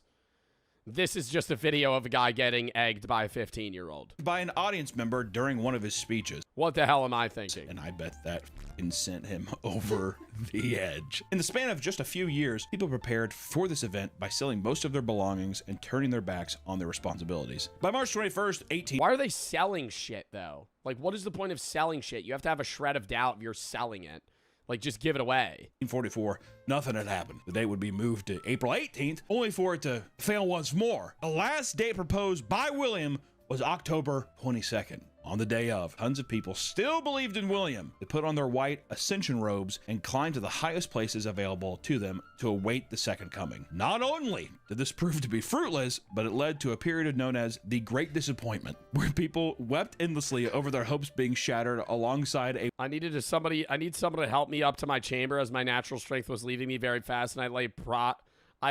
This is just a video of a guy getting egged by a 15-year-old. By an audience member during one of his speeches. What the hell am I thinking? And I bet that sent him over the edge. In the span of just a few years, people prepared for this event by selling most of their belongings and turning their backs on their responsibilities. By March 21st, Why are they selling shit, though? Like, what is the point of selling shit? You have to have a shred of doubt if you're selling it. Like, just give it away. 1844, nothing had happened. The date would be moved to April 18th, only for it to fail once more. The last date proposed by William was October 22nd. On the day of, tons of people still believed in William. They put on their white ascension robes and climbed to the highest places available to them to await the second coming. Not only did this prove to be fruitless, but it led to a period known as the Great Disappointment, where people wept endlessly over their hopes being shattered alongside a... I need somebody to help me up to my chamber as my natural strength was leaving me very fast, and I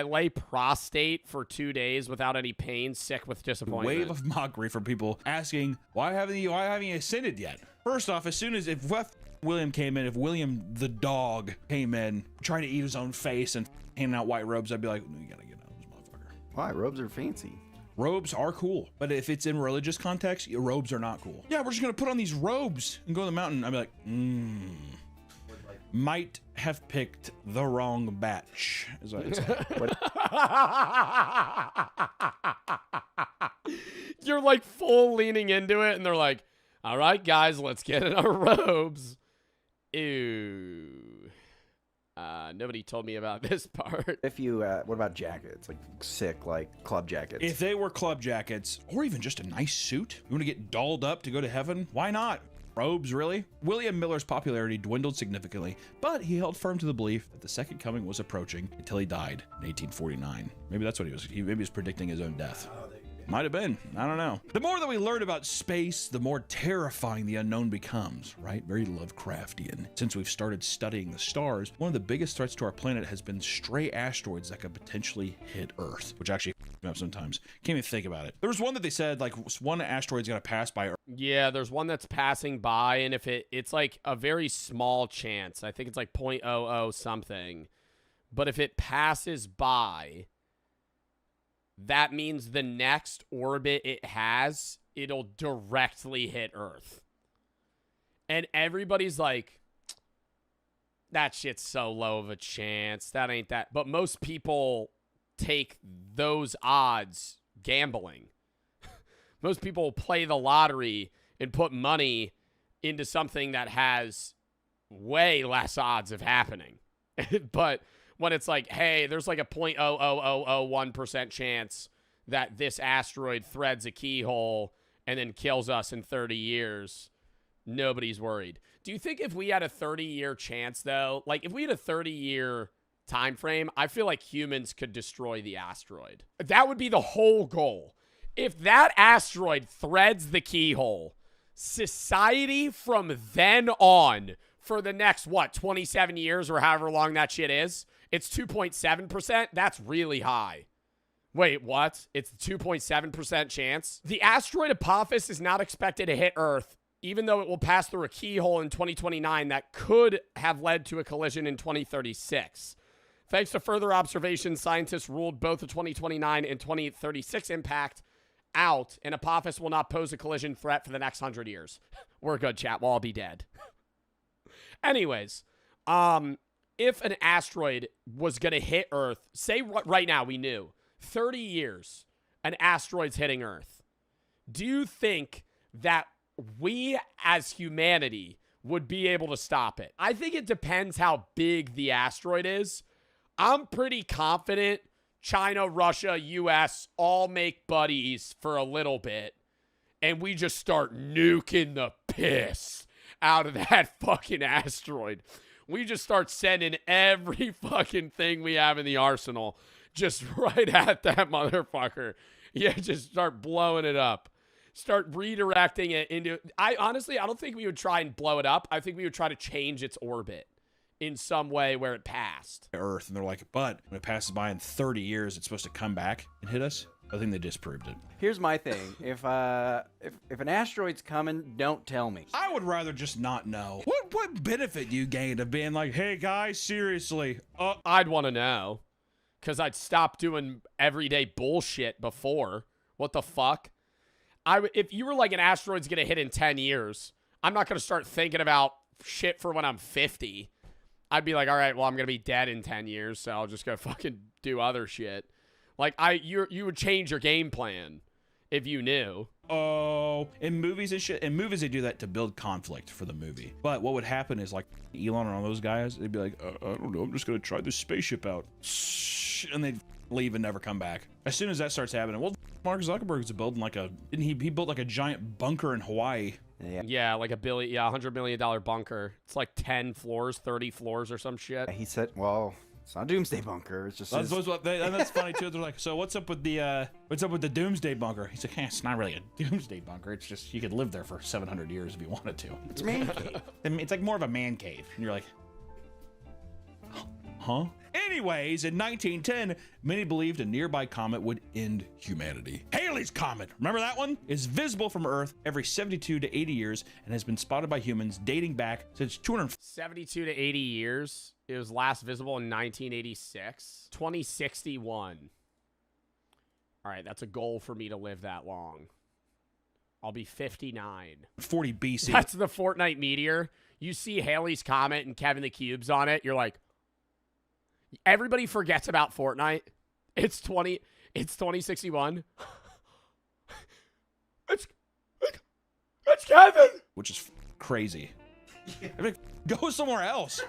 lay prostrate for 2 days without any pain, sick with disappointment. Wave of mockery from people asking, why haven't you ascended yet? First off, as soon as if William came in, if William the dog came in, trying to eat his own face and handing out white robes, I'd be like, you gotta get out of this motherfucker. Why? Robes are fancy. Robes are cool, but if it's in religious context, robes are not cool. Yeah, we're just gonna put on these robes and go to the mountain. I'd be like, might have picked the wrong batch, is what I'd say. You're like full leaning into it, and they're like, all right, guys, let's get in our robes. Ew. Nobody told me about this part. If you, what about jackets? Like sick, like club jackets. If they were club jackets, or even just a nice suit, you want to get dolled up to go to heaven? Why not? Robes, really? William Miller's popularity dwindled significantly, but he held firm to the belief that the second coming was approaching until he died in 1849. Maybe that's what he was. Maybe he was predicting his own death. Might have been. I don't know. The more that we learn about space, the more terrifying the unknown becomes, right? Very Lovecraftian. Since we've started studying the stars, one of the biggest threats to our planet has been stray asteroids that could potentially hit Earth, which actually f***s me up sometimes. Can't even think about it. There was one that they said, like, one asteroid's gonna pass by Earth. Yeah, there's one that's passing by, and if it's like a very small chance. I think it's like 0.00 something. But if it passes by, that means the next orbit it has, it'll directly hit Earth. And everybody's like, that shit's so low of a chance. That ain't that. But most people take those odds gambling. Most people play the lottery and put money into something that has way less odds of happening. But when it's like, hey, there's like a 0.00001% chance that this asteroid threads a keyhole and then kills us in 30 years, nobody's worried. Do you think if we had a 30-year chance, though, like if we had a 30-year time frame, I feel like humans could destroy the asteroid. That would be the whole goal. If that asteroid threads the keyhole, society from then on for the next, 27 years or however long that shit is, it's 2.7%. That's really high. Wait, what? It's 2.7% chance? The asteroid Apophis is not expected to hit Earth, even though it will pass through a keyhole in 2029 that could have led to a collision in 2036. Thanks to further observations, scientists ruled both the 2029 and 2036 impact out, and Apophis will not pose a collision threat for the next 100 years. We're good, chat. We'll all be dead. Anyways, if an asteroid was going to hit Earth, say right now we knew, 30 years, an asteroid's hitting Earth. Do you think that we as humanity would be able to stop it? I think it depends how big the asteroid is. I'm pretty confident China, Russia, US all make buddies for a little bit, and we just start nuking the piss out of that fucking asteroid. We just start sending every fucking thing we have in the arsenal just right at that motherfucker. Yeah, just start blowing it up. Start redirecting it into... I don't think we would try and blow it up. I think we would try to change its orbit in some way where it passed. Earth, and they're like, but when it passes by in 30 years, it's supposed to come back and hit us. I think they disproved it. Here's my thing. If an asteroid's coming, don't tell me. I would rather just not know. What benefit do you gain of being like, hey guys, seriously? I'd want to know, because I'd stop doing everyday bullshit before. What the fuck? If you were like, an asteroid's gonna hit in 10 years, I'm not gonna start thinking about shit for when I'm 50. I'd be like, all right, well, I'm gonna be dead in 10 years, so I'll just go fucking do other shit. Like, you would change your game plan if you knew. Oh, in movies and shit. In movies, they do that to build conflict for the movie. But what would happen is, like, Elon and all those guys, they'd be like, I don't know, I'm just gonna try this spaceship out. And they'd leave and never come back. As soon as that starts happening, well, Mark Zuckerberg's building like he built like a giant bunker in Hawaii. Yeah, like $100 million bunker. It's like 10 floors, 30 floors or some shit. He said, well, it's not a doomsday bunker. It's just. And that's funny too. They're like, so what's up with the doomsday bunker? He's like, it's not really a doomsday bunker. It's just you could live there for 700 years if you wanted to. It's a man cave. It's like more of a man cave, and you're like, huh? Anyways, in 1910, many believed a nearby comet would end humanity. Halley's Comet, remember that one? Is visible from Earth every 72 to 80 years and has been spotted by humans dating back since 72 to 80 years. It was last visible in 1986. 2061. All right, that's a goal for me to live that long. I'll be 59. 40 BC. That's the Fortnite meteor. You see Halley's Comet and Kevin the Cube's on it, you're like, everybody forgets about Fortnite. It's 2061. It's Kevin. Which is crazy. Go somewhere else.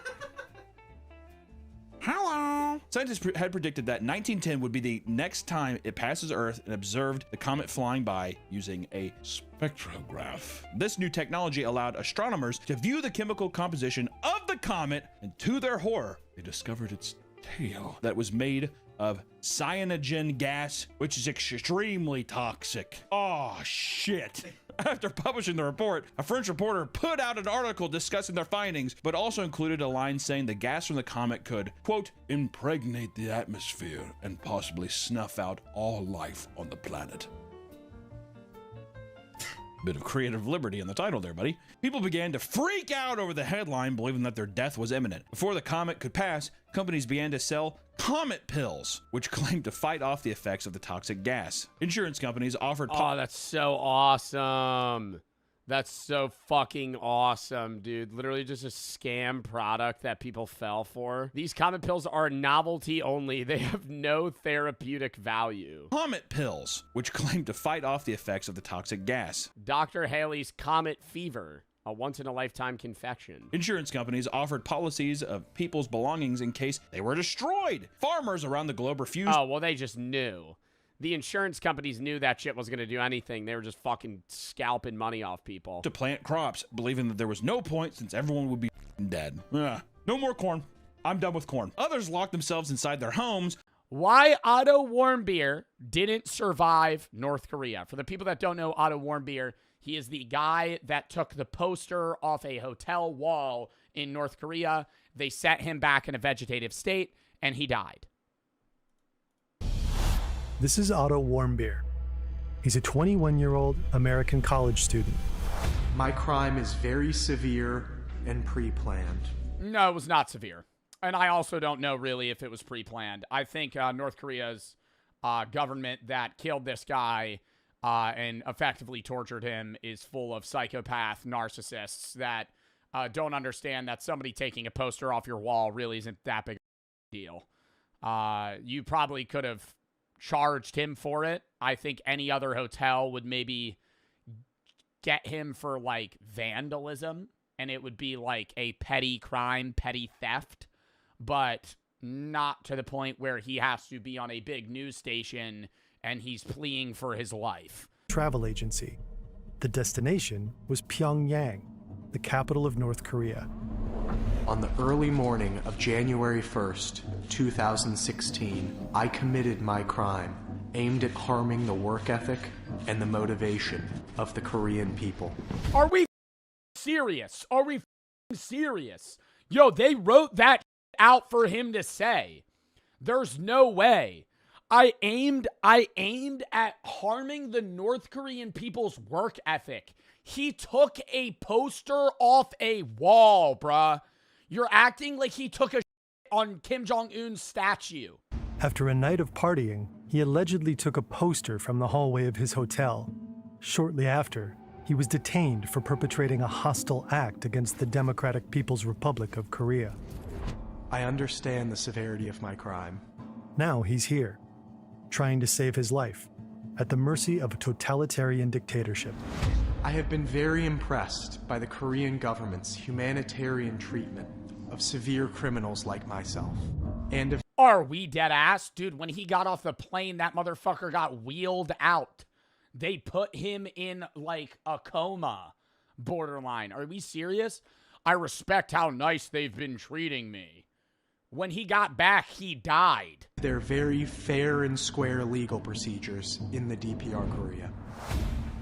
Hello. Scientists had predicted that 1910 would be the next time it passes Earth and observed the comet flying by using a spectrograph. This new technology allowed astronomers to view the chemical composition of the comet, and to their horror, they discovered its tail that was made of cyanogen gas, which is extremely toxic. Oh, shit. After publishing the report, a French reporter put out an article discussing their findings, but also included a line saying the gas from the comet could, quote, impregnate the atmosphere and possibly snuff out all life on the planet. Bit of creative liberty in the title there, buddy. People began to freak out over the headline, believing that their death was imminent. Before the comet could pass, companies began to sell comet pills, which claimed to fight off the effects of the toxic gas. Insurance companies offered... Oh, that's so awesome. That's so fucking awesome, dude. Literally just a scam product that people fell for. These comet pills are novelty only. They have no therapeutic value. Comet pills, which claim to fight off the effects of the toxic gas. Dr. Haley's Comet Fever, a once-in-a-lifetime confection. Insurance companies offered policies of people's belongings in case they were destroyed. Farmers around the globe refused... Oh, well, they just knew. The insurance companies knew that shit was going to do anything. They were just fucking scalping money off people. ...to plant crops, believing that there was no point since everyone would be dead. No more corn. I'm done with corn. Others locked themselves inside their homes. Why Otto Warmbier didn't survive North Korea. For the people that don't know Otto Warmbier, he is the guy that took the poster off a hotel wall in North Korea. They set him back in a vegetative state, and he died. This is Otto Warmbier. He's a 21-year-old American college student. My crime is very severe and pre-planned. No, it was not severe. And I also don't know really if it was pre-planned. I think North Korea's government that killed this guy and effectively tortured him is full of psychopath narcissists that don't understand that somebody taking a poster off your wall really isn't that big a deal. You probably could have charged him for it. I think any other hotel would maybe get him for like vandalism, and it would be like a petty crime, petty theft, but not to the point where he has to be on a big news station and he's pleading for his life. Travel agency. The destination was Pyongyang, the capital of North Korea. On the early morning of January 1st, 2016, I committed my crime aimed at harming the work ethic and the motivation of the Korean people. Are we serious? Are we serious? Yo, they wrote that out for him to say. There's no way. I aimed at harming the North Korean people's work ethic. He took a poster off a wall, bruh. You're acting like he took a shit on Kim Jong-un's statue. After a night of partying, he allegedly took a poster from the hallway of his hotel. Shortly after, he was detained for perpetrating a hostile act against the Democratic People's Republic of Korea. I understand the severity of my crime. Now he's here, trying to save his life, at the mercy of a totalitarian dictatorship. I have been very impressed by the Korean government's humanitarian treatment of severe criminals like myself. And if Are we dead ass? Dude, when he got off the plane, that motherfucker got wheeled out. They put him in like a coma borderline. Are we serious? I respect how nice they've been treating me. When he got back, he died. They're very fair and square legal procedures in the DPR Korea.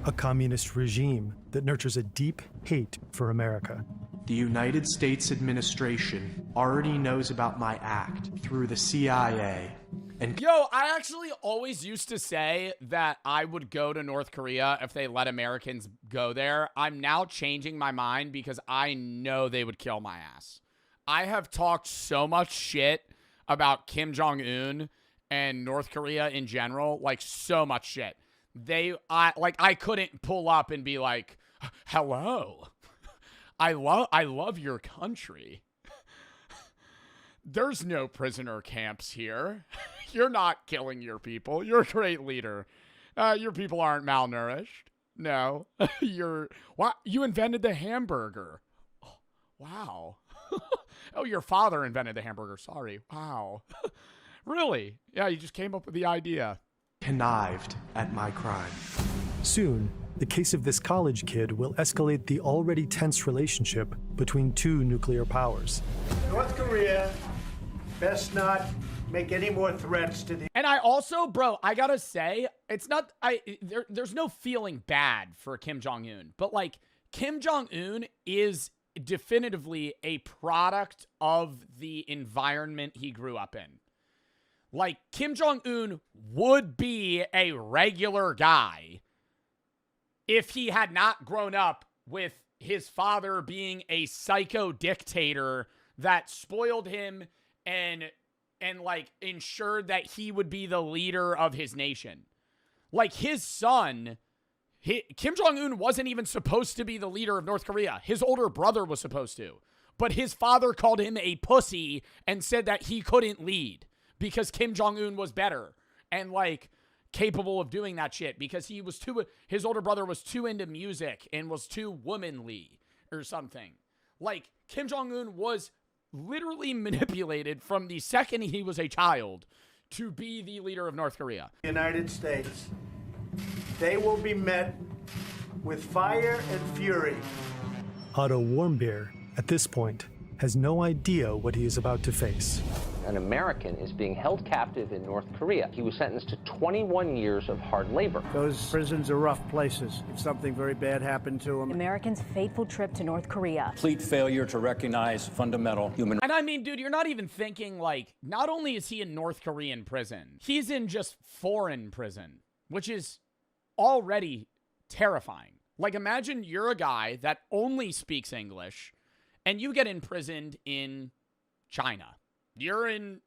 A communist regime that nurtures a deep hate for America. The United States administration already knows about my act through the CIA. And yo, I actually always used to say that I would go to North Korea if they let Americans go there. I'm now changing my mind because I know they would kill my ass. I have talked so much shit about Kim Jong-un and North Korea in general, like so much shit. I couldn't pull up and be like, hello, I love your country. There's no prisoner camps here. You're not killing your people. You're a great leader. Your people aren't malnourished. No, you invented the hamburger. Oh, wow. Oh, your father invented the hamburger. Sorry. Wow. Really? Yeah, you just came up with the idea. Connived at my crime. Soon, the case of this college kid will escalate the already tense relationship between two nuclear powers. North Korea best not make any more threats to the... And I also, bro, I gotta say, it's not... There's no feeling bad for Kim Jong-un, but like, Kim Jong-un is definitively a product of the environment he grew up in. Like, Kim Jong-un would be a regular guy if he had not grown up with his father being a psycho dictator that spoiled him and like ensured that he would be the leader of his nation. Like, his son, Kim Jong-un wasn't even supposed to be the leader of North Korea. His older brother was supposed to. But his father called him a pussy and said that he couldn't lead because Kim Jong-un was better and like capable of doing that shit because his older brother was too into music and was too womanly or something. Like, Kim Jong-un was literally manipulated from the second he was a child to be the leader of North Korea. United States, they will be met with fire and fury. Otto Warmbier, at this point, has no idea what he is about to face. An American is being held captive in North Korea. He was sentenced to 21 years of hard labor. Those prisons are rough places. If something very bad happened to him. Americans' fateful trip to North Korea. Complete failure to recognize fundamental human. And I mean, dude, you're not even thinking, like, not only is he in North Korean prison, he's in just foreign prison, which is already terrifying. Like, imagine you're a guy that only speaks English and you get imprisoned in China. You're in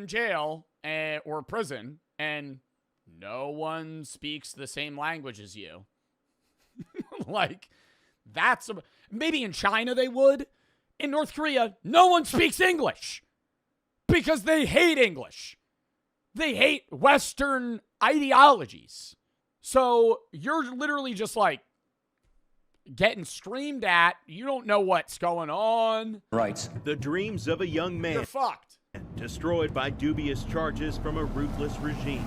jail or prison, and no one speaks the same language as you. Like, maybe in China they would. In North Korea, no one speaks English because they hate English. They hate Western ideologies. So you're literally just like getting screamed at. You don't know what's going on. Rights. The dreams of a young man. You're fucked. Destroyed by dubious charges from a ruthless regime.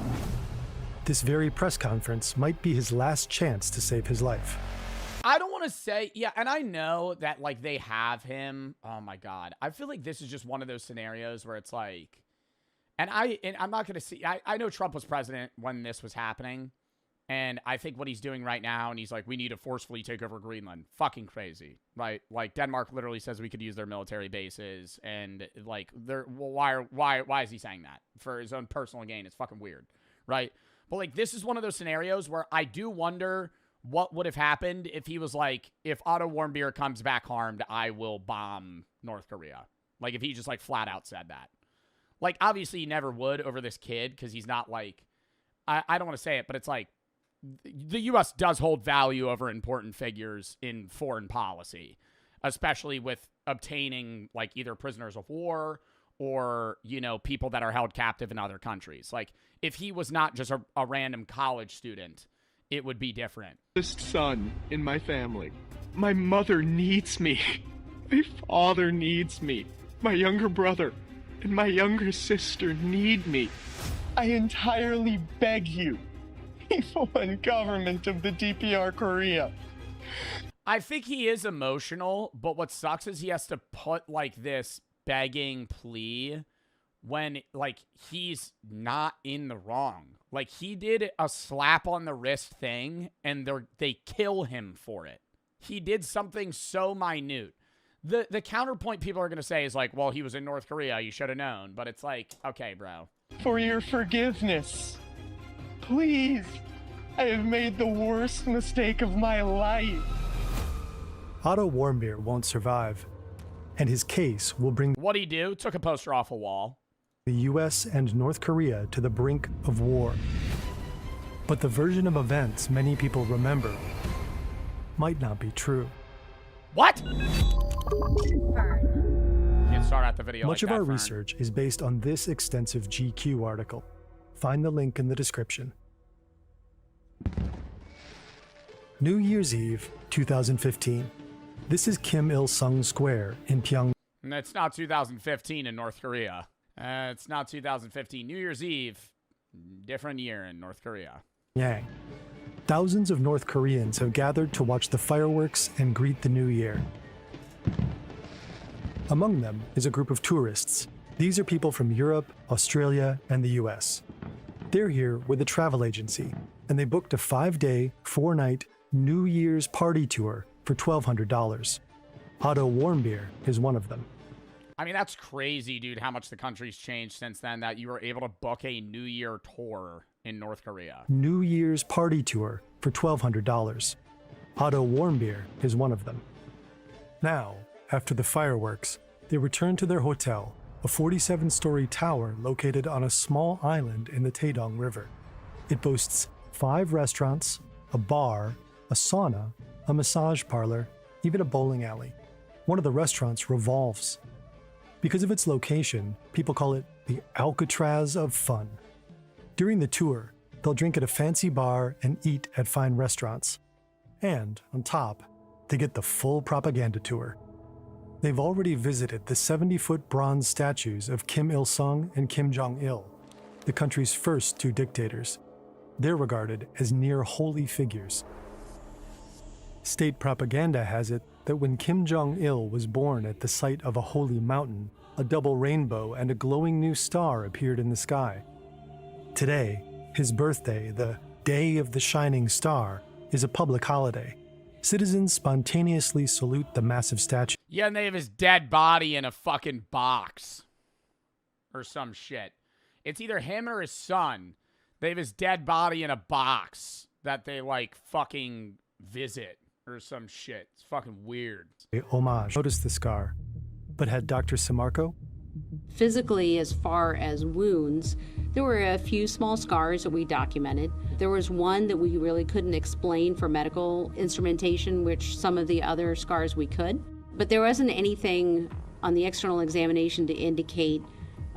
This very press conference might be his last chance to save his life. I don't want to say, yeah, and I know that, like, they have him. Oh, my God. I feel like this is just one of those scenarios where it's like, and I'm not going to see, I know Trump was president when this was happening. And I think what he's doing right now, and he's like, we need to forcefully take over Greenland. Fucking crazy, right? Like, Denmark literally says we could use their military bases, and like, why is he saying that for his own personal gain? It's fucking weird, right? But like, this is one of those scenarios where I do wonder what would have happened if he was like, if Otto Warmbier comes back harmed, I will bomb North Korea. Like, if he just like flat out said that. Like, obviously he never would over this kid because he's not like, I don't want to say it, but it's like, the U.S. does hold value over important figures in foreign policy, especially with obtaining, like, either prisoners of war or, you know, people that are held captive in other countries. Like, if he was not just a random college student, it would be different. Son in my family. My mother needs me. My father needs me. My younger brother and my younger sister need me. I entirely beg you. People and government of the DPR Korea. I think he is emotional, but what sucks is he has to put like this begging plea when like he's not in the wrong. Like, he did a slap on the wrist thing and they kill him for it. He did something so minute. The counterpoint people are going to say is like, well, he was in North Korea, you should have known. But it's like, okay, bro. For your forgiveness. Please, I have made the worst mistake of my life. Otto Warmbier won't survive, and his case will bring what'd he do? Took a poster off a wall. The U.S. and North Korea to the brink of war. But the version of events many people remember might not be true. What? Can't start out the video. Much of our research is based on this extensive GQ article. Find the link in the description. New Year's Eve, 2015. This is Kim Il-sung Square in Pyongyang. It's not 2015 in North Korea. It's not 2015. New Year's Eve, different year in North Korea. Thousands of North Koreans have gathered to watch the fireworks and greet the new year. Among them is a group of tourists. These are people from Europe, Australia, and the US. They're here with a travel agency, and they booked a 5-day, 4-night New Year's party tour for $1,200. Otto Warmbier is one of them. I mean, that's crazy, dude, how much the country's changed since then that you were able to book a New Year tour in North Korea. New Year's party tour for $1,200. Otto Warmbier is one of them. Now, after the fireworks, they return to their hotel, a 47-story tower located on a small island in the Taedong River. It boasts 5 restaurants, a bar, a sauna, a massage parlor, even a bowling alley. One of the restaurants revolves. Because of its location, people call it the Alcatraz of fun. During the tour, they'll drink at a fancy bar and eat at fine restaurants. And, on top, they get the full propaganda tour. They've already visited the 70-foot bronze statues of Kim Il-sung and Kim Jong-il, the country's first 2 dictators. They're regarded as near holy figures. State propaganda has it that when Kim Jong-il was born at the site of a holy mountain, a double rainbow and a glowing new star appeared in the sky. Today, his birthday, the Day of the Shining Star, is a public holiday. Citizens spontaneously salute the massive statue. Yeah, and they have his dead body in a fucking box. Or some shit. It's either him or his son. They have his dead body in a box that they, like, fucking visit. Or some shit. It's fucking weird. Homage noticed the scar. But had Dr. Samarco? Physically, as far as wounds, there were a few small scars that we documented. There was one that we really couldn't explain for medical instrumentation, which some of the other scars we could. But there wasn't anything on the external examination to indicate,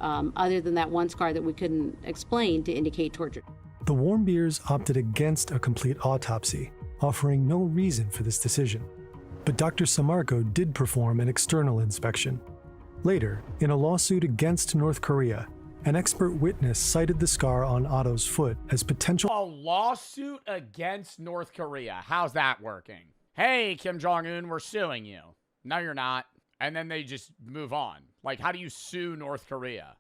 other than that one scar that we couldn't explain, to indicate torture. The Warmbiers opted against a complete autopsy, offering no reason for this decision. But Dr. Samarco did perform an external inspection. Later, in a lawsuit against North Korea, an expert witness cited the scar on Otto's foot as potential. A lawsuit against North Korea. How's that working? Hey, Kim Jong-un, we're suing you. No, you're not. And then they just move on. Like, how do you sue North Korea?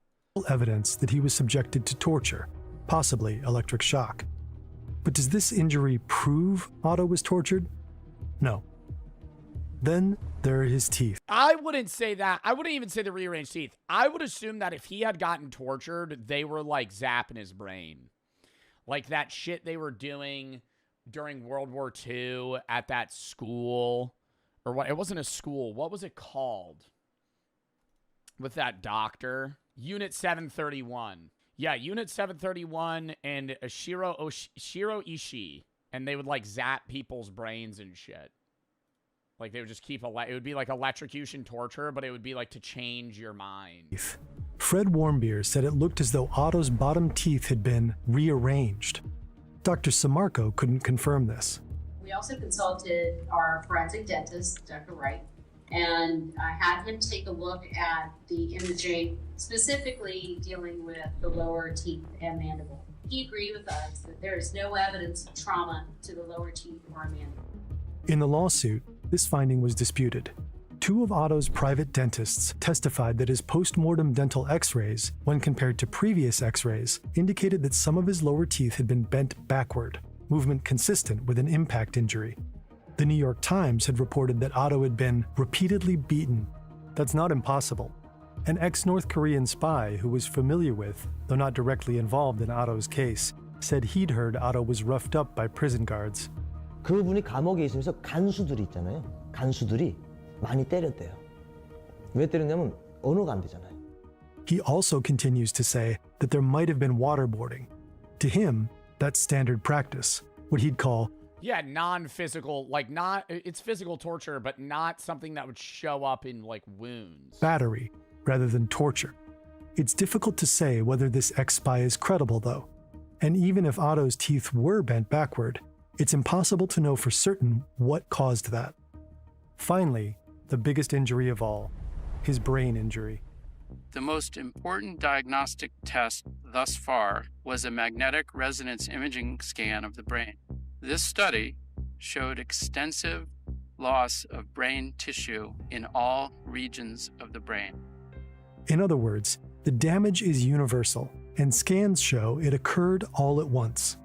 Evidence that he was subjected to torture, possibly electric shock. But does this injury prove Otto was tortured? No. Then there are his teeth. I wouldn't say that. I wouldn't even say the rearranged teeth. I would assume that if he had gotten tortured, they were like zapping his brain. Like that shit they were doing during World War II at that school. Or what? It wasn't a school. What was it called? With that doctor? Unit 731. Yeah, Unit 731 and Shiro Ishii. And they would like zap people's brains and shit. Like, they would just keep, it would be like electrocution torture, but it would be like to change your mind. Fred Warmbier said it looked as though Otto's bottom teeth had been rearranged. Dr. Samarco couldn't confirm this. We also consulted our forensic dentist, Dr. Wright, and I had him take a look at the imaging, specifically dealing with the lower teeth and mandible. He agreed with us that there is no evidence of trauma to the lower teeth or mandible. In the lawsuit, this finding was disputed. Two of Otto's private dentists testified that his post-mortem dental x-rays, when compared to previous x-rays, indicated that some of his lower teeth had been bent backward, movement consistent with an impact injury. The New York Times had reported that Otto had been repeatedly beaten. That's not impossible. An ex-North Korean spy who was familiar with, though not directly involved in Otto's case, said he'd heard Otto was roughed up by prison guards. 그분이 감옥에 있으면서 간수들이 있잖아요. 간수들이 많이 때렸대요. 왜 때렸냐면 언어가 안 되잖아요. He also continues to say that there might have been waterboarding. To him, that's standard practice, what he'd call non-physical, like it's physical torture, but not something that would show up in like wounds. Battery, rather than torture. It's difficult to say whether this ex-spy is credible, though. And even if Otto's teeth were bent backward, it's impossible to know for certain what caused that. Finally, the biggest injury of all, his brain injury. The most important diagnostic test thus far was a magnetic resonance imaging scan of the brain. This study showed extensive loss of brain tissue in all regions of the brain. In other words, the damage is universal, and scans show it occurred all at once.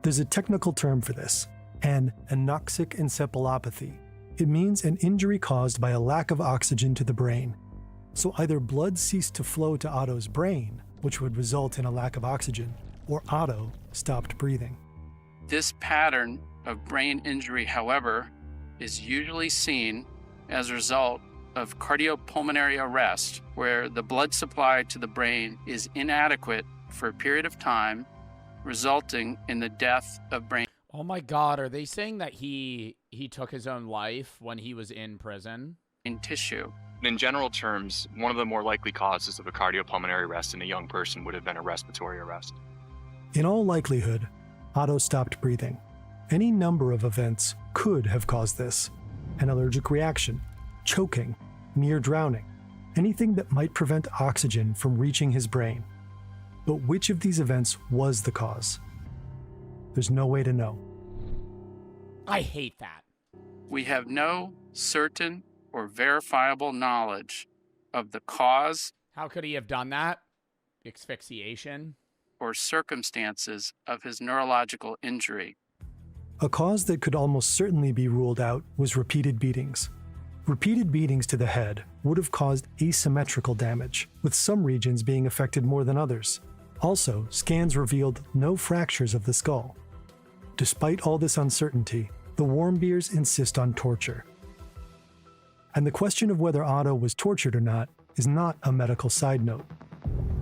There's a technical term for this, an anoxic encephalopathy. It means an injury caused by a lack of oxygen to the brain. So either blood ceased to flow to Otto's brain, which would result in a lack of oxygen, or Otto stopped breathing. This pattern of brain injury, however, is usually seen as a result of cardiopulmonary arrest, where the blood supply to the brain is inadequate for a period of time, resulting in the death of brain. Oh my God, are they saying that he took his own life when he was in prison? In tissue. In general terms, one of the more likely causes of a cardiopulmonary arrest in a young person would have been a respiratory arrest. In all likelihood, Otto stopped breathing. Any number of events could have caused this. An allergic reaction, choking, near drowning, anything that might prevent oxygen from reaching his brain. But which of these events was the cause? There's no way to know. I hate that. We have no certain or verifiable knowledge of the cause. How could he have done that? Asphyxiation? Or circumstances of his neurological injury. A cause that could almost certainly be ruled out was repeated beatings. Repeated beatings to the head would have caused asymmetrical damage, with some regions being affected more than others. Also, scans revealed no fractures of the skull. Despite all this uncertainty, the Warmbiers insist on torture. And the question of whether Otto was tortured or not is not a medical side note.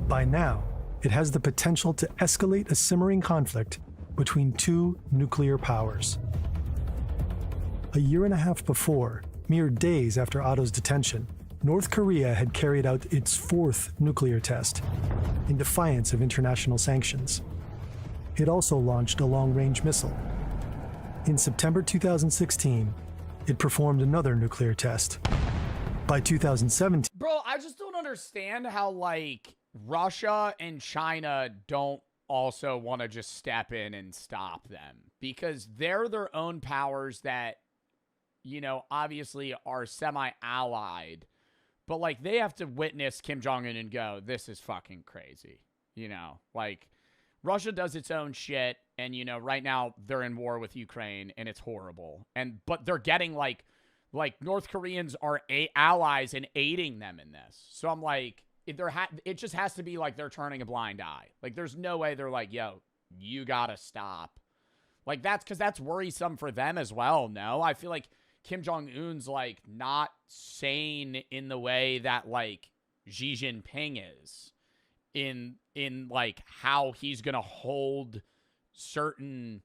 By now, it has the potential to escalate a simmering conflict between two nuclear powers. A year and a half before, mere days after Otto's detention, North Korea had carried out its fourth nuclear test in defiance of international sanctions. It also launched a long-range missile. In September 2016, it performed another nuclear test. By 2017... Bro, I just don't understand how, like, Russia and China don't also want to just step in and stop them, because they're their own powers that, you know, obviously are semi-allied, but like they have to witness Kim Jong-un and go, this is fucking crazy. You know, like Russia does its own shit, and you know, right now they're in war with Ukraine and it's horrible. But they're getting like North Koreans are allies and aiding them in this. So I'm like, it just has to be like they're turning a blind eye. Like there's no way they're like, yo, you gotta stop. Like that's because that's worrisome for them as well. No, I feel like Kim Jong-un's like not sane in the way that like Xi Jinping is in like how he's gonna hold certain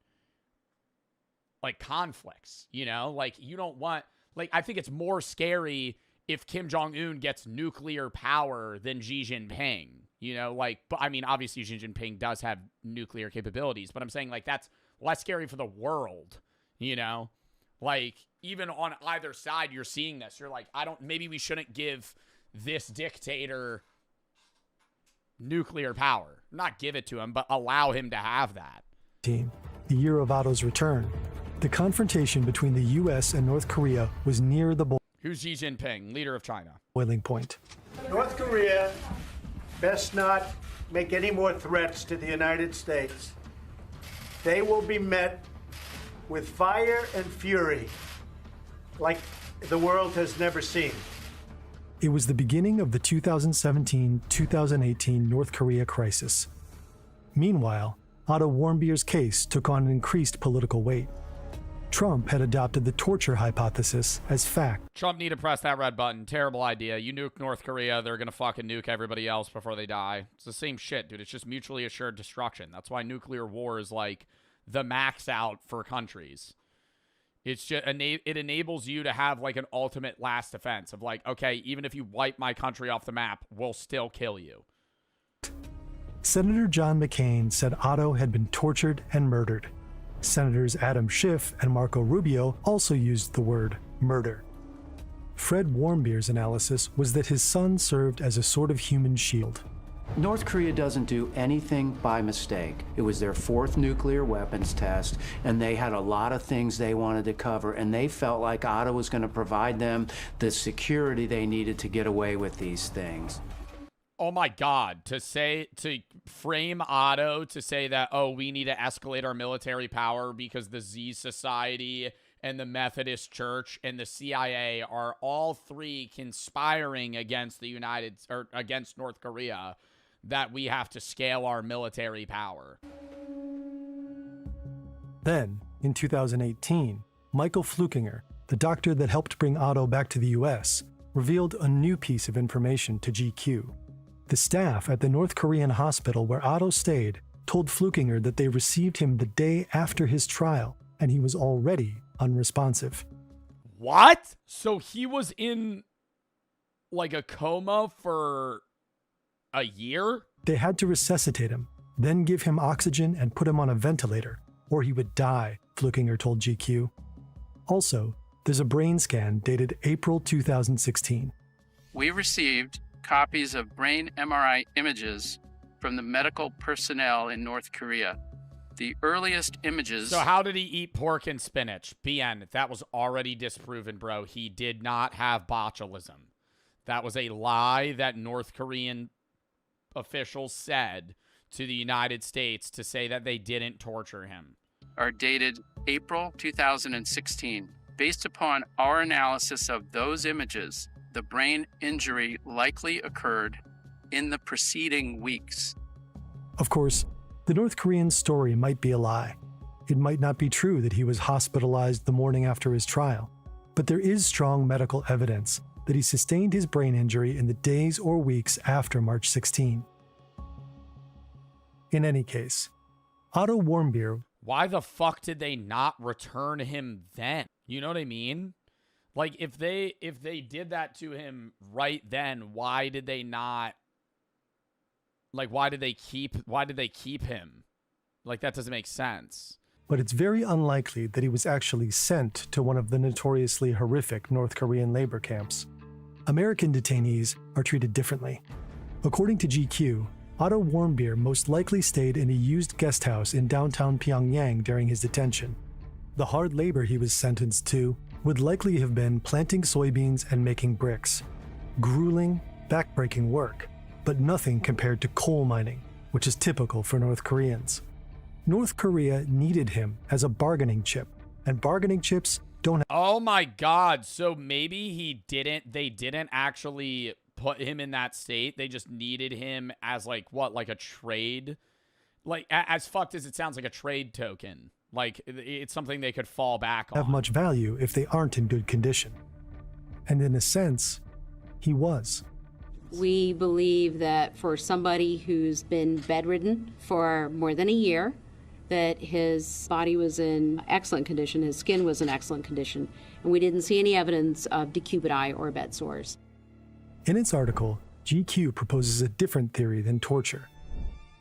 like conflicts, you know? Like you don't want, like I think it's more scary if Kim Jong-un gets nuclear power than Xi Jinping, you know, like, but I mean, obviously Xi Jinping does have nuclear capabilities, but I'm saying like that's less scary for the world, you know, like even on either side, you're seeing this. You're like, maybe we shouldn't give this dictator nuclear power, not give it to him, but allow him to have that. The year of Otto's return, the confrontation between the U.S. and North Korea was near the Who's Xi Jinping, leader of China? Boiling point. North Korea best not make any more threats to the United States. They will be met with fire and fury like the world has never seen. It was the beginning of the 2017-2018 North Korea crisis. Meanwhile, Otto Warmbier's case took on an increased political weight. Trump had adopted the torture hypothesis as fact. Trump need to press that red button. Terrible idea. You nuke North Korea, they're going to fucking nuke everybody else before they die. It's the same shit, dude. It's just mutually assured destruction. That's why nuclear war is like the max out for countries. It's just, it enables you to have like an ultimate last defense of like, okay, even if you wipe my country off the map, we'll still kill you. Senator John McCain said Otto had been tortured and murdered. Senators Adam Schiff and Marco Rubio also used the word murder. Fred Warmbier's analysis was that his son served as a sort of human shield. North Korea doesn't do anything by mistake. It was their fourth nuclear weapons test, and they had a lot of things they wanted to cover, and they felt like Otto was going to provide them the security they needed to get away with these things. Oh my God, to frame Otto to say that, oh, we need to escalate our military power because the Z Society and the Methodist Church and the CIA are all three conspiring against against North Korea, that we have to scale our military power. Then, in 2018, Michael Flukinger, the doctor that helped bring Otto back to the US, revealed a new piece of information to GQ. The staff at the North Korean hospital where Otto stayed told Flukinger that they received him the day after his trial, and he was already unresponsive. What? So he was in like a coma for a year? They had to resuscitate him, then give him oxygen and put him on a ventilator, or he would die, Flukinger told GQ. Also, there's a brain scan dated April 2016. We received copies of brain MRI images from the medical personnel in North Korea. The earliest images. So how did he eat pork and spinach? BN, that was already disproven, bro. He did not have botulism. That was a lie that North Korean officials said to the United States to say that they didn't torture him. Are dated April 2016. Based upon our analysis of those images, the brain injury likely occurred in the preceding weeks. Of course, the North Korean story might be a lie. It might not be true that he was hospitalized the morning after his trial, but there is strong medical evidence that he sustained his brain injury in the days or weeks after March 16. In any case, Otto Warmbier. Why the fuck did they not return him then? You know what I mean? Like, if they did that to him right then, why did they not? Like, why did they keep him? Like, that doesn't make sense. But it's very unlikely that he was actually sent to one of the notoriously horrific North Korean labor camps. American detainees are treated differently. According to GQ, Otto Warmbier most likely stayed in a used guest house in downtown Pyongyang during his detention. The hard labor he was sentenced to would likely have been planting soybeans and making bricks. Grueling, backbreaking work, but nothing compared to coal mining, which is typical for North Koreans. North Korea needed him as a bargaining chip, and bargaining chips don't have— Oh my God, so maybe they didn't actually put him in that state. They just needed him as like a trade? Like, as fucked as it sounds, like a trade token. Like, it's something they could fall back on. Have much value if they aren't in good condition. And in a sense, he was. We believe that for somebody who's been bedridden for more than a year, that his body was in excellent condition, his skin was in excellent condition, and we didn't see any evidence of decubiti or bed sores. In its article, GQ proposes a different theory than torture.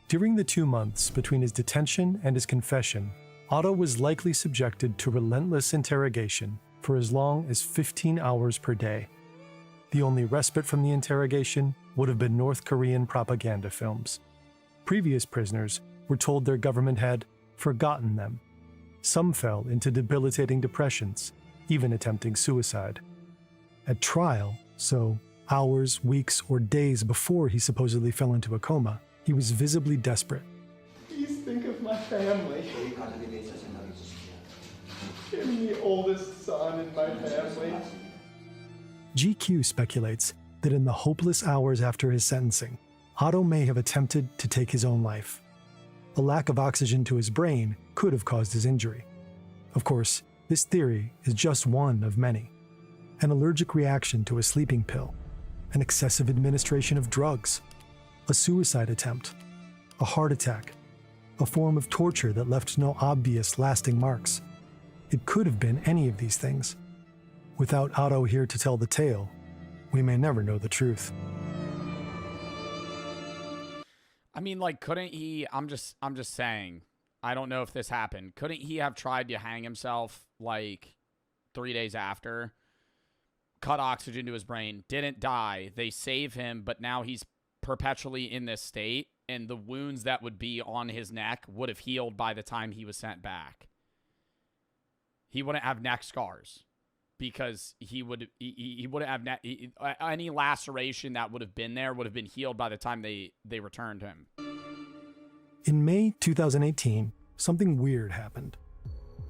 During the 2 months between his detention and his confession, Otto was likely subjected to relentless interrogation for as long as 15 hours per day. The only respite from the interrogation would have been North Korean propaganda films. Previous prisoners were told their government had forgotten them. Some fell into debilitating depressions, even attempting suicide. At trial, so hours, weeks, or days before he supposedly fell into a coma, he was visibly desperate. Please think of my family. I'm the oldest son in my family. GQ speculates that in the hopeless hours after his sentencing, Otto may have attempted to take his own life. A lack of oxygen to his brain could have caused his injury. Of course, this theory is just one of many. An allergic reaction to a sleeping pill, an excessive administration of drugs, a suicide attempt, a heart attack, a form of torture that left no obvious lasting marks. It could have been any of these things. Without Otto here to tell the tale, we may never know the truth. I mean, like, couldn't he? I'm just saying. I don't know if this happened. Couldn't he have tried to hang himself like 3 days after? Cut oxygen to his brain, didn't die. They save him, but now he's perpetually in this state, and the wounds that would be on his neck would have healed by the time he was sent back. He wouldn't have neck scars because he wouldn't have any laceration that would have been there would have been healed by the time they returned him. In May 2018, something weird happened.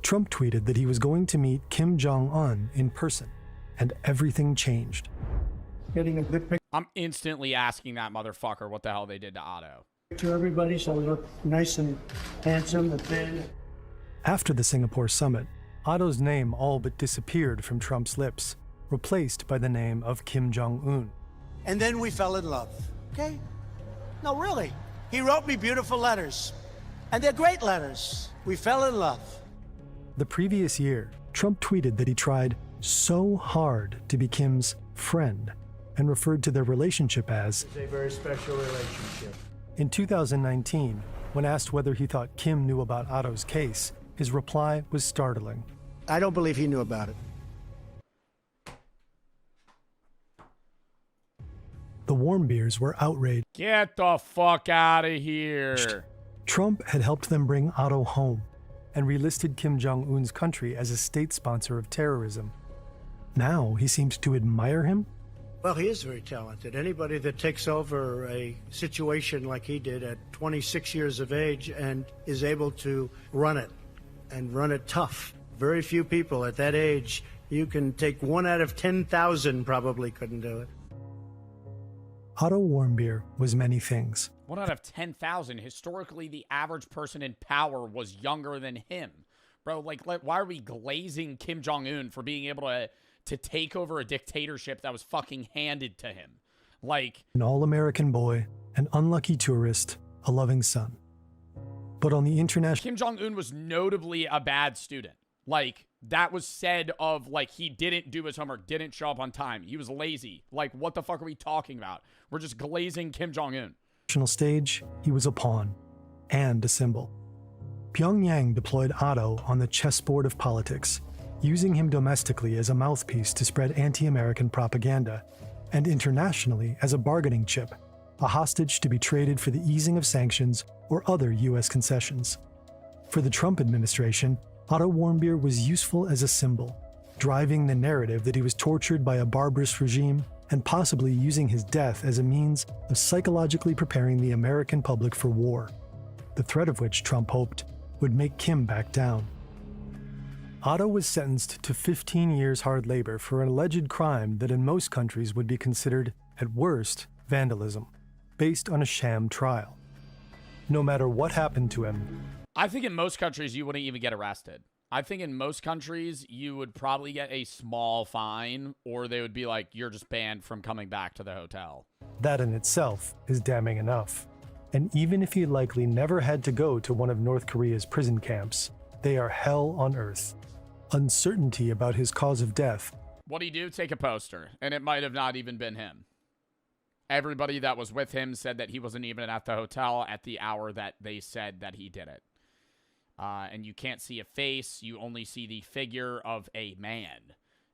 Trump tweeted that he was going to meet Kim Jong-un in person, and everything changed. Getting a good picture. I'm instantly asking that motherfucker what the hell they did to Otto. To everybody, so we look nice and handsome and thin. After the Singapore summit, Otto's name all but disappeared from Trump's lips, replaced by the name of Kim Jong-un. And then we fell in love, okay? No, really. He wrote me beautiful letters, and they're great letters. We fell in love. The previous year, Trump tweeted that he tried so hard to be Kim's friend and referred to their relationship as It's a very special relationship. In 2019, when asked whether he thought Kim knew about Otto's case, his reply was startling. I don't believe he knew about it. The Warmbiers were outraged. Get the fuck out of here. Trump had helped them bring Otto home and relisted Kim Jong-un's country as a state sponsor of terrorism. Now he seems to admire him. Well, he is very talented. Anybody that takes over a situation like he did at 26 years of age and is able to run it, and run it tough. Very few people at that age, you can take 1 out of 10,000 probably couldn't do it. Otto Warmbier was many things. 1 out of 10,000. Historically, the average person in power was younger than him. Bro, like why are we glazing Kim Jong-un for being able to take over a dictatorship that was fucking handed to him? Like, an all-American boy, an unlucky tourist, a loving son. But on the international... Kim Jong-un was notably a bad student. Like, that was said of, like, he didn't do his homework, didn't show up on time. He was lazy. Like, what the fuck are we talking about? We're just glazing Kim Jong-un. National stage, he was a pawn and a symbol. Pyongyang deployed Otto on the chessboard of politics, using him domestically as a mouthpiece to spread anti-American propaganda, and internationally as a bargaining chip, a hostage to be traded for the easing of sanctions or other U.S. concessions. For the Trump administration, Otto Warmbier was useful as a symbol, driving the narrative that he was tortured by a barbarous regime and possibly using his death as a means of psychologically preparing the American public for war, the threat of which Trump hoped would make Kim back down. Otto was sentenced to 15 years hard labor for an alleged crime that in most countries would be considered, at worst, vandalism, based on a sham trial. No matter what happened to him, I think in most countries you wouldn't even get arrested. I think in most countries you would probably get a small fine, or they would be like, you're just banned from coming back to the hotel. that in itself is damning enough. And even if he likely never had to go to one of North Korea's prison camps, they are hell on earth. Uncertainty about his cause of death. What'd he do? Take a poster. And it might have not even been him. Everybody that was with him said that he wasn't even at the hotel at the hour that they said that he did it. And you can't see a face. You only see the figure of a man.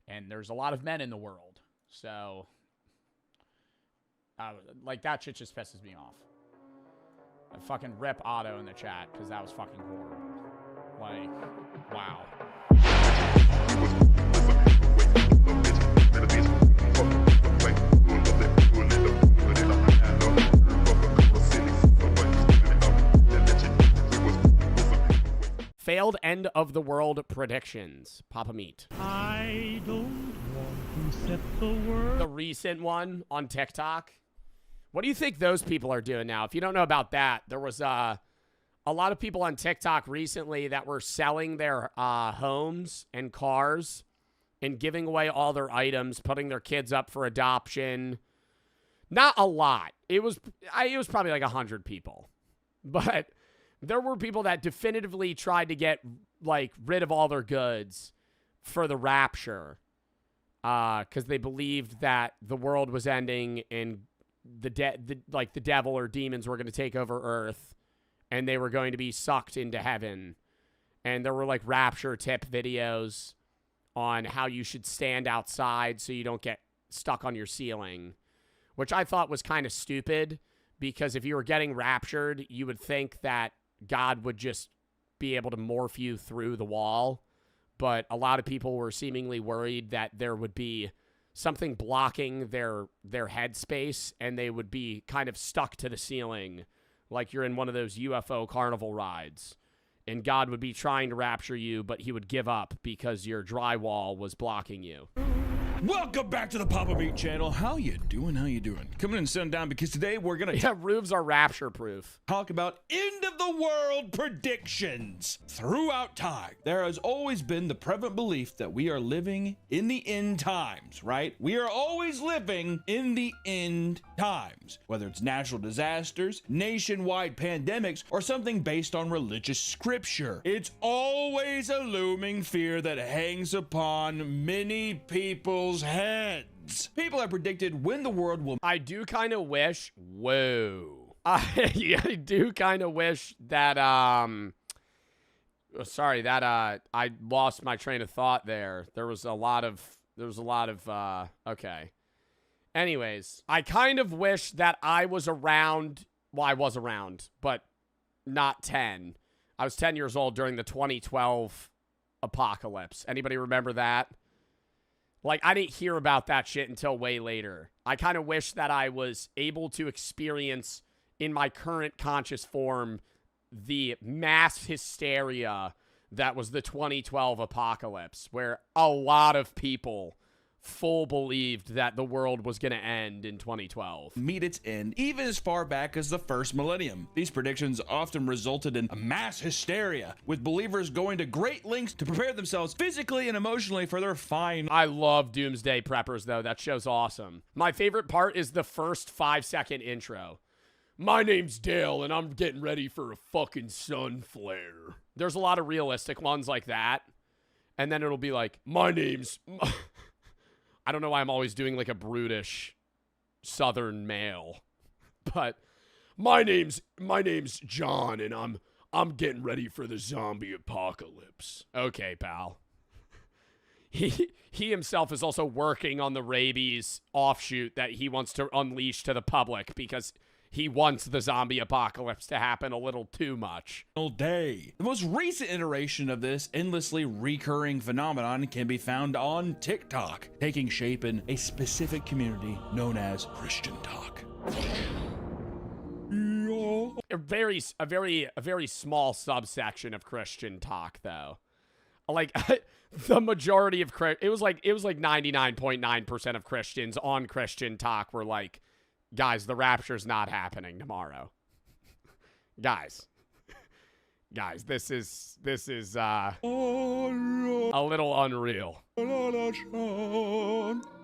And there's a lot of men in the world. So, like, that shit just pisses me off. I fucking rip Otto in the chat because that was fucking horrible. Like, wow. Failed end of the world predictions. Papa Meat. I don't want to set the world. The recent one on TikTok. What do you think those people are doing now? If you don't know about that, there was a lot of people on TikTok recently that were selling their homes and cars and giving away all their items, putting their kids up for adoption. Not a lot. It was probably like 100 people. But there were people that definitively tried to get like rid of all their goods for the rapture because they believed that the world was ending and the devil or demons were going to take over Earth and they were going to be sucked into heaven. And there were like rapture tip videos on how you should stand outside so you don't get stuck on your ceiling, which I thought was kind of stupid because if you were getting raptured, you would think that God would just be able to morph you through the wall. But a lot of people were seemingly worried that there would be something blocking their headspace and they would be kind of stuck to the ceiling like you're in one of those UFO carnival rides. And God would be trying to rapture you, but he would give up because your drywall was blocking you. Welcome back to the Papa Beat channel. How you doing? How you doing? Coming in and sitting down because today we're going to roofs are rapture proof. Talk about end of the world predictions. Throughout time, there has always been the prevalent belief that we are living in the end times, right? We are always living in the end times, whether it's natural disasters, nationwide pandemics, or something based on religious scripture. It's always a looming fear that hangs upon many people's heads. People have predicted when the world will... I do kind of wish... Whoa. I do kind of wish that... Sorry, that I lost my train of thought there. There was a lot of... Okay. Anyways, I kind of wish that I was around... Well, I was around, but not 10. I was 10 years old during the 2012 apocalypse. Anybody remember that? Like, I didn't hear about that shit until way later. I kind of wish that I was able to experience in my current conscious form the mass hysteria that was the 2012 apocalypse, where a lot of people full believed that the world was going to end in 2012. Meet its end even as far back as the first millennium. These predictions often resulted in a mass hysteria, with believers going to great lengths to prepare themselves physically and emotionally for their fine. I love Doomsday Preppers, though. That show's awesome. My favorite part is the first 5-second intro. My name's Dale, and I'm getting ready for a fucking sun flare. There's a lot of realistic ones like that. And then it'll be like, my name's... I don't know why I'm always doing like a brutish Southern male, but my name's John, and I'm getting ready for the zombie apocalypse. Okay, pal. He himself is also working on the rabies offshoot that he wants to unleash to the public because he wants the zombie apocalypse to happen a little too much. All day. The most recent iteration of this endlessly recurring phenomenon can be found on TikTok, taking shape in a specific community known as Christian talk. A very small subsection of Christian talk, though. Like the majority of it was like 99.9% of Christians on Christian talk were like, guys, the rapture's not happening tomorrow. Guys, this is a little unreal.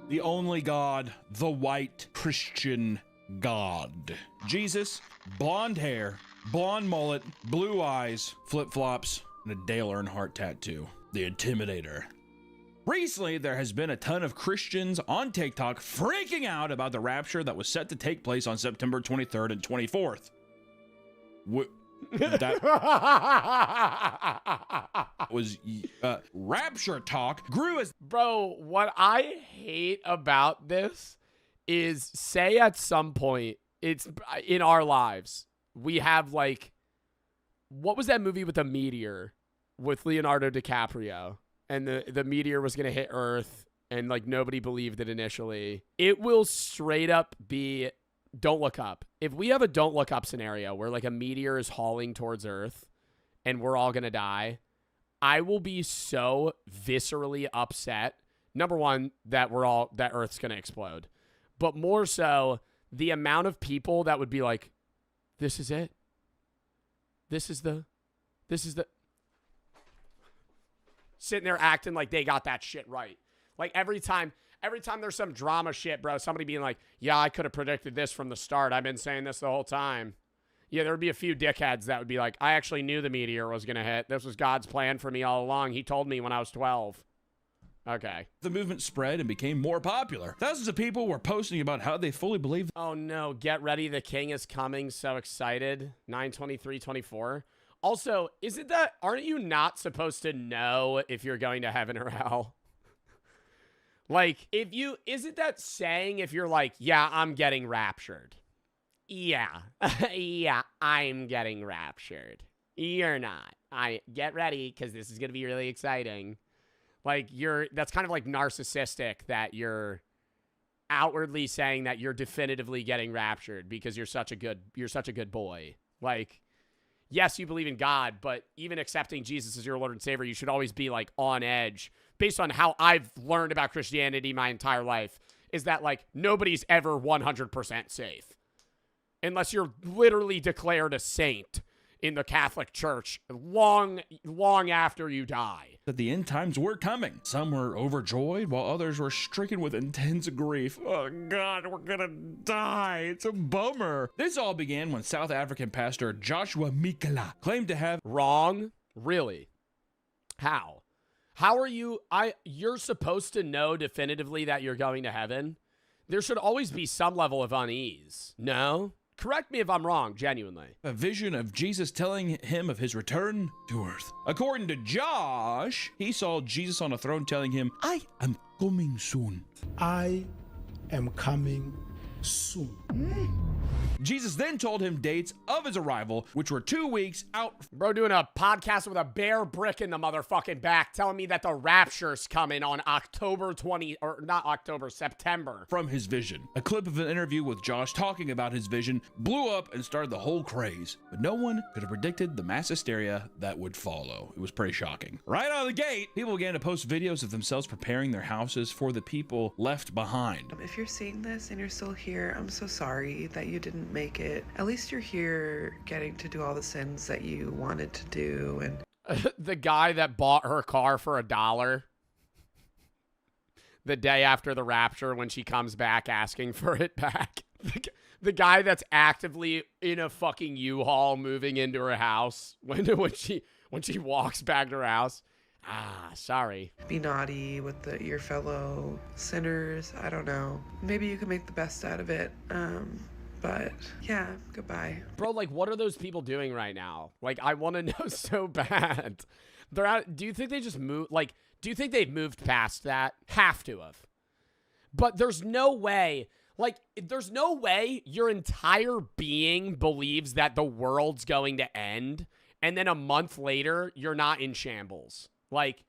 The only God, the white Christian God. Jesus, blonde hair, blonde mullet, blue eyes, flip-flops, and a Dale Earnhardt tattoo. The Intimidator. Recently, there has been a ton of Christians on TikTok freaking out about the rapture that was set to take place on September 23rd and 24th. That was rapture talk grew as... Bro, what I hate about this is, say at some point, it's in our lives, we have like, what was that movie with the meteor with Leonardo DiCaprio? And the meteor was going to hit Earth, and like nobody believed it initially. It will straight up be Don't Look Up. If we have a Don't Look Up scenario where like a meteor is hauling towards Earth and we're all going to die, I will be so viscerally upset. Number one, that Earth's going to explode. But more so, the amount of people that would be like, this is it. This is the sitting there acting like they got that shit right. Like every time there's some drama shit, bro, somebody being like, yeah, I could have predicted this from the start. I've been saying this the whole time. Yeah, there would be a few dickheads that would be like, I actually knew the meteor was going to hit. This was God's plan for me all along. He told me when I was 12. Okay. The movement spread and became more popular. Thousands of people were posting about how they fully believe. Oh no, get ready, the king is coming. So excited. 9/23/24. Also, aren't you not supposed to know if you're going to heaven or hell? Like, isn't that saying if you're like, yeah, I'm getting raptured. Yeah. Yeah, I'm getting raptured. You're not. Get ready, because this is going to be really exciting. Like, that's kind of like narcissistic that you're outwardly saying that you're definitively getting raptured because you're such a good boy. Like, yes, you believe in God, but even accepting Jesus as your Lord and Savior, you should always be like on edge. Based on how I've learned about Christianity my entire life, is that like nobody's ever 100% safe. Unless you're literally declared a saint in the Catholic Church long after you die. That the end times were coming. Some were overjoyed, while others were stricken with intense grief. Oh God, we're gonna die. It's a bummer. This all began when South African pastor Joshua Mikela claimed to have... Wrong? Really? How? How are you... You're supposed to know definitively that you're going to heaven? There should always be some level of unease. No? Correct me if I'm wrong, genuinely. A vision of Jesus telling him of his return to earth. According to Josh, he saw Jesus on a throne telling him, I am coming soon. I am coming soon. Jesus then told him dates of his arrival, which were 2 weeks out. Bro doing a podcast with a bare brick in the motherfucking back telling me that the rapture's coming on September. From his vision. A clip of an interview with Josh talking about his vision blew up and started the whole craze. But no one could have predicted the mass hysteria that would follow. It was pretty shocking. Right out of the gate, people began to post videos of themselves preparing their houses for the people left behind. If you're seeing this and you're still here, I'm so sorry that you didn't make it. At least you're here getting to do all the sins that you wanted to do. And the guy that bought her car for $1 the day after the rapture when she comes back asking for it back. The guy that's actively in a fucking U-Haul moving into her house when she walks back to her house. Sorry. Be naughty with your fellow sinners. I don't know. Maybe you can make the best out of it. But yeah, goodbye. Bro, like, what are those people doing right now? Like, I want to know so bad. They're out. Do you think they just moved? Like, do you think they've moved past that? Have to have. But there's no way. Like, there's no way your entire being believes that the world's going to end, and then a month later, you're not in shambles. Like,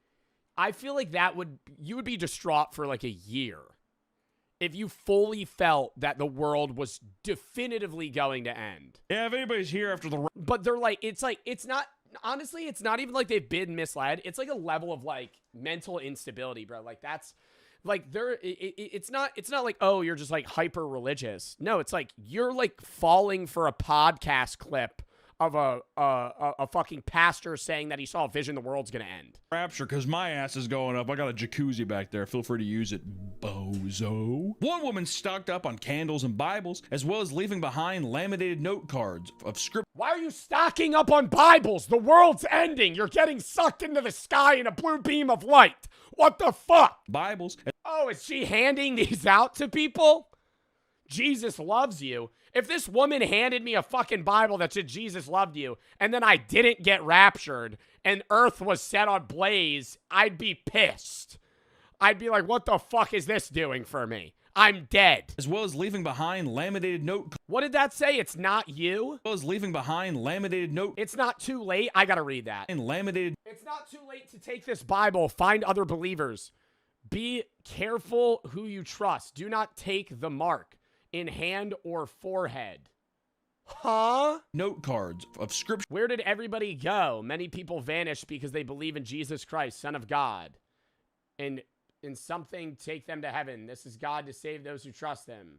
I feel like you would be distraught for like a year if you fully felt that the world was definitively going to end. Yeah, if anybody's here after the... But they're like, it's not, honestly, it's not even like they've been misled. It's like a level of like mental instability, bro. Like that's, like it's not like, oh, you're just like hyper religious. No, it's like you're like falling for a podcast clip of a fucking pastor saying that he saw a vision the world's gonna end. Rapture, because my ass is going up. I got a jacuzzi back there. Feel free to use it, bozo. One woman stocked up on candles and Bibles, as well as leaving behind laminated note cards of script. Why are you stocking up on Bibles? The world's ending. You're getting sucked into the sky in a blue beam of light. What the fuck? Bibles. Oh, is she handing these out to people? Jesus loves you. If this woman handed me a fucking Bible that said Jesus loved you, and then I didn't get raptured, and earth was set on blaze, I'd be pissed. I'd be like, what the fuck is this doing for me? I'm dead. As well as leaving behind laminated note. What did that say? It's not you? As well as leaving behind laminated note. It's not too late. I gotta read that. And laminated. It's not too late to take this Bible, find other believers. Be careful who you trust. Do not take the mark in hand or forehead. Huh? Note cards of scripture. Where did everybody go? Many people vanished because they believe in Jesus Christ, Son of God. And in something, take them to heaven. This is God to save those who trust him.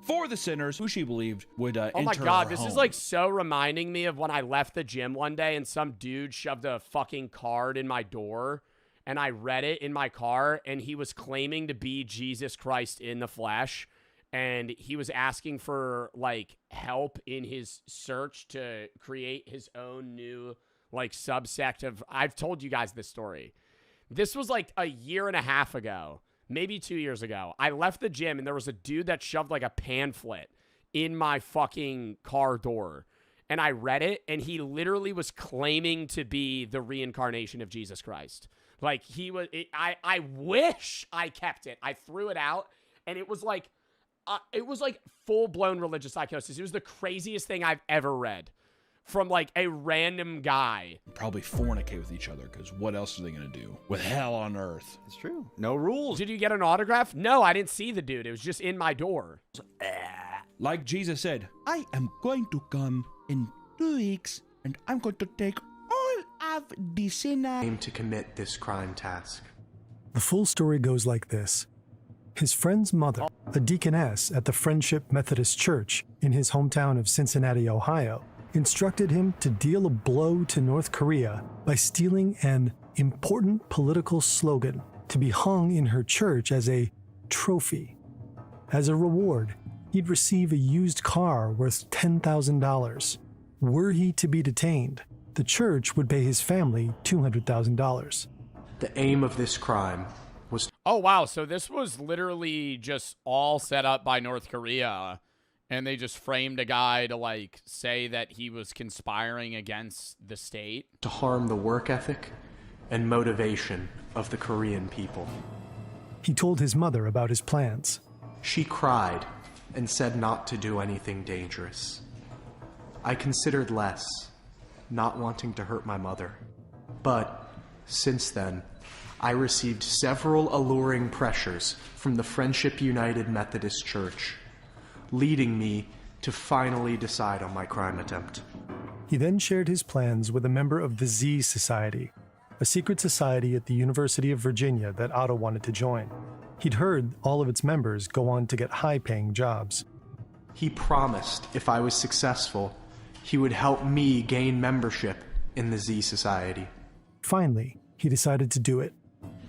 For the sinners who she believed would enter Oh my God, this home. is like so reminding me of when I left the gym one day and some dude shoved a fucking card in my door and I read it in my car and he was claiming to be Jesus Christ in the flesh. And he was asking for, like, help in his search to create his own new, like, subsect of... I've told you guys this story. This was, like, a year and a half ago. Maybe 2 years ago. I left the gym, and there was a dude that shoved, like, a pamphlet in my fucking car door. And I read it, and he literally was claiming to be the reincarnation of Jesus Christ. Like, he was... I wish I kept it. I threw it out, and it was, like... full-blown religious psychosis. It was the craziest thing I've ever read from, like, a random guy. Probably fornicate with each other, because what else are they going to do with hell on earth? It's true. No rules. Did you get an autograph? No, I didn't see the dude. It was just in my door. Like Jesus said, I am going to come in 2 weeks, and I'm going to take all of the sinners. Aim to commit this crime task. The full story goes like this. His friend's mother, a deaconess at the Friendship Methodist Church in his hometown of Cincinnati, Ohio, instructed him to deal a blow to North Korea by stealing an important political slogan to be hung in her church as a trophy. As a reward, he'd receive a used car worth $10,000. Were he to be detained, the church would pay his family $200,000. The aim of this crime was... Oh, wow. So this was literally just all set up by North Korea, and they just framed a guy to, like, say that he was conspiring against the state. To harm the work ethic and motivation of the Korean people. He told his mother about his plans. She cried and said not to do anything dangerous. I considered less, not wanting to hurt my mother. But since then, I received several alluring pressures from the Friendship United Methodist Church, leading me to finally decide on my crime attempt. He then shared his plans with a member of the Z Society, a secret society at the University of Virginia that Otto wanted to join. He'd heard all of its members go on to get high-paying jobs. He promised if I was successful, he would help me gain membership in the Z Society. Finally, he decided to do it.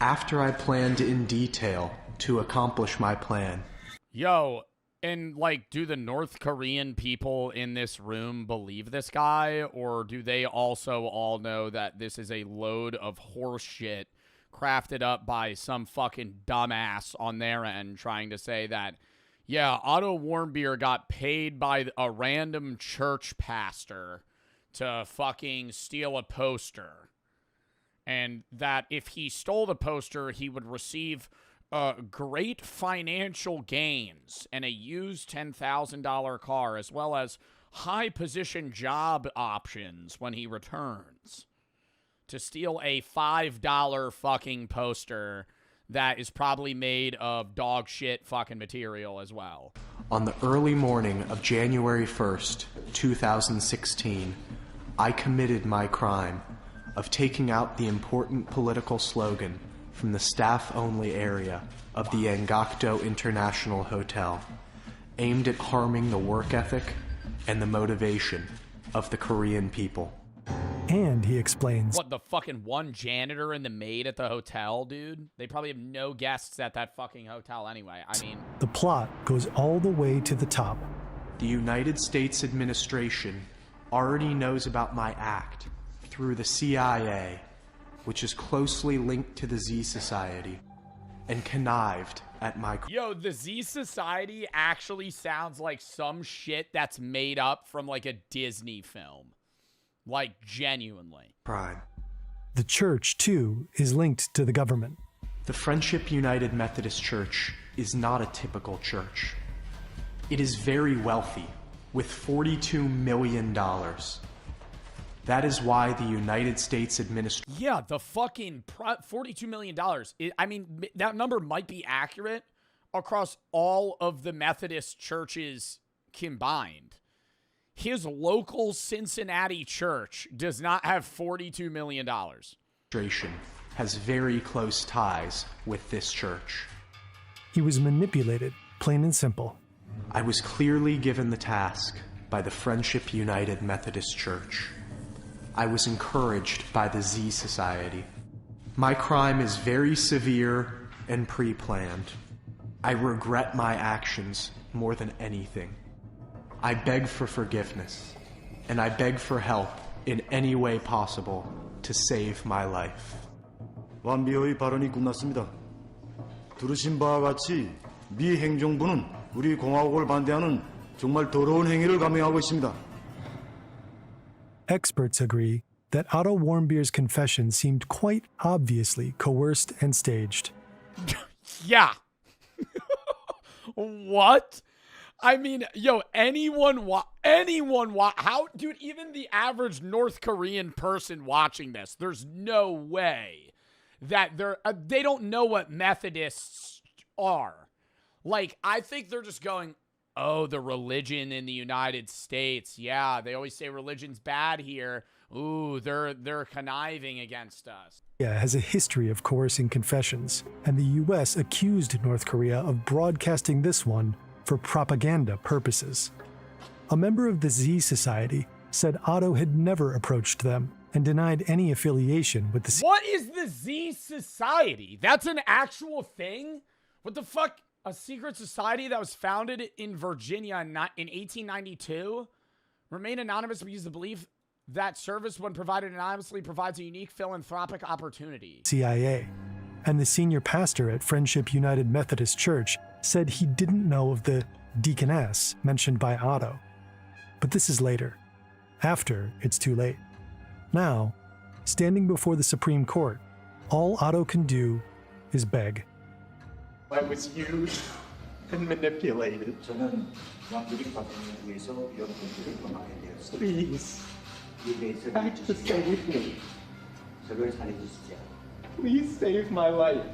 After I planned in detail to accomplish my plan. Yo, and like, do the North Korean people in this room believe this guy? Or do they also all know that this is a load of horse shit crafted up by some fucking dumbass on their end trying to say that, yeah, Otto Warmbier got paid by a random church pastor to fucking steal a poster. And that if he stole the poster, he would receive great financial gains and a used $10,000 car, as well as high-position job options when he returns. To steal a $5 fucking poster that is probably made of dog shit fucking material as well. On the early morning of January 1st, 2016, I committed my crime of taking out the important political slogan from the staff-only area of the Angakdo International Hotel, aimed at harming the work ethic and the motivation of the Korean people. And he explains, what, the fucking one janitor and the maid at the hotel, dude? They probably have no guests at that fucking hotel anyway. I mean, the plot goes all the way to the top. The United States administration already knows about my act through the CIA, which is closely linked to the Z Society, and connived at my... Yo, the Z Society actually sounds like some shit that's made up from like a Disney film. Like, genuinely. Crime. The church, too, is linked to the government. The Friendship United Methodist Church is not a typical church. It is very wealthy, with $42 million. That is why the United States administration... Yeah, the fucking $42 million. I mean, that number might be accurate across all of the Methodist churches combined. His local Cincinnati church does not have $42 million. Administration has very close ties with this church. He was manipulated, plain and simple. I was clearly given the task by the Friendship United Methodist Church. I was encouraged by the Z Society. My crime is very severe and pre-planned. I regret my actions more than anything. I beg for forgiveness, and I beg for help in any way possible to save my life. 완비어의 발언이 끝났습니다. 들으신 바와 같이 미 행정부는 우리 공화국을 반대하는 정말 더러운 행위를 감행하고 있습니다. Experts agree that Otto Warmbier's confession seemed quite obviously coerced and staged. Yeah. What? I mean, yo, how, dude, even the average North Korean person watching this, there's no way that they don't know what Methodists are. Like, I think they're just going, oh, the religion in the United States. Yeah, they always say religion's bad here. Ooh, they're conniving against us. Has a history of coercing confessions, and the U.S. accused North Korea of broadcasting this one for propaganda purposes. A member of the Z Society said Otto had never approached them and denied any affiliation with the... What is the Z Society? That's an actual thing? What the fuck? A secret society that was founded in Virginia in 1892? Remain anonymous because the belief that service, when provided anonymously, provides a unique philanthropic opportunity. CIA. And the senior pastor at Friendship United Methodist Church said he didn't know of the deaconess mentioned by Otto. But this is later, after it's too late. Now, standing before the Supreme Court, all Otto can do is beg. I was used and manipulated. Please, act to save me. Please save my life.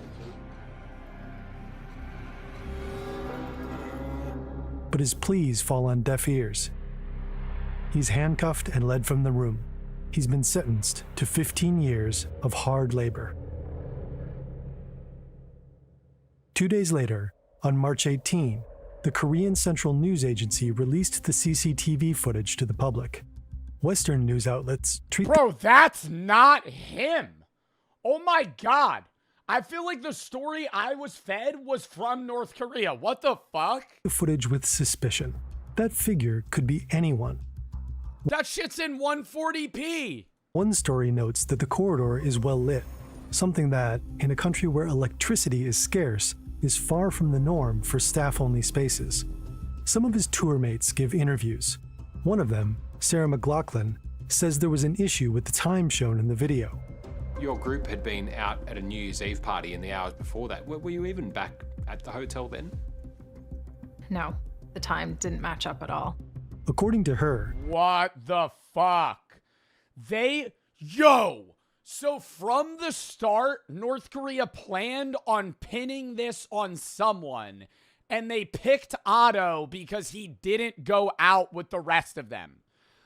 But his pleas fall on deaf ears. He's handcuffed and led from the room. He's been sentenced to 15 years of hard labor. 2 days later, on March 18, the Korean Central News Agency released the CCTV footage to the public. Western news outlets treat Bro, that's not him. Oh my God. I feel like the story I was fed was from North Korea. What the fuck? the footage with suspicion. That figure could be anyone. That shit's in 140p. One story notes that the corridor is well lit, something that, in a country where electricity is scarce, is far from the norm for staff-only spaces. Some of his tour mates give interviews. One of them, Sarah McLaughlin, says there was an issue with the time shown in the video. Your group had been out at a New Year's Eve party in the hours before that. Were you even back at the hotel then? No, the time didn't match up at all. According to her, What the fuck? So from the start, North Korea planned on pinning this on someone, and they picked Otto because he didn't go out with the rest of them.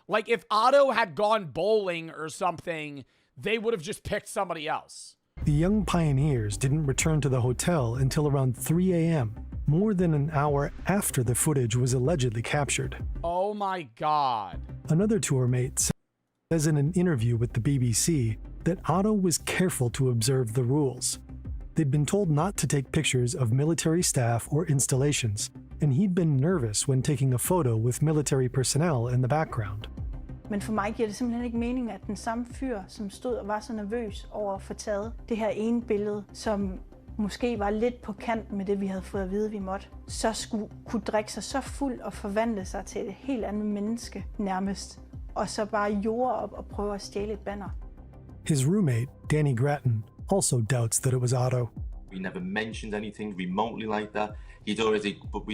Like, if Otto had gone bowling or something, they would have just picked somebody else. the young pioneers didn't return to the hotel until around 3 a.m., more than an hour after the footage was allegedly captured. Oh my God. Another tour mate says in an interview with the BBC that Otto was careful to observe the rules. They'd been told not to take pictures of military staff or installations, and he'd been nervous when taking a photo with military personnel in the background. Men for mig giver det simpelthen ikke mening, at den samme fyr, som stod og var så nervøs over at få taget det her ene billede, som måske var lidt på kant med det, vi havde fået at vide, vi måtte, så skulle kunne drikke sig så fuld og forvandle sig til et helt andet menneske nærmest, og så bare jorde op og prøve at stjæle et banner. His roommate, Danny Grattan, also doubts that it was Otto. We never mentioned anything remotely like that. We'd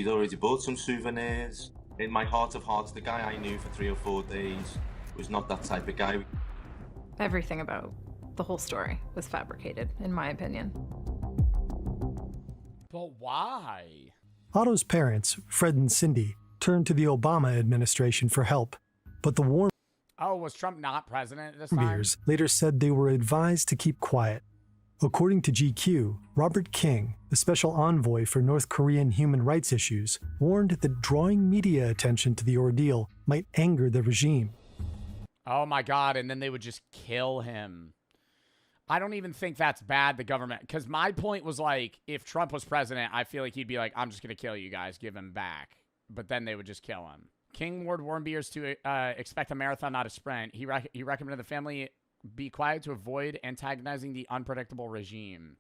already bought some souvenirs. In my heart of hearts, the guy I knew for 3 or 4 days was not that type of guy. Everything about the whole story was fabricated, in my opinion. But why? Otto's parents, Fred and Cindy, turned to the Obama administration for help, but the War Oh, was Trump not president at this time? Warriors later said they were advised to keep quiet. According to GQ, Robert King, the special envoy for North Korean human rights issues, warned that drawing media attention to the ordeal might anger the regime. Oh my God, and then they would just kill him. I don't even think that's bad, the government, because my point was like, if Trump was president, I feel like he'd be like, I'm just going to kill you guys, give him back. But then they would just kill him. King warned Warmbiers to expect a marathon, not a sprint. He recommended the family be quiet to avoid antagonizing the unpredictable regime.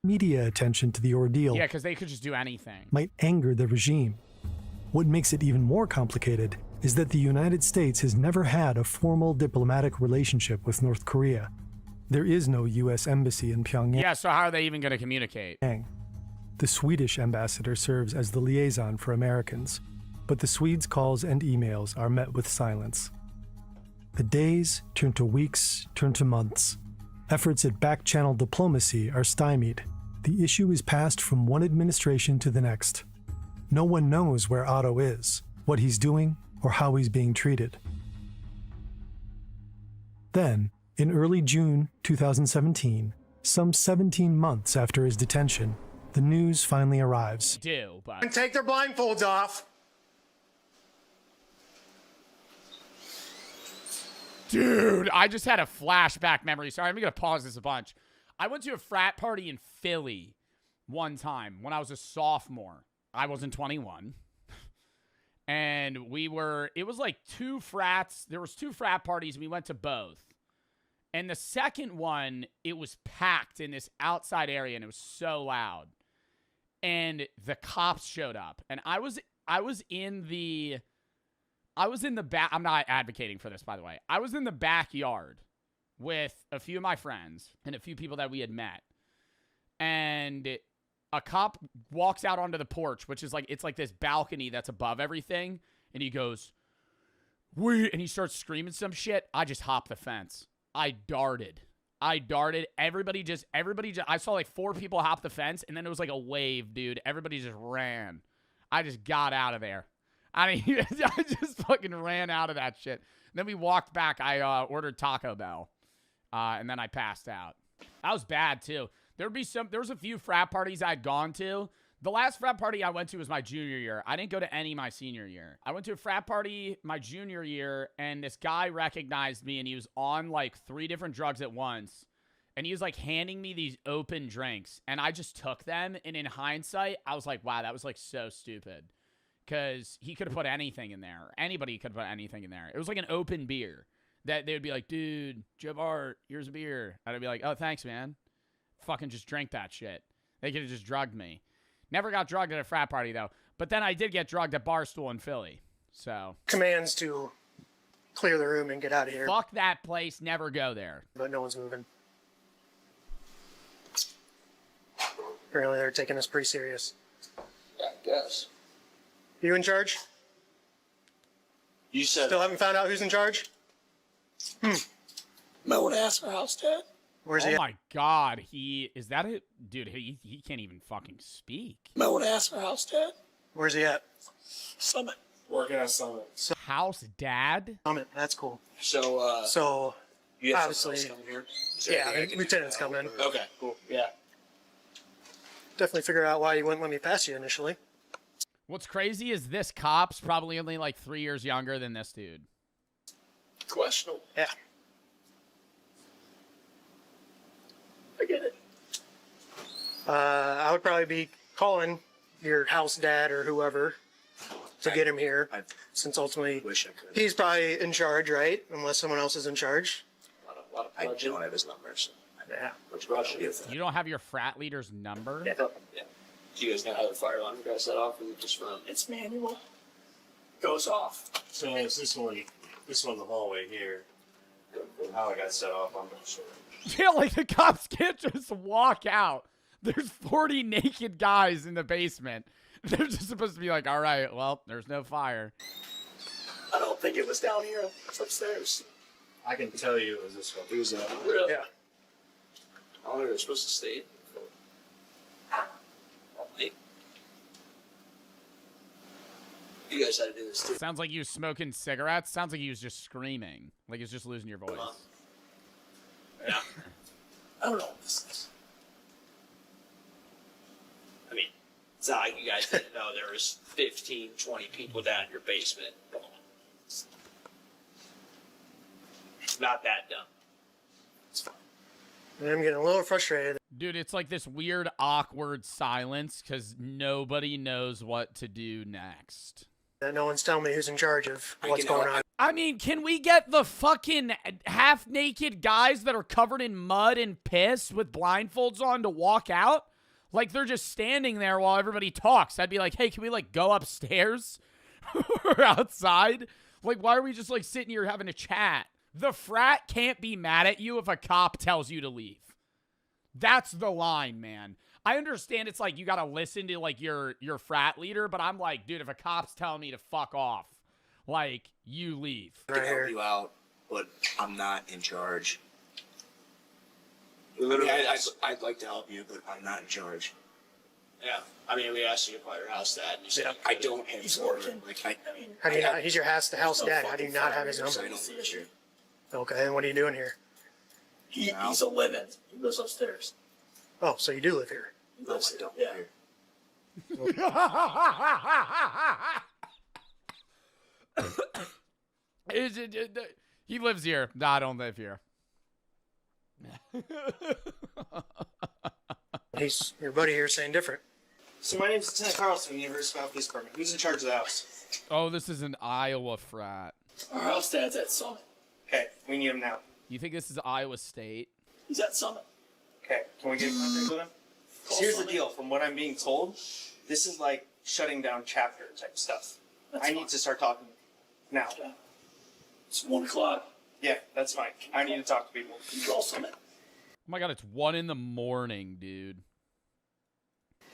Media attention to the ordeal Yeah, because they could just do anything. might anger the regime. What makes it even more complicated is that the United States has never had a formal diplomatic relationship with North Korea. There is no U.S. embassy in Pyongyang. Yeah, so how are they even going to communicate? The Swedish ambassador serves as the liaison for Americans, but the Swedes' calls and emails are met with silence. The days turn to weeks, turn to months. Efforts at back-channel diplomacy are stymied. The issue is passed from one administration to the next. No one knows where Otto is, what he's doing, or how he's being treated. Then, in early June 2017, some 17 months after his detention, the news finally arrives. And take their blindfolds off. Dude, I just had a flashback memory. Sorry, I'm going to pause this a bunch. I went to a frat party in Philly one time when I was a sophomore. I wasn't 21. And it was like 2 frats. There was 2 frat parties. We went to both. And the second one, it was packed in this outside area and it was so loud. And the cops showed up. And I was in the back. I'm not advocating for this, by the way. I was in the backyard with a few of my friends and a few people that we had met. And A cop walks out onto the porch, which is like, it's like this balcony that's above everything. And he goes, "Wait," and he starts screaming some shit. I just hopped the fence. I darted. Everybody just, I saw like 4 people hop the fence, and then it was like a wave, dude. Everybody just ran. I just got out of there. I mean, I just fucking ran out of that shit. Then we walked back. I ordered Taco Bell, and then I passed out. That was bad, too. There was a few frat parties I'd gone to. The last frat party I went to was my junior year. I didn't go to any my senior year. I went to a frat party my junior year, and this guy recognized me, and he was on like 3 different drugs at once. And he was like handing me these open drinks, and I just took them. And in hindsight, I was like, wow, that was like so stupid. Because he could have put anything in there. Anybody could have put anything in there. It was like an open beer that they would be like, "Dude, Joe Bart, here's a beer." And I'd be like, "Oh, thanks, man." Fucking just drink that shit. They could have just drugged me. Never got drugged at a frat party, though. But then I did get drugged at Barstool in Philly. So. Commands to clear the room and get out of here. Fuck that place. Never go there. But no one's moving. Apparently they're taking us pretty serious. Yeah, I guess. You in charge? You said. Still haven't found out who's in charge? Might want to ask our house dad. Where's he Oh at? my God. Is that it? Dude, he can't even fucking speak. Might want to ask our house dad. Where's he at? Summit. Working at Summit. House dad? Summit, that's cool. So, you have obviously, someone else coming here? yeah, lieutenant's coming. Okay, cool. Yeah. Definitely figure out why you wouldn't let me pass you initially. What's crazy is this cop's probably only like 3 years younger than this dude. Questionable. Yeah. I get it. I would probably be calling your house dad or whoever to get him here, since ultimately he's probably in charge, right? Unless someone else is in charge. I don't have his number, so. Yeah. You don't have your frat leader's number? Yeah. Do you guys know how the fire alarm got set off? Or is it just from? It's manual. Goes off. So it's this one the hallway here. How it got set off, I'm not sure. Yeah, like the cops can't just walk out. There's 40 naked guys in the basement. They're just supposed to be like, all right, well, there's no fire. I don't think it was down here. It's upstairs. I can tell you it was this one. It was Really? Yeah. How long are they supposed to stay? Late. You guys had to do this too. Sounds like you was smoking cigarettes. Sounds like you was just screaming. Like he was just losing your voice. Yeah. I don't know what this is. I mean, it's not like you guys didn't know there was 15, 20 people down in your basement. Come on. It's not that dumb. It's fine. I'm getting a little frustrated. Dude, it's like this weird, awkward silence because nobody knows what to do next. That no one's telling me who's in charge of what's going on. I mean, can we get the fucking half-naked guys that are covered in mud and piss with blindfolds on to walk out? Like, they're just standing there while everybody talks. I'd be like, hey, can we, like, go upstairs or outside? Like, why are we just, like, sitting here having a chat? The frat can't be mad at you if a cop tells you to leave. That's the line, man. I understand it's like you got to listen to, like, your frat leader, but I'm like, dude, if a cop's telling me to fuck off, like, you leave. I can help you out, but I'm not in charge. I'd like to help you, but I'm not in charge. Yeah, I mean, we asked you to call your house dad, and you said, I don't have his number. Like, How do you not? He's your house dad. How do you not have his number? I don't see you. Okay, and what are you doing here? He's a living. He lives upstairs. Oh, so you do live here? No, I don't. Yeah. He lives here. No, I don't live here. He's your buddy here saying different. So my name's Lieutenant Carlson, University of Police Department. Who's in charge of the house? Oh, this is an Iowa frat. Our house dad's at Summit. Okay, we need him now. You think this is Iowa State? He's at Summit. Okay, can we get in contact with him? So here's the deal. From what I'm being told, this is like shutting down chapter type stuff. I need to start talking now. It's 1 o'clock. Yeah, that's fine. I need to talk to people. You call Summit. Oh my god, it's 1 in the morning, dude.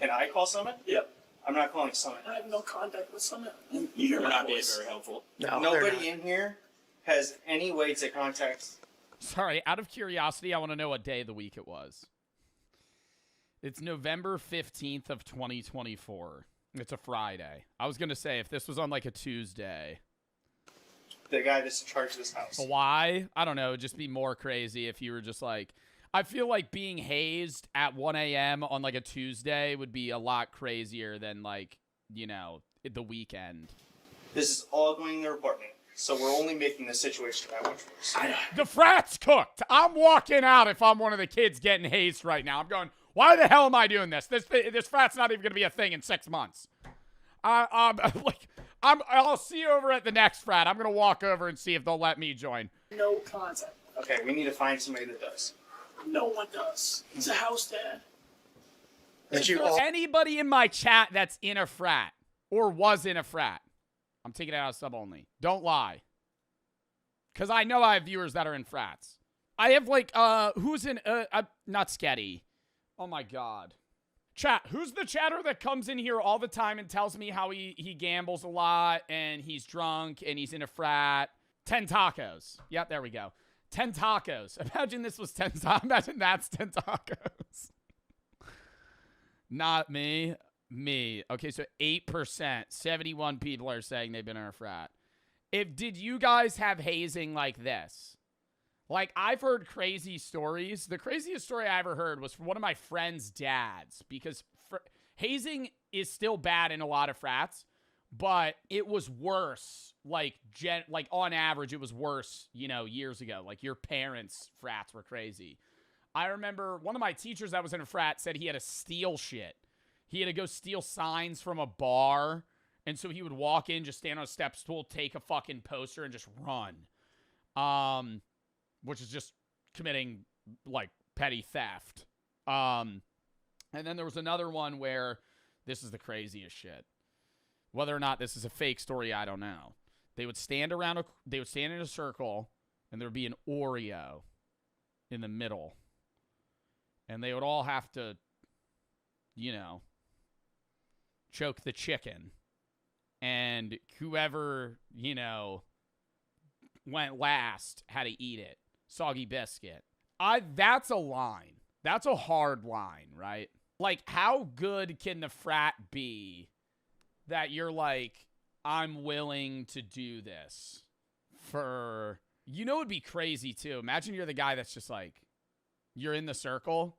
Can I call Summit? Yep. I'm not calling Summit. I have no contact with Summit. You're not being very helpful. No, Nobody in here has any way to contact. Sorry, out of curiosity, I want to know what day of the week it was. It's November 15th of 2024. It's a Friday. I was going to say, if this was on like a Tuesday. The guy that's in charge of this house. Why? I don't know. It'd just be more crazy if you were just like... I feel like being hazed at 1 a.m. on like a Tuesday would be a lot crazier than like, you know, the weekend. This is all going in the department, so we're only making the situation that much worse. The frat's cooked. I'm walking out if I'm one of the kids getting hazed right now. I'm going, why the hell am I doing this? This frat's not even going to be a thing in 6 months. I'll see you over at the next frat. I'm going to walk over and see if they'll let me join. No contact. Okay, we need to find somebody that does. No one does. He's a house dad. Is there anybody in my chat that's in a frat or was in a frat? I'm taking it out of sub only. Don't lie. Because I know I have viewers that are in frats. I have like, who's in, not Sketty. Oh my God. Chat, who's the chatter that comes in here all the time and tells me how he gambles a lot and he's drunk and he's in a frat? 10 tacos. Yep, there we go. 10 tacos. Imagine this was 10 tacos. Imagine that's 10 tacos. Not me. Me. Okay, so 8%. 71 people are saying they've been in a frat. Did you guys have hazing like this? Like, I've heard crazy stories. The craziest story I ever heard was from one of my friend's dads. Because hazing is still bad in a lot of frats. But it was worse, like on average, it was worse, you know, years ago. Like, your parents' frats were crazy. I remember one of my teachers that was in a frat said he had to steal shit. He had to go steal signs from a bar. And so he would walk in, just stand on a step stool, take a fucking poster, and just run. Which is just committing, like, petty theft. And then there was another one where this is the craziest shit. Whether or not this is a fake story, I don't know. They would stand in a circle, and there would be an Oreo in the middle. And they would all have to, you know, choke the chicken. And whoever, you know, went last had to eat it. Soggy biscuit. That's a line. That's a hard line, right? Like, how good can the frat be that you're like, I'm willing to do this for, you know, it'd be crazy too. Imagine you're the guy that's just like, you're in the circle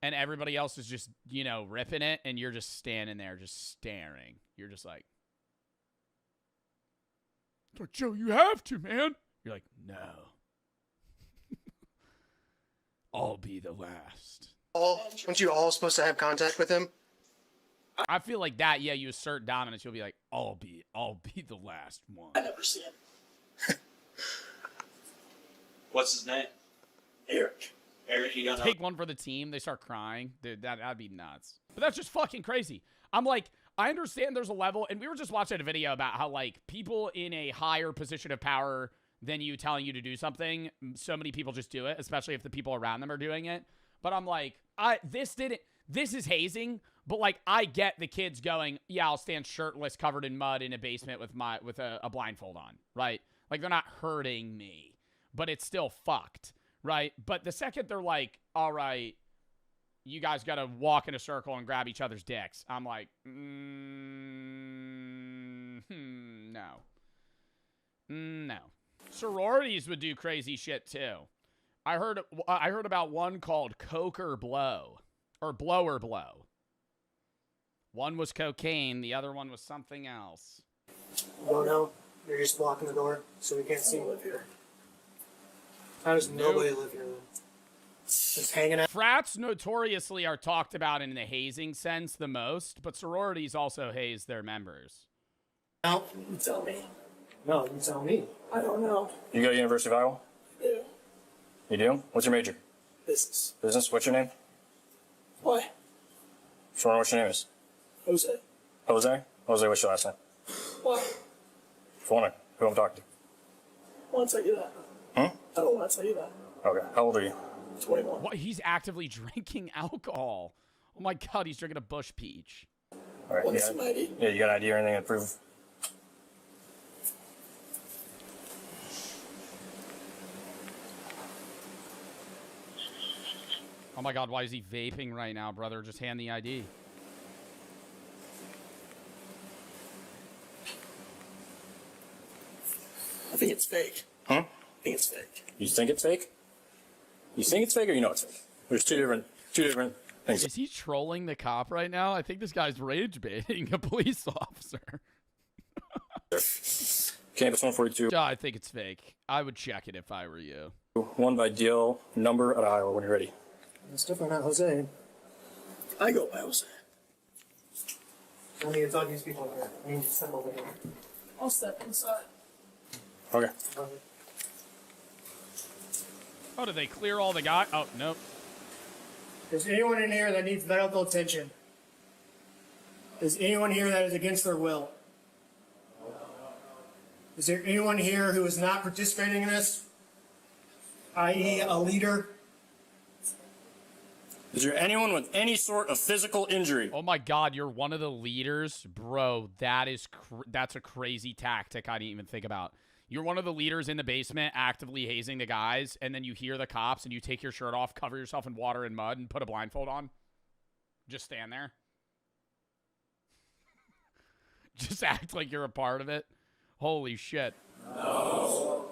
and everybody else is just, you know, ripping it and you're just standing there just staring. You're just like, Joe, you have to, man. You're like, no. I'll be the last. Aren't you all supposed to have contact with him? I feel like that, yeah, you assert dominance, you'll be like, I'll be the last one. I never see him. What's his name? Eric. Eric, you don't know? Take one for the team, they start crying. Dude, that'd be nuts. But that's just fucking crazy. I'm like, I understand there's a level, and we were just watching a video about how, like, people in a higher position of power than you telling you to do something, so many people just do it, especially if the people around them are doing it. But I'm like, this is hazing, but like, I get the kids going, yeah, I'll stand shirtless, covered in mud in a basement with a blindfold on, right? Like, they're not hurting me, but it's still fucked, right? But the second they're like, all right, you guys got to walk in a circle and grab each other's dicks, I'm like, no. Sororities would do crazy shit too. I heard about one called Coke or Blow, or Blow or Blow. One was cocaine, the other one was something else. Oh no, you're just blocking the door so we can't see you live here. How does nobody live here then? Just hanging out. Frats notoriously are talked about in the hazing sense the most, but sororities also haze their members. No, you tell me. No, you tell me. I don't know. You go to University of Iowa? Yeah. You do? What's your major? Business. Business? What's your name? Why? Just wondering what your name is. Jose. Jose? Jose, what's your last name? Why? Just wondering who I'm talking to. I want to tell you that. I don't want to tell you that. Okay. How old are you? 21. What? He's actively drinking alcohol. Oh my god, he's drinking a bush peach. All right, What's my ID? Yeah, you got an ID or anything to prove? Oh my god, why is he vaping right now, brother? Just hand the ID. I think it's fake. Huh? I think it's fake. You think it's fake? You think it's fake or you know it's fake? There's two different things. Is he trolling the cop right now? I think this guy's rage baiting a police officer. Campus 142. Yeah, I think it's fake. I would check it if I were you. 1 by DL, number at Iowa when you're ready. It's definitely not Jose. I go by Jose. I need to talk to these people here. I need to step over here. I'll step inside. Okay. Oh, did they clear all the guys? Oh, nope. Is anyone in here that needs medical attention? Is anyone here that is against their will? Is there anyone here who is not participating in this? I.e. a leader? Is there anyone with any sort of physical injury? Oh my god, you're one of the leaders? Bro, that's a crazy tactic I didn't even think about. You're one of the leaders in the basement actively hazing the guys, and then you hear the cops, and you take your shirt off, cover yourself in water and mud, and put a blindfold on? Just stand there? Just act like you're a part of it? Holy shit. No.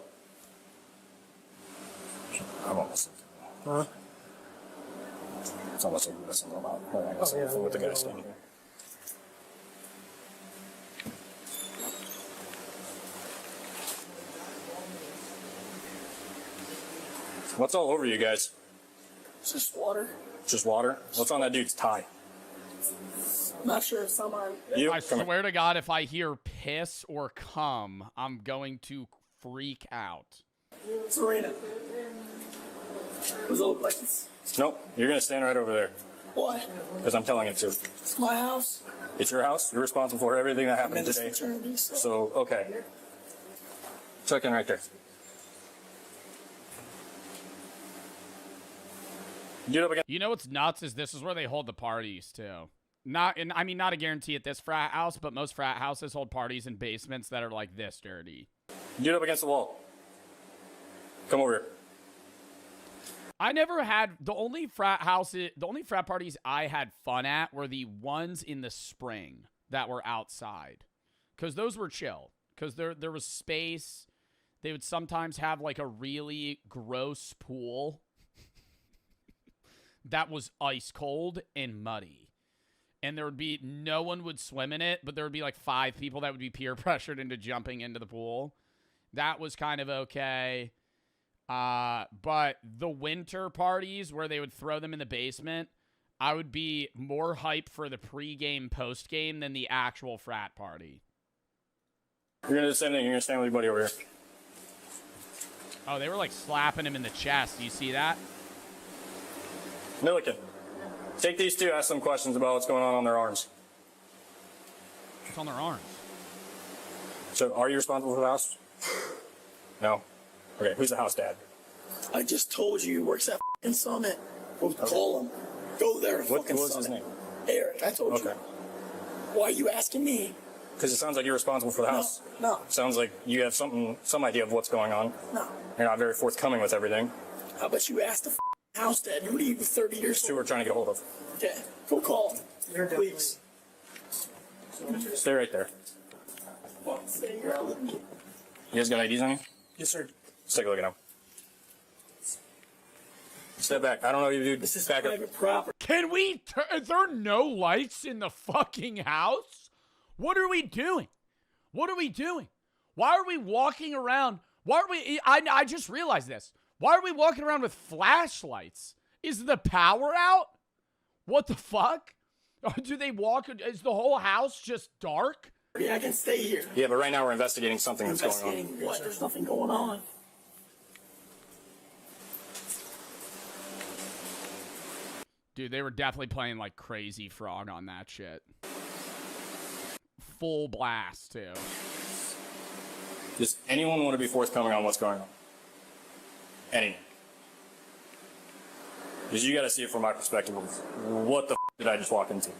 I'm almost. Huh? It's almost like you listen about. I got something with the guy standing here. What's all over you guys? It's just water. Just water? What's on that dude's tie? I'm not sure if some are. I swear to God, if I hear piss or cum, I'm going to freak out. Serena. Does it look like it's... Nope. You're going to stand right over there. Why? Because I'm telling it to. It's my house. It's your house. You're responsible for everything that happened today. So, okay. Check in right there. Get up again. You know what's nuts is this is where they hold the parties too. Not a guarantee at this frat house, but most frat houses hold parties in basements that are like this dirty. Get up against the wall. Come over here. I never had the only frat parties I had fun at were the ones in the spring that were outside, because those were chill. Because there was space. They would sometimes have like a really gross pool that was ice cold and muddy. And there would be, no one would swim in it, but there would be like 5 people that would be peer pressured into jumping into the pool. That was kind of okay. But the winter parties where they would throw them in the basement, I would be more hyped for the pregame, postgame than the actual frat party. You're going to do the same thing. You're going to stand with your buddy over here. Oh, they were like slapping him in the chest. Do you see that? Milliken, take these two, ask them questions about what's going on their arms. What's on their arms? So, are you responsible for the house? No? Okay, who's the house dad? I just told you he works at f***ing Summit. We'll call him. Go there and What fucking was his Summit. name? Eric, I told you. Why are you asking me? Because it sounds like you're responsible for the house. No. Sounds like you have some idea of what's going on. No. You're not very forthcoming with everything. How about you ask the f***ing house dad? Who are you, 30 years That's who we're trying to get a hold of. Okay, go call him. Please. Stay right there. Stay here. You guys got IDs on you? Yes, sir. Let's take a look at them. Step back. I don't know you, dude. This is back private property. Can we? Is there no lights in the fucking house? What are we doing? What are we doing? Why are we walking around? Why are we? I just realized this. Why are we walking around with flashlights? Is the power out? What the fuck? Do they walk? Is the whole house just dark? Yeah, I can stay here. Yeah, but right now we're investigating something that's going on. Investigating what? There's nothing going on. Dude, they were definitely playing like Crazy Frog on that shit. Full blast, too. Does anyone want to be forthcoming on what's going on? Anyone? Because you got to see it from my perspective of what the did I just walk into?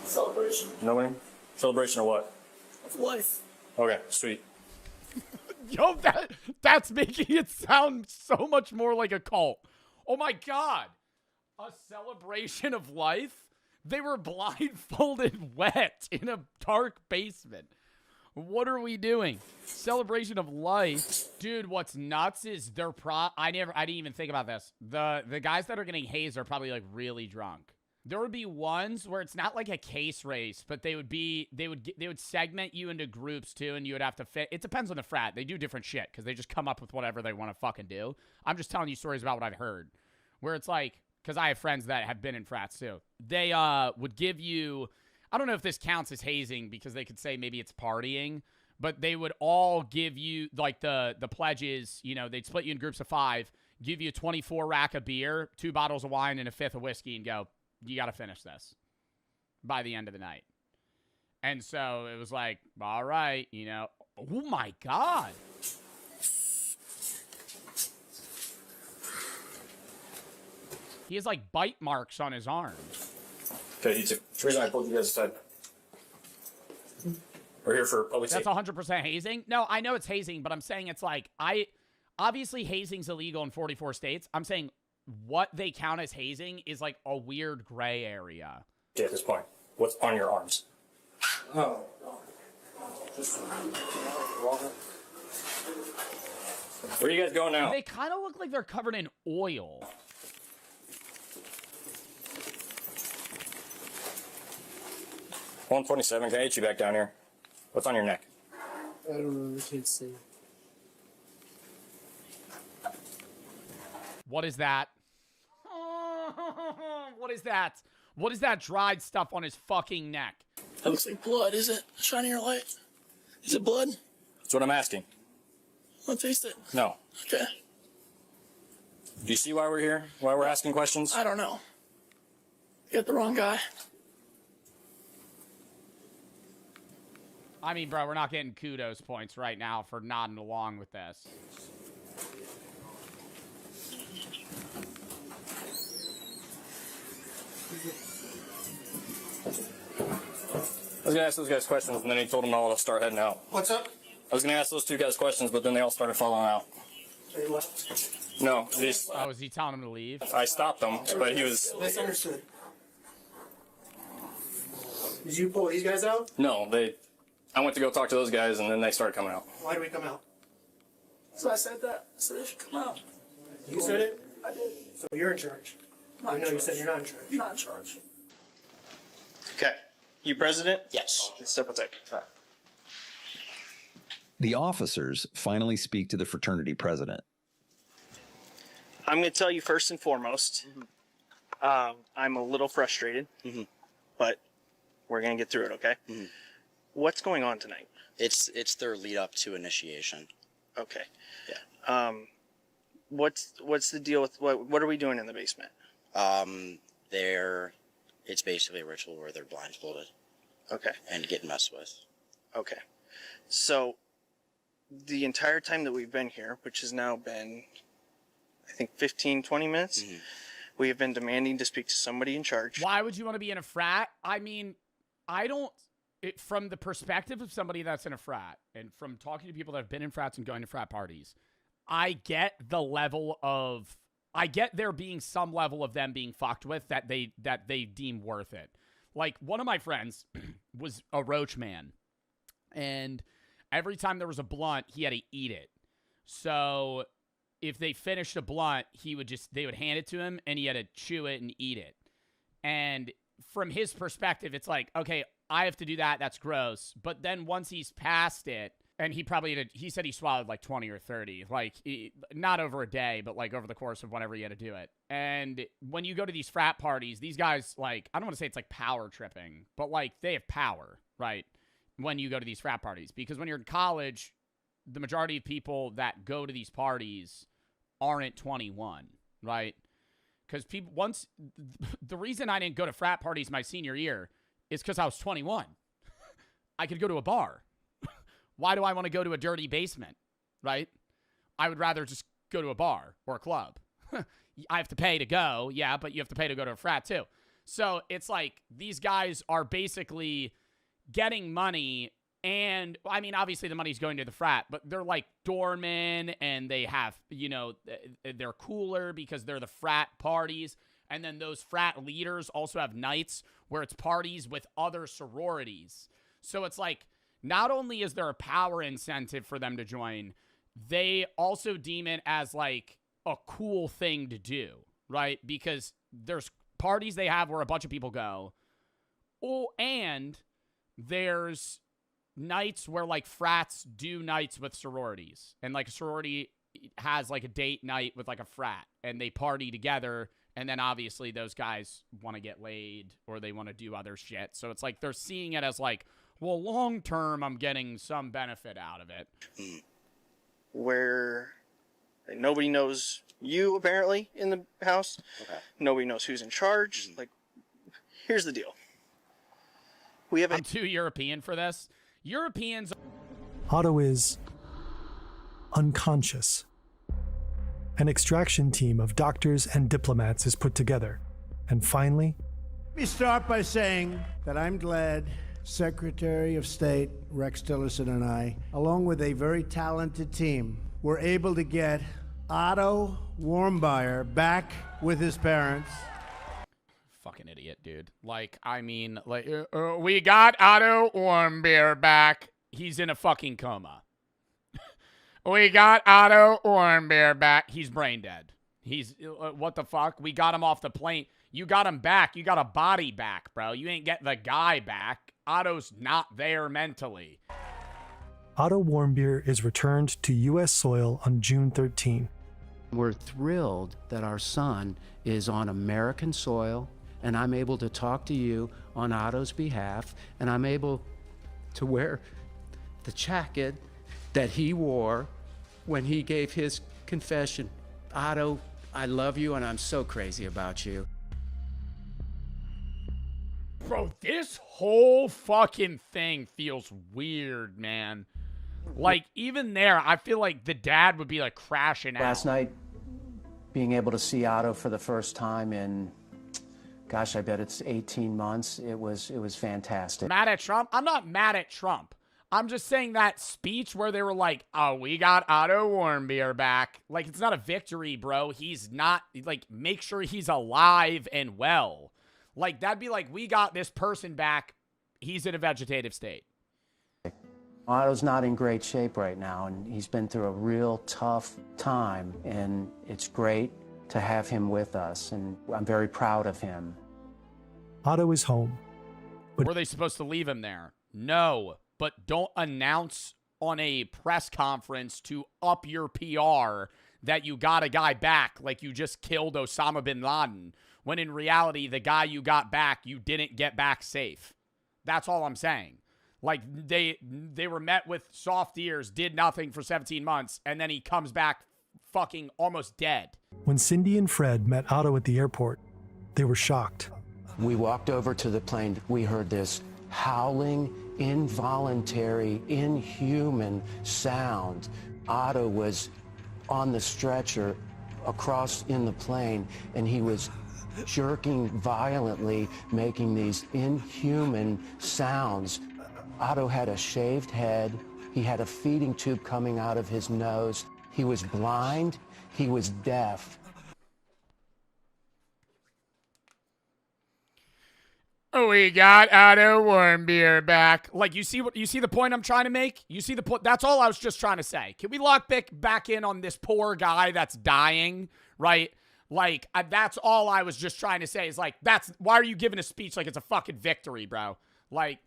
Celebration Nobody? Celebration of what? of life. Okay, sweet. Yo, that's making it sound so much more like a cult. Oh my God. A celebration of life? They were blindfolded wet in a dark basement. What are we doing? Celebration of life. Dude, what's nuts is I didn't even think about this. The guys that are getting hazed are probably like really drunk. There would be ones where it's not like a case race, but they would segment you into groups too, and you would have to fit. It depends on the frat. They do different shit because they just come up with whatever they want to fucking do. I'm just telling you stories about what I've heard, where it's like, because I have friends that have been in frats too. They would give you, I don't know if this counts as hazing because they could say maybe it's partying, but they would all give you like the pledges. You know, they'd split you in groups of 5, give you a 24 rack of beer, 2 bottles of wine, and a 5th of whiskey, and go, you got to finish this by the end of the night. And so it was like, all right, you know, oh my God. He has like bite marks on his arms. Okay, the reason I pulled you guys aside. We're here for public That's safety. 100% hazing? No, I know it's hazing, but I'm saying it's like, obviously hazing's illegal in 44 states. I'm saying what they count as hazing is like a weird gray area. Okay, at this point, what's on your arms? Oh. Where are you guys going now? They kind of look like they're covered in oil. $127. Can I get you back down here? What's on your neck? I don't know. I can't see. What is that? What is that? What is that dried stuff on his fucking neck? That looks like blood, is it? Shining your light. Is it blood? That's what I'm asking. Want to taste it? No. Okay. Do you see why we're here? Why we're asking questions? I don't know. You got the wrong guy. I mean, bro, we're not getting kudos points right now for nodding along with this. I was gonna ask those guys questions, and then he told them all to start heading out. What's up? I was gonna ask those 2 guys questions, but then they all started falling out. They left. No, Oh, is he telling him to leave? I stopped them, but he was. Misunderstood. Did you pull these guys out? No, I went to go talk to those guys, and then they started coming out. Why do we come out? So I said that. I said they should come out. You said it? I did. So you're in charge. I know you said you're not in charge. You're not in charge. Okay. You president? Yes. Step aside. The officers finally speak to the fraternity president. I'm going to tell you first and foremost, I'm a little frustrated, but we're going to get through it, okay? What's going on tonight? It's their lead up to initiation. Okay. Yeah. What's the deal with what are we doing in the basement? It's basically a ritual where they're blindfolded. Okay. And get messed with. Okay. So the entire time that we've been here, which has now been, I think, 15, 20 minutes, we have been demanding to speak to somebody in charge. Why would you want to be in a frat? I mean, from the perspective of somebody that's in a frat, and from talking to people that have been in frats and going to frat parties, I get there being some level of them being fucked with that they deem worth it. Like, one of my friends was a roach man, and every time there was a blunt, he had to eat it. So if they finished a blunt, they would hand it to him, and he had to chew it and eat it. And from his perspective, it's like, okay, I have to do that. That's gross. But then once he's past it, and he said he swallowed like 20 or 30, like not over a day, but like over the course of whenever he had to do it. And when you go to these frat parties, these guys, like, I don't want to say it's like power tripping, but like they have power, right? When you go to these frat parties, because when you're in college, the majority of people that go to these parties aren't 21, right? Because the reason I didn't go to frat parties my senior year is because I was 21. I could go to a bar. Why do I want to go to a dirty basement, right? I would rather just go to a bar or a club. I have to pay to go. Yeah, but you have to pay to go to a frat too. So it's like these guys are basically getting money. And I mean, obviously the money's going to the frat, but they're like doormen and they have, you know, they're cooler because they're the frat parties. And then those frat leaders also have nights where it's parties with other sororities. So it's like, not only is there a power incentive for them to join, they also deem it as like a cool thing to do, right? Because there's parties they have where a bunch of people go. Oh, and there's nights where like frats do nights with sororities. And like a sorority has like a date night with like a frat and they party together. And then obviously those guys want to get laid or they want to do other shit. So it's like they're seeing it as like, well, long term, I'm getting some benefit out of it. Where like, nobody knows you, apparently, in the house. Okay. Nobody knows who's in charge. Like, here's the deal. I'm too European for this. Europeans... Otto is unconscious. An extraction team of doctors and diplomats is put together. And finally... Let me start by saying that I'm glad Secretary of State Rex Tillerson and I, along with a very talented team, were able to get Otto Warmbier back with his parents. Fucking idiot, dude. Like, I mean, like, we got Otto Warmbier back. He's in a fucking coma. We got Otto Warmbier back. He's brain dead. He's, what the fuck? We got him off the plane. You got him back. You got a body back, bro. You ain't get the guy back. Otto's not there mentally. Otto Warmbier is returned to U.S. soil on June 13. We're thrilled that our son is on American soil, and I'm able to talk to you on Otto's behalf, and I'm able to wear the jacket that he wore when he gave his confession. Otto, I love you, and I'm so crazy about you. Bro, this whole fucking thing feels weird, man. Like, even there, I feel like the dad would be, like, crashing out. Last night, being able to see Otto for the first time in, gosh, I bet it's 18 months, it was fantastic. Mad at Trump? I'm not mad at Trump. I'm just saying that speech where they were like, oh, we got Otto Warmbier back. Like, it's not a victory, bro. He's not, like, make sure he's alive and well. Like, that'd be like, we got this person back. He's in a vegetative state. Otto's not in great shape right now, and he's been through a real tough time, and it's great to have him with us, and I'm very proud of him. Otto is home. But were they supposed to leave him there? No, but don't announce on a press conference to up your PR that you got a guy back like you just killed Osama bin Laden, when in reality, the guy you got back, you didn't get back safe. That's all I'm saying. Like, they were met with soft ears, did nothing for 17 months, and then he comes back fucking almost dead. When Cindy and Fred met Otto at the airport, they were shocked. We walked over to the plane. We heard this howling, involuntary, inhuman sound. Otto was on the stretcher across in the plane, and he was jerking violently, making these inhuman sounds. Otto had a shaved head. He had a feeding tube coming out of his nose. He was blind. He was deaf. We got Otto Warmbier back. Like, you see the point I'm trying to make? You see the point? That's all I was just trying to say. Can we lock back in on this poor guy that's dying, right? Like, that's all I was just trying to say is, like, why are you giving a speech like it's a fucking victory, bro? Like...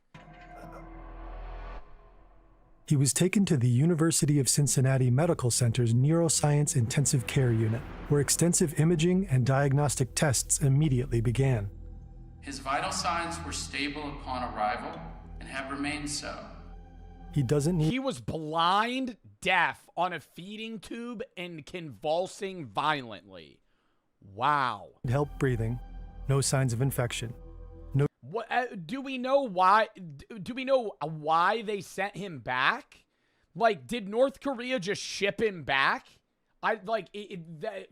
He was taken to the University of Cincinnati Medical Center's Neuroscience Intensive Care Unit, where extensive imaging and diagnostic tests immediately began. His vital signs were stable upon arrival and have remained so. He was blind, deaf, on a feeding tube, and convulsing violently. Wow. Help breathing. No signs of infection. No. What do we know why? Do we know why they sent him back? Like, did North Korea just ship him back?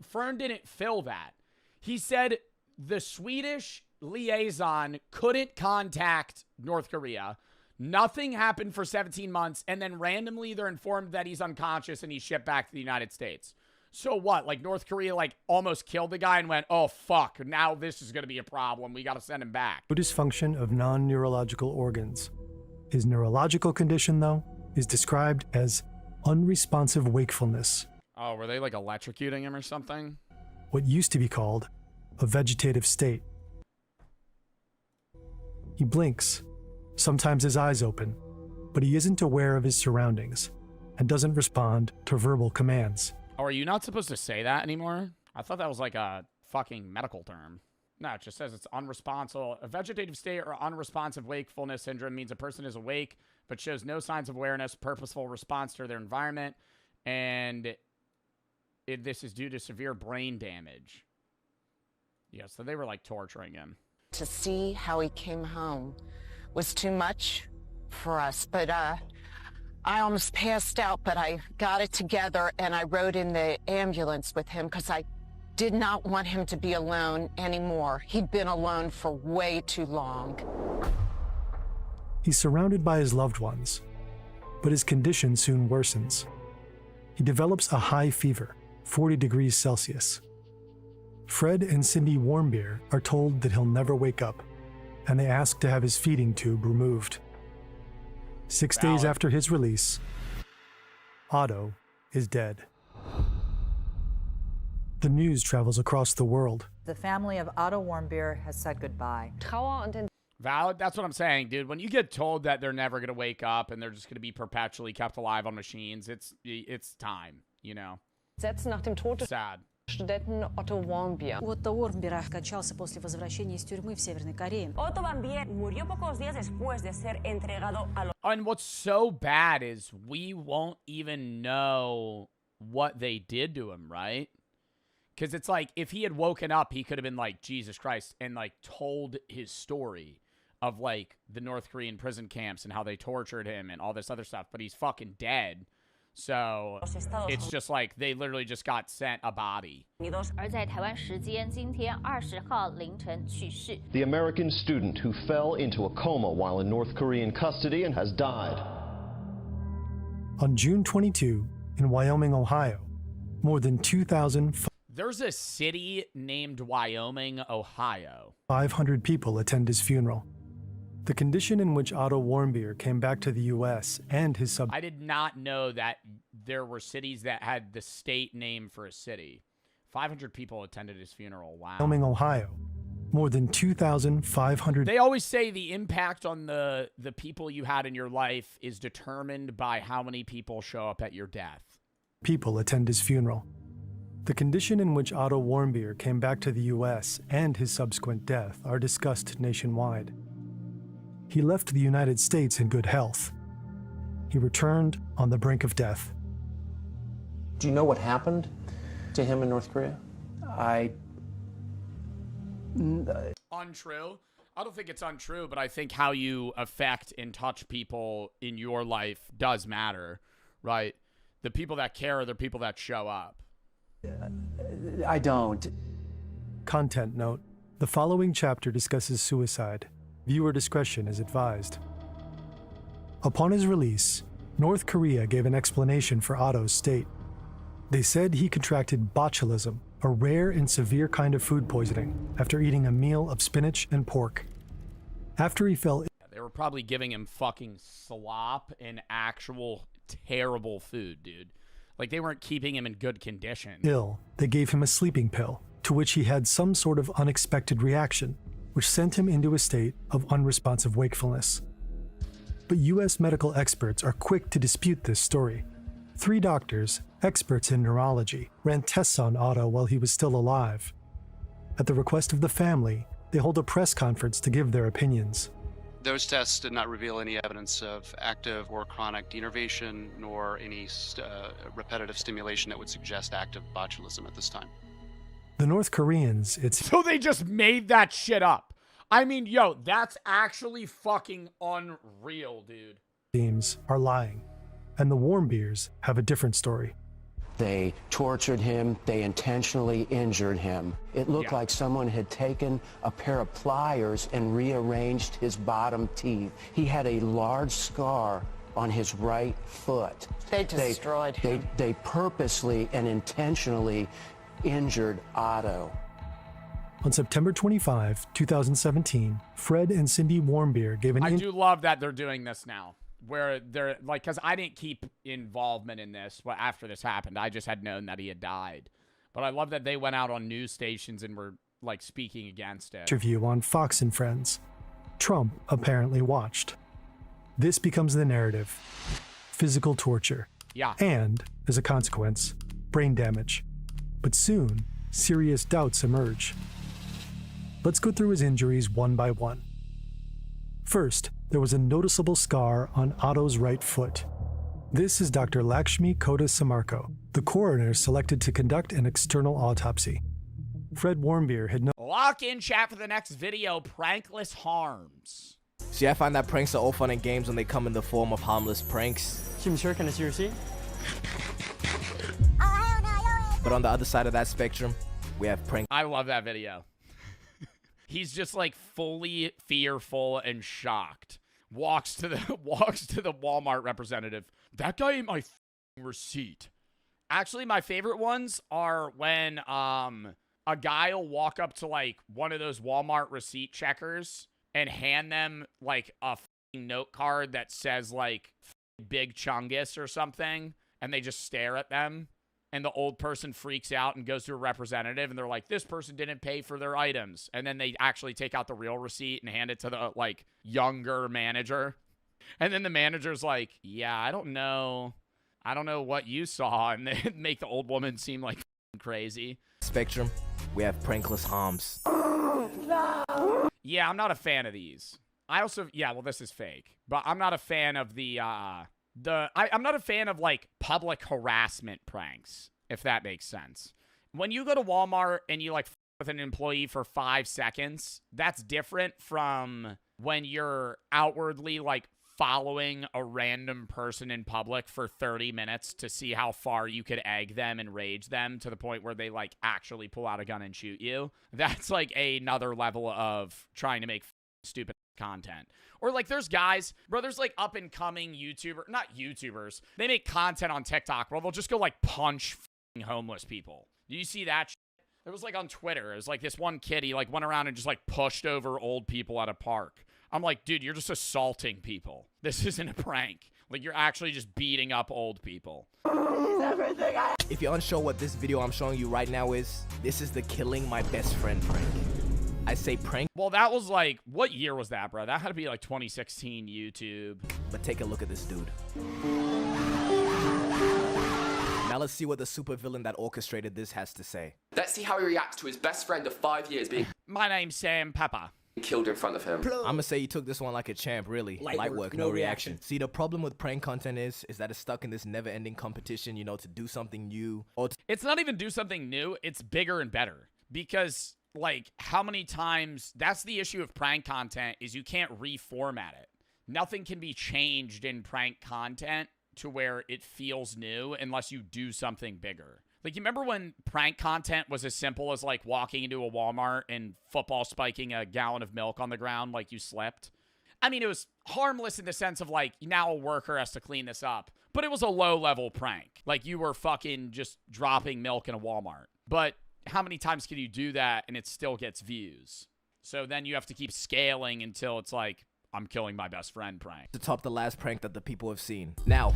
Fern didn't fill that. He said the Swedish liaison couldn't contact North Korea. Nothing happened for 17 months, and then randomly they're informed that he's unconscious and he's shipped back to the United States. So what? Like, North Korea, like, almost killed the guy and went, oh, fuck, now this is going to be a problem. We got to send him back. Dysfunction of non-neurological organs. His neurological condition, though, is described as unresponsive wakefulness, Oh, were they, like, electrocuting him or something? what used to be called a vegetative state. He blinks. Sometimes his eyes open, but he isn't aware of his surroundings and doesn't respond to verbal commands. Oh, are you not supposed to say that anymore? I thought that was like a fucking medical term. No, it just says it's unresponsive. A vegetative state or unresponsive wakefulness syndrome means a person is awake but shows no signs of awareness, purposeful response to their environment, and this is due to severe brain damage. Yeah, so they were like torturing him. To see how he came home was too much for us, but I almost passed out, but I got it together and I rode in the ambulance with him because I did not want him to be alone anymore. He'd been alone for way too long. He's surrounded by his loved ones, but his condition soon worsens. He develops a high fever, 40 degrees Celsius. Fred and Cindy Warmbier are told that he'll never wake up, and they ask to have his feeding tube removed. 6 days after his release, Otto is dead. The news travels across the world. The family of Otto Warmbier has said goodbye. Valid. That's what I'm saying, dude. When you get told that they're never going to wake up and they're just going to be perpetually kept alive on machines, it's time, you know? Sad. Studenten Otto Warmbier. Otto Warmbier скончался после возвращения из тюрьмы в Северной Корее. Otto Warmbier murió pocos días después de ser entregado a los... And what's so bad is we won't even know what they did to him, right? Because it's like, if he had woken up, he could have been like, Jesus Christ, and like told his story of like the North Korean prison camps and how they tortured him and all this other stuff, but he's fucking dead. So it's just like they literally just got sent a body. 而在台湾时间今天20号凌晨去世。 The American student who fell into a coma while in North Korean custody and has died. On June 22, in Wyoming, Ohio, more than 2,000. There's a city named Wyoming, Ohio. 500 people attend his funeral. The condition in which Otto Warmbier came back to the U.S. and his I did not know that there were cities that had the state name for a city. 500 people attended his funeral. Wow. Wyoming, Ohio, more than 2,500. They always say the impact on the people you had in your life is determined by how many people show up at your death. People attend his funeral. The condition in which Otto Warmbier came back to the U.S. and his subsequent death are discussed nationwide. He left the United States in good health. He returned on the brink of death. Do you know what happened to him in North Korea? Untrue. I don't think it's untrue, but I think how you affect and touch people in your life does matter, right? The people that care are the people that show up. I don't. Content note: the following chapter discusses suicide. Viewer discretion is advised. Upon his release, North Korea gave an explanation for Otto's state. They said he contracted botulism, a rare and severe kind of food poisoning, after eating a meal of spinach and pork. After he fell ill, They were probably giving him fucking slop and actual terrible food, dude. Like, they weren't keeping him in good condition. they gave him a sleeping pill, to which he had some sort of unexpected reaction, which sent him into a state of unresponsive wakefulness. But U.S. medical experts are quick to dispute this story. 3 doctors, experts in neurology, ran tests on Otto while he was still alive. At the request of the family, they hold a press conference to give their opinions. Those tests did not reveal any evidence of active or chronic denervation, nor any repetitive stimulation that would suggest active botulism at this time. The North Koreans, So they just made that shit up. I mean, yo, that's actually fucking unreal, dude. Teams are lying, and the Warmbiers have a different story. They tortured him. They intentionally injured him. It looked like someone had taken a pair of pliers and rearranged his bottom teeth. He had a large scar on his right foot. They destroyed him. They purposely and intentionally injured Otto. On September 25, 2017, Fred and Cindy Warmbier gave an I do love that they're doing this now, where they're like, because I didn't keep involvement in this after this happened. I just had known that he had died. But I love that they went out on news stations and were like speaking against it. interview on Fox and Friends. Trump apparently watched. This becomes the narrative: physical torture. Yeah. And, as a consequence, brain damage. But soon, serious doubts emerge. Let's go through his injuries one by one. First, there was a noticeable scar on Otto's right foot. This is Dr. Lakshmi Kota Samarko, the coroner selected to conduct an external autopsy. Fred Warmbier had no Lock in chat for the next video, Prankless Harms. See, I find that pranks are all fun and games when they come in the form of harmless pranks. Can I see your receipt? But on the other side of that spectrum, we have prank. I love that video. He's just like fully fearful and shocked. Walks to the Walmart representative. That guy ate my receipt. Actually, my favorite ones are when a guy will walk up to like one of those Walmart receipt checkers and hand them like a note card that says like Big Chungus or something, and they just stare at them. And the old person freaks out and goes to a representative, and they're like, this person didn't pay for their items. And then they actually take out the real receipt and hand it to the, like, younger manager. And then the manager's like, yeah, I don't know what you saw. And they make the old woman seem like crazy. Spectrum, we have prankless harms. Yeah, I'm not a fan of these. I also, yeah, well, this is fake. But I'm not a fan of I'm not a fan of, like, public harassment pranks, if that makes sense. When you go to Walmart and you, like, with an employee for 5 seconds, that's different from when you're outwardly, like, following a random person in public for 30 minutes to see how far you could egg them and rage them to the point where they, like, actually pull out a gun and shoot you. That's, like, another level of trying to make stupid content. Or like there's guys, bro, there's like up and coming not YouTubers. They make content on TikTok where they'll just go like punch homeless people. Do you see that? It was like on Twitter. It was like this one kid, he like went around and just like pushed over old people at a park. I'm like, dude, you're just assaulting people. This isn't a prank. Like you're actually just beating up old people. If you're unsure what this video I'm showing you right now is, this is the killing my best friend prank. I say prank. Well, that was like, what year was that, bro? That had to be like 2016 YouTube. But take a look at this dude. Now let's see what the supervillain that orchestrated this has to say. Let's see how he reacts to his best friend of 5 years being My name's Sam Pepper. Killed in front of him. I'ma say he took this one like a champ, really. Light work, no reaction. See, the problem with prank content is that it's stuck in this never-ending competition, you know, to do something new. It's not even do something new. It's bigger and better. Because like how many times, that's the issue of prank content, is you can't reformat it. Nothing can be changed in prank content to where it feels new unless you do something bigger. Like, you remember when prank content was as simple as like walking into a Walmart and football spiking a gallon of milk on the ground like you slept? I mean, it was harmless in the sense of like, now a worker has to clean this up, but it was a low level prank. Like you were fucking just dropping milk in a Walmart. But how many times can you do that and it still gets views? So then you have to keep scaling until it's like, I'm killing my best friend prank. To top the last prank that the people have seen. Now,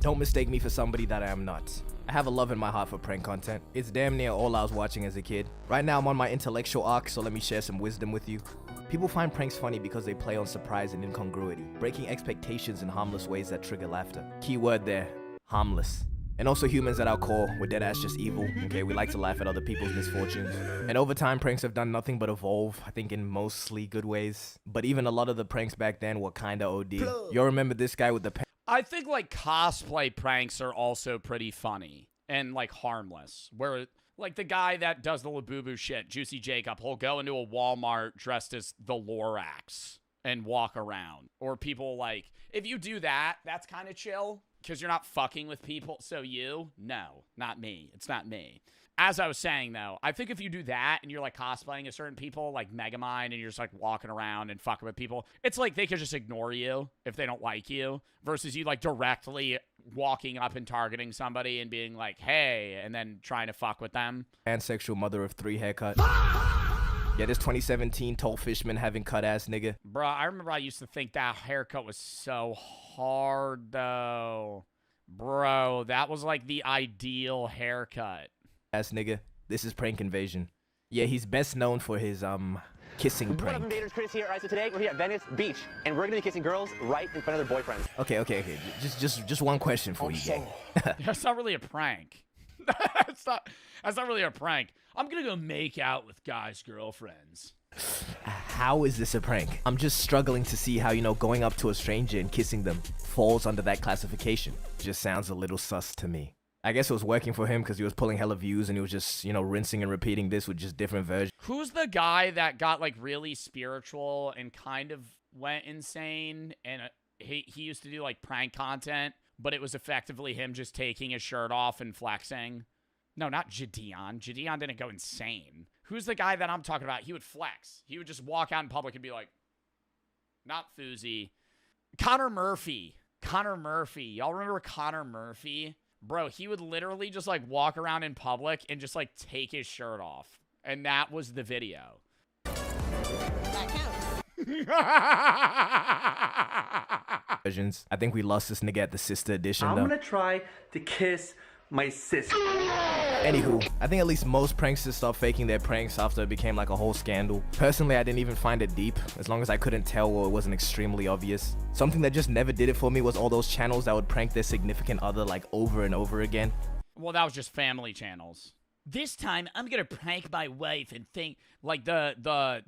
don't mistake me for somebody that I am not. I have a love in my heart for prank content. It's damn near all I was watching as a kid. Right now I'm on my intellectual arc, so let me share some wisdom with you. People find pranks funny because they play on surprise and incongruity, breaking expectations in harmless ways that trigger laughter. Key word there, harmless. And also humans at our core, we're dead ass just evil, okay? We like to laugh at other people's misfortunes. And over time, pranks have done nothing but evolve, I think in mostly good ways. But even a lot of the pranks back then were kinda OD. You'll remember this guy with the pen. I think like cosplay pranks are also pretty funny and like harmless. Where like the guy that does the Labubu shit, Juicy Jacob, he'll go into a Walmart dressed as the Lorax and walk around. Or people like, if you do that, that's kind of chill. Because you're not fucking with people. So you? No, not me. It's not me. As I was saying, though, I think if you do that and you're like cosplaying as certain people, like Megamind, and you're just like walking around and fucking with people, it's like they could just ignore you if they don't like you versus you like directly walking up and targeting somebody and being like, hey, and then trying to fuck with them. Pansexual mother of 3 haircut. Yeah, this 2017 tall fishman having cut ass nigga. Bro, I remember I used to think that haircut was so hard, though. Bro, that was like the ideal haircut. Ass nigga. This is Prank Invasion. Yeah, he's best known for his, kissing What up, prank. invaders? Chris here. All right, so today we're here at Venice Beach, and we're gonna be kissing girls right in front of their boyfriends. Okay. Just one question for you, gang. That's not really a prank. that's not really a prank. I'm gonna go make out with guys' girlfriends. How is this a prank? I'm just struggling to see how, going up to a stranger and kissing them falls under that classification. Just sounds a little sus to me. I guess it was working for him because he was pulling hella views and he was just, rinsing and repeating this with just different versions. Who's the guy that got like really spiritual and kind of went insane? And he used to do like prank content, but it was effectively him just taking his shirt off and flexing. No, not Gideon. Gideon didn't go insane. Who's the guy that I'm talking about? He would flex. He would just walk out in public and be like, not Fuzi. Connor Murphy. Y'all remember Connor Murphy? Bro, he would literally just like walk around in public and just like take his shirt off. And that was the video. I think we lost this nigga at the sister edition, though. I'm gonna try to kiss my sister. Anywho, I think at least most pranksters stopped faking their pranks after it became like a whole scandal. Personally, I didn't even find it deep, as long as I couldn't tell or it wasn't extremely obvious. Something that just never did it for me was all those channels that would prank their significant other like over and over again. Well, that was just family channels. This time, I'm gonna prank my wife and think like there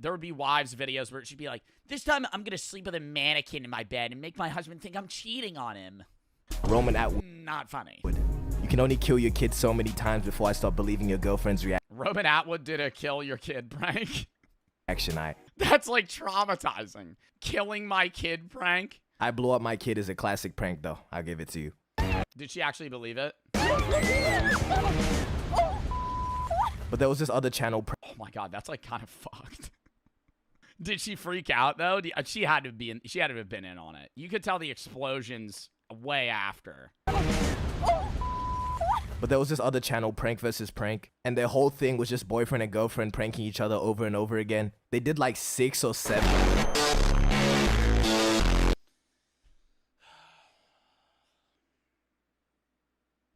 would be wives videos where she'd be like, this time I'm gonna sleep with a mannequin in my bed and make my husband think I'm cheating on him. Roman Atwood. Not funny. You can only kill your kid so many times before I start believing your girlfriend's Roman Atwood did a kill your kid prank. reaction. That's like traumatizing. Killing my kid prank. I blew up my kid is a classic prank, though. I'll give it to you. Did she actually believe it? But there was this other channel. Oh my god, that's like kind of fucked. Did she freak out though? She had to be in. She had to have been in on it. You could tell the explosions way after. But there was this other channel, Prank vs. Prank, and their whole thing was just boyfriend and girlfriend pranking each other over and over again. They did like 6 or 7.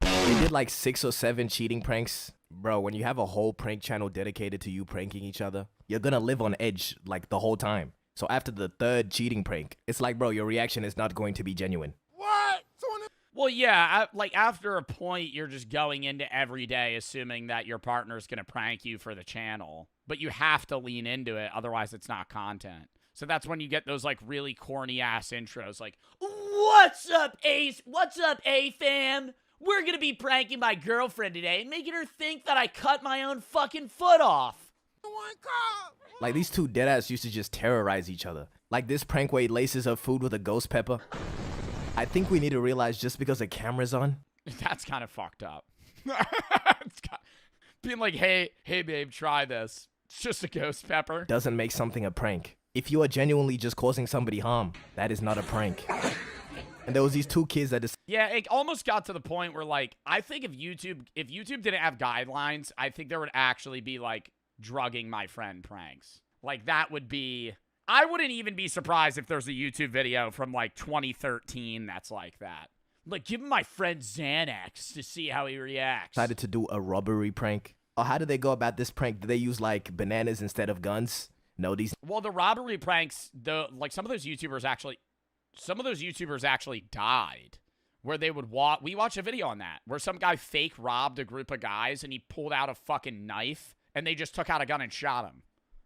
They did like 6 or 7 cheating pranks. Bro, when you have a whole prank channel dedicated to you pranking each other, you're gonna live on edge like the whole time. So after the 3rd cheating prank, it's like, bro, your reaction is not going to be genuine. Well, yeah, like after a point, you're just going into every day assuming that your partner's going to prank you for the channel. But you have to lean into it, otherwise it's not content. So that's when you get those like really corny ass intros like, what's up, Ace? What's up, A-fam? We're going to be pranking my girlfriend today and making her think that I cut my own fucking foot off. Like these two deadass used to just terrorize each other. Like this prank where he laces her food with a ghost pepper. I think we need to realize just because the camera's on. That's kind of fucked up. Being like, hey babe, try this. It's just a ghost pepper. Doesn't make something a prank. If you are genuinely just causing somebody harm, that is not a prank. And there was these 2 kids that just... Yeah, it almost got to the point where like, I think if YouTube didn't have guidelines, I think there would actually be like drugging my friend pranks. Like that would be... I wouldn't even be surprised if there's a YouTube video from like 2013 that's like that. Like, give my friend Xanax to see how he reacts. Decided to do a robbery prank. Or how did they go about this prank? Did they use like bananas instead of guns? No, these... Well, the robbery pranks, some of those YouTubers actually died. Where they would walk... We watched a video on that. Where some guy fake robbed a group of guys and he pulled out a fucking knife and they just took out a gun and shot him.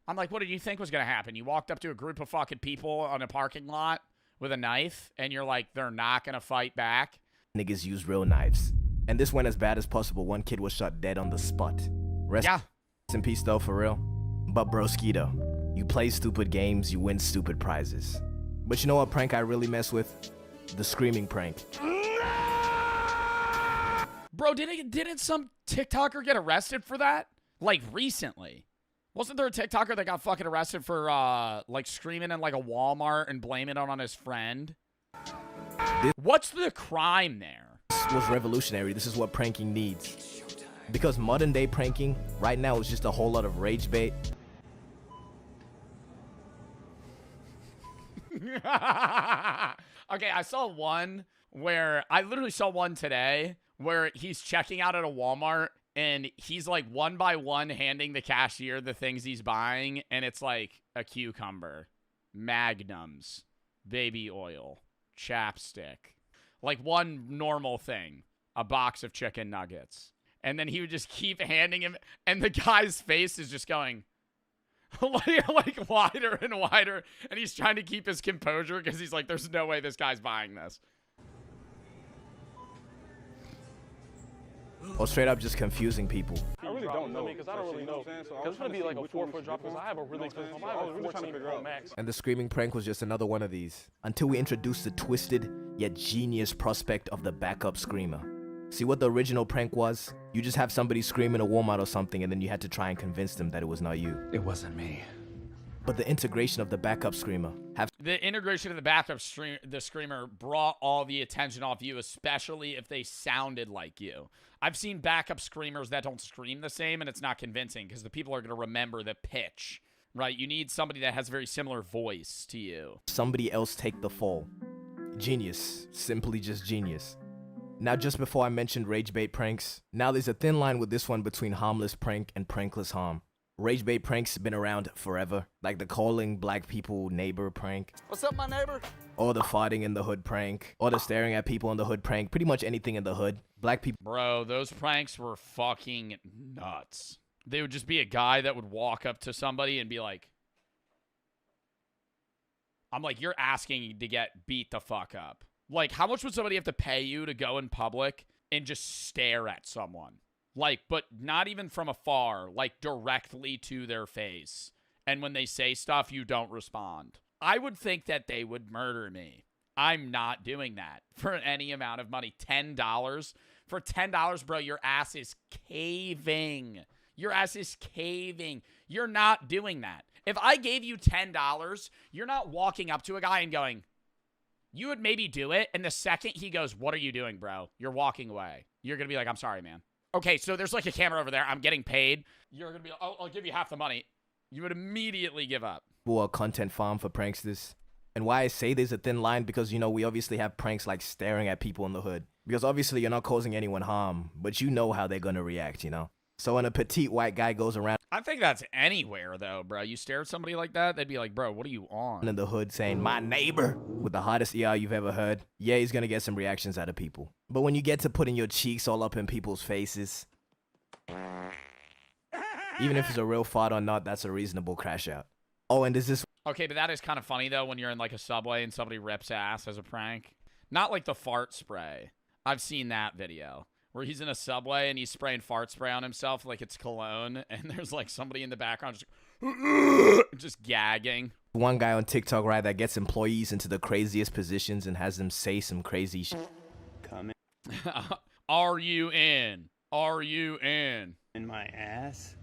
I'm like, what did you think was going to happen? You walked up to a group of fucking people on a parking lot with a knife, and you're like, they're not going to fight back? Niggas use real knives. And this went as bad as possible. One kid was shot dead on the spot. Rest in peace, though, for real. But broskito, you play stupid games, you win stupid prizes. But you know what prank I really mess with? The screaming prank. Bro, didn't some TikToker get arrested for that? Like, recently. Wasn't there a TikToker that got fucking arrested for, like, screaming in, like, a Walmart and blaming it on his friend? What's the crime there? This was revolutionary. This is what pranking needs. Because modern day pranking, right now, is just a whole lot of rage bait. Okay, I saw one where, I literally saw one today where he's checking out at a Walmart and he's like one by one handing the cashier the things he's buying, and it's like a cucumber, magnums, baby oil, chapstick, like one normal thing, a box of chicken nuggets. And then he would just keep handing him, and the guy's face is just going like wider and wider, and he's trying to keep his composure because he's like, there's no way this guy's buying this. Or straight up just confusing people. I really don't know because I don't really know. Because it's gonna be like a 4-foot drop because I have a really expensive home. I have a 14 Pro Max. And the screaming prank was just another one of these. Until we introduced the twisted yet genius prospect of the backup screamer. See what the original prank was? You just have somebody scream in a Walmart or something, and then you had to try and convince them that it was not you. It wasn't me. But the integration of the backup screamer. The integration of the backup screamer brought all the attention off you, especially if they sounded like you. I've seen backup screamers that don't scream the same, and it's not convincing because the people are going to remember the pitch, right? You need somebody that has a very similar voice to you. Somebody else take the fall. Genius. Simply just genius. Now, just before I mentioned rage bait pranks, now there's a thin line with this one between harmless prank and prankless harm. Rage bait pranks been around forever, like the calling black people neighbor prank. What's up, my neighbor? Or the farting in the hood prank. Or the staring at people in the hood prank. Pretty much anything in the hood. Black people. Bro, those pranks were fucking nuts. They would just be a guy that would walk up to somebody and be like, I'm like, you're asking to get beat the fuck up. Like, how much would somebody have to pay you to go in public and just stare at someone? Like, but not even from afar, like directly to their face. And when they say stuff, you don't respond. I would think that they would murder me. I'm not doing that for any amount of money. $10? For $10, bro, your ass is caving. Your ass is caving. You're not doing that. If I gave you $10, you're not walking up to a guy and going, you would maybe do it, and the second he goes, what are you doing, bro? You're walking away. You're going to be like, I'm sorry, man. Okay, so there's like a camera over there. I'm getting paid. You're going to be like, I'll give you half the money. You would immediately give up. A content farm for pranksters. And why I say there's a thin line, because, you know, we obviously have pranks like staring at people in the hood. Because obviously you're not causing anyone harm, but you know how they're going to react, you know? So when a petite white guy goes around... I think that's anywhere, though, bro. You stare at somebody like that, they'd be like, bro, what are you on? ...in the hood saying, my neighbor, with the hottest ER you've ever heard. Yeah, he's going to get some reactions out of people. But when you get to putting your cheeks all up in people's faces... even if it's a real fart or not, that's a reasonable crash out. Oh, and is this... Okay, but that is kind of funny, though, when you're in, like, a subway and somebody rips ass as a prank. Not like the fart spray. I've seen that video. Where he's in a subway and he's spraying fart spray on himself like it's cologne, and there's like somebody in the background just gagging. One guy on TikTok, right, that gets employees into the craziest positions and has them say some crazy shit. Come in. Are you in? Are you in? In my ass?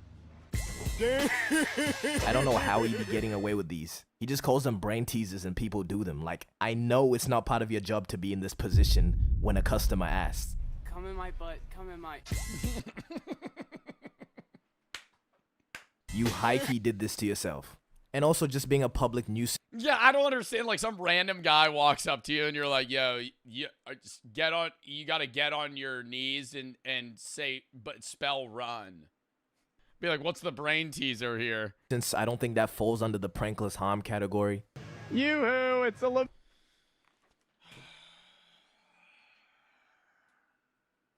I don't know how he'd be getting away with these. He just calls them brain teasers and people do them. Like, I know it's not part of your job to be in this position when a customer asks. Come in my butt. Come in my... You high-key did this to yourself. And also just being a public nuisance. Yeah, I don't understand. Like, some random guy walks up to you and you're like, yo, just get on... You gotta get on your knees and say... But spell run. Be like, what's the brain teaser here? Since I don't think that falls under the prankless harm category. Yoo-hoo, it's a...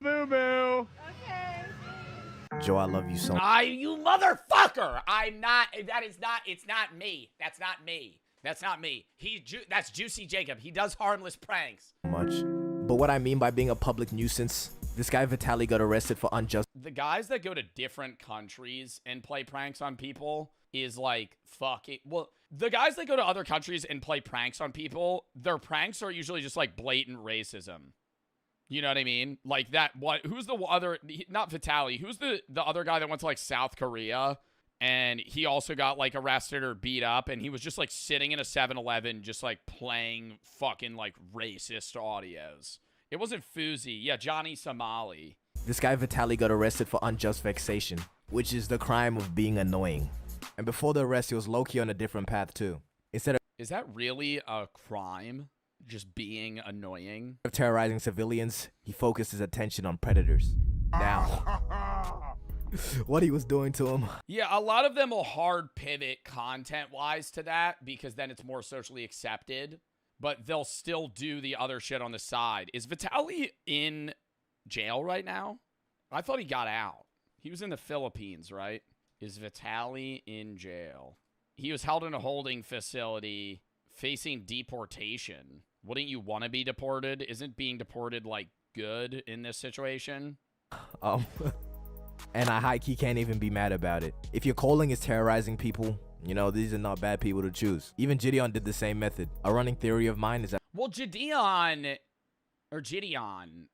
Boo-boo. Okay. Joe, I love you so much. You motherfucker! I'm not... That is not... It's not me. That's not me. That's not me. That's Juicy Jacob. He does harmless pranks. Much. But what I mean by being a public nuisance... This guy Vitaly got arrested for unjust... The guys that go to different countries and play pranks on people is like, fuck it. Well, the guys that go to other countries and play pranks on people, their pranks are usually just like blatant racism. You know what I mean? Like that. What? Who's the other? Not Vitaly. Who's the other guy that went to like South Korea and he also got like arrested or beat up and he was just like sitting in a 7-Eleven just like playing fucking like racist audios. It wasn't Fuzi. Yeah, Johnny Somali. This guy Vitaly got arrested for unjust vexation, which is the crime of being annoying. And before the arrest, he was low-key on a different path too. Instead Is that really a crime? Just being annoying? of terrorizing civilians, he focused his attention on predators. Now, what he was doing to him. Yeah, a lot of them will hard pivot content-wise to that because then it's more socially accepted, but they'll still do the other shit on the side. Is Vitaly in jail right now? I thought he got out. He was in the Philippines, right? Is Vitaly in jail? He was held in a holding facility facing deportation. Wouldn't you want to be deported? Isn't being deported, like, good in this situation? And I high-key can't even be mad about it. If your calling is terrorizing people, you know, these are not bad people to choose. Even Gideon did the same method. A running theory of mine is that... Well, Gideon,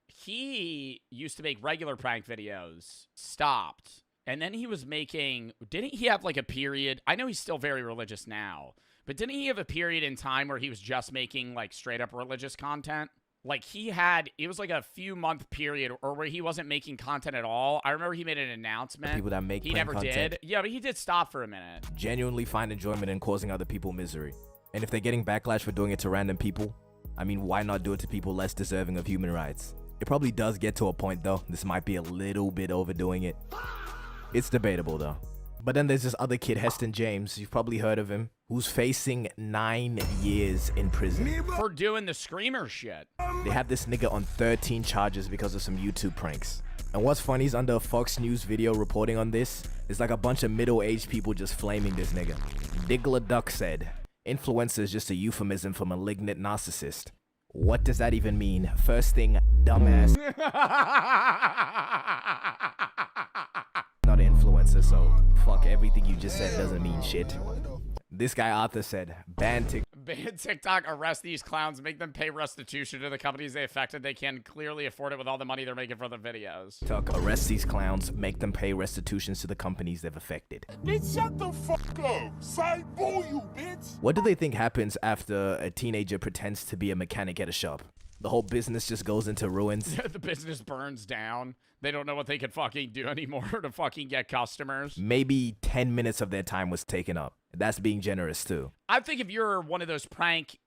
he used to make regular prank videos. Stopped. And then he was making... Didn't he have, like, a period? I know he's still very religious now. But didn't he have a period in time where he was just making, like, straight-up religious content? Like, he had... It was, like, a few-month period or where he wasn't making content at all. I remember he made an announcement. People that make he prank never content did. Yeah, but he did stop for a minute. genuinely find enjoyment in causing other people misery. And if they're getting backlash for doing it to random people, I mean, why not do it to people less deserving of human rights? It probably does get to a point, though. This might be a little bit overdoing it. It's debatable, though. But then there's this other kid, Heston James, you've probably heard of him, who's facing 9 years in prison. For doing the screamer shit. They have this nigga on 13 charges because of some YouTube pranks. And what's funny is under a Fox News video reporting on this, there's like a bunch of middle-aged people just flaming this nigga. Diggler Duck said, influencer is just a euphemism for malignant narcissist. What does that even mean? First thing, dumbass. Not an influencer, so fuck everything you just said doesn't mean shit. This guy Arthur said, ban TikTok, arrest these clowns, make them pay restitution to the companies they affected. They can clearly afford it with all the money they're making for the videos. TikTok, arrest these clowns, make them pay restitutions to the companies they've affected. Bitch, shut the fuck up. Side boo you, bitch. What do they think happens after a teenager pretends to be a mechanic at a shop? The whole business just goes into ruins. The business burns down. They don't know what they can fucking do anymore to fucking get customers. Maybe 10 minutes of their time was taken up. That's being generous too. I think if you're one of those prank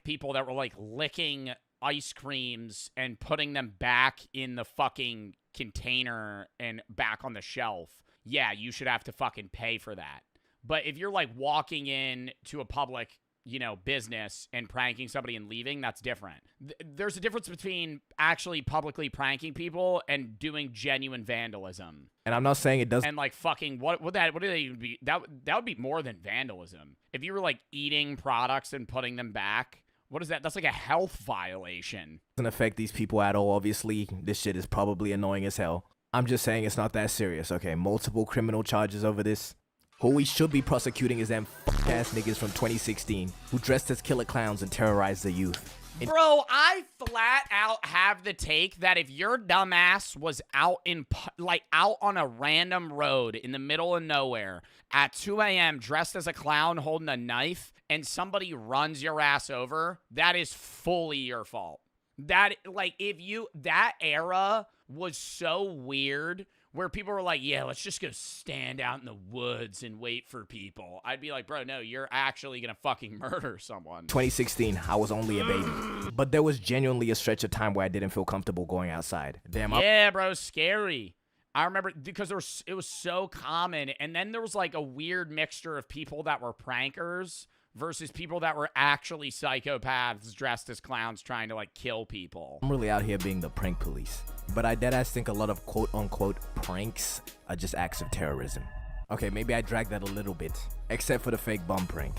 people that were like licking ice creams and putting them back in the fucking container and back on the shelf, yeah, you should have to fucking pay for that. But if you're like walking in to a public, you know, business and pranking somebody and leaving, that's different. There's a difference between actually publicly pranking people and doing genuine vandalism. And I'm not saying it doesn't. And like fucking what do they even be? That would be more than vandalism. If you were like eating products and putting them back, what is that? That's like a health violation. Doesn't affect these people at all. Obviously, this shit is probably annoying as hell. I'm just saying it's not that serious. Okay, multiple criminal charges over this. Who we should be prosecuting is them ass niggas from 2016 who dressed as killer clowns and terrorized the youth. Bro, I flat out have the take that if your dumbass was out on a random road in the middle of nowhere at 2 a.m. dressed as a clown holding a knife and somebody runs your ass over, that is fully your fault. That era was so weird where people were like, yeah, let's just go stand out in the woods and wait for people. I'd be like, bro, no, you're actually gonna fucking murder someone. 2016, I was only a baby. But there was genuinely a stretch of time where I didn't feel comfortable going outside. Damn. Yeah, bro, scary. I remember because it was so common. And then there was like a weird mixture of people that were prankers versus people that were actually psychopaths dressed as clowns trying to like kill people. I'm really out here being the prank police. But I deadass think a lot of quote-unquote pranks are just acts of terrorism. Okay, maybe I dragged that a little bit. Except for the fake bum prank.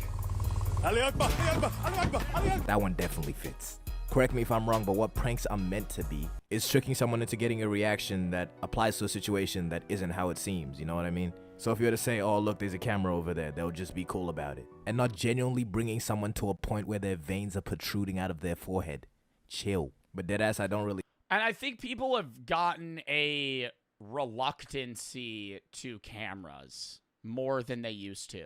That one definitely fits. Correct me if I'm wrong, but what pranks are meant to be is tricking someone into getting a reaction that applies to a situation that isn't how it seems, you know what I mean? So if you were to say, oh look, there's a camera over there, they'll just be cool about it. And not genuinely bringing someone to a point where their veins are protruding out of their forehead. Chill. But deadass, I don't really... And I think people have gotten a reluctancy to cameras more than they used to.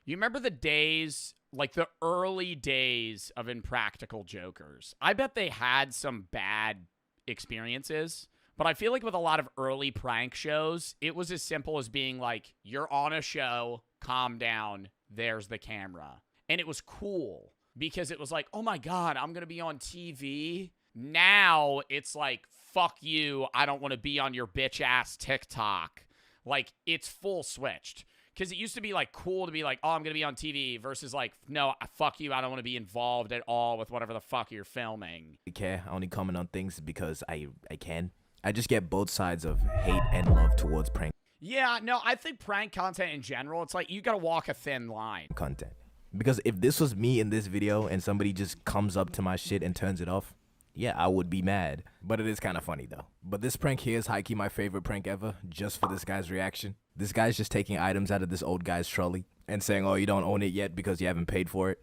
You remember the days, like the early days of Impractical Jokers? I bet they had some bad experiences, but I feel like with a lot of early prank shows, it was as simple as being like, you're on a show, calm down, there's the camera. And it was cool because it was like, oh my God, I'm going to be on TV. Now it's like, fuck you, I don't want to be on your bitch ass TikTok. Like, it's full switched. Because it used to be, like, cool to be like, oh, I'm going to be on TV versus, like, no, fuck you, I don't want to be involved at all with whatever the fuck you're filming. I care. I only comment on things because I can. I just get both sides of hate and love towards prank Yeah, no, I think prank content in general, it's like, you got to walk a thin line. content. Because if this was me in this video and somebody just comes up to my shit and turns it off, yeah, I would be mad. But it is kind of funny, though. But this prank here is high-key my favorite prank ever, just for this guy's reaction. This guy's just taking items out of this old guy's trolley and saying, oh, you don't own it yet because you haven't paid for it.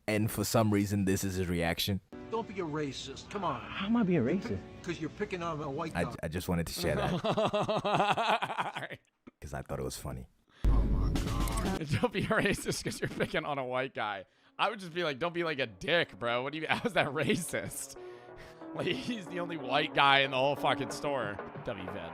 And for some reason, this is his reaction. Don't be a racist. Come on. How am I being racist? Because you're picking on a white guy. I just wanted to share that. Because I thought it was funny. Don't be racist because you're picking on a white guy. I would just be like, don't be like a dick, bro. What do you? How is that racist? Like, he's the only white guy in the whole fucking store. WVid.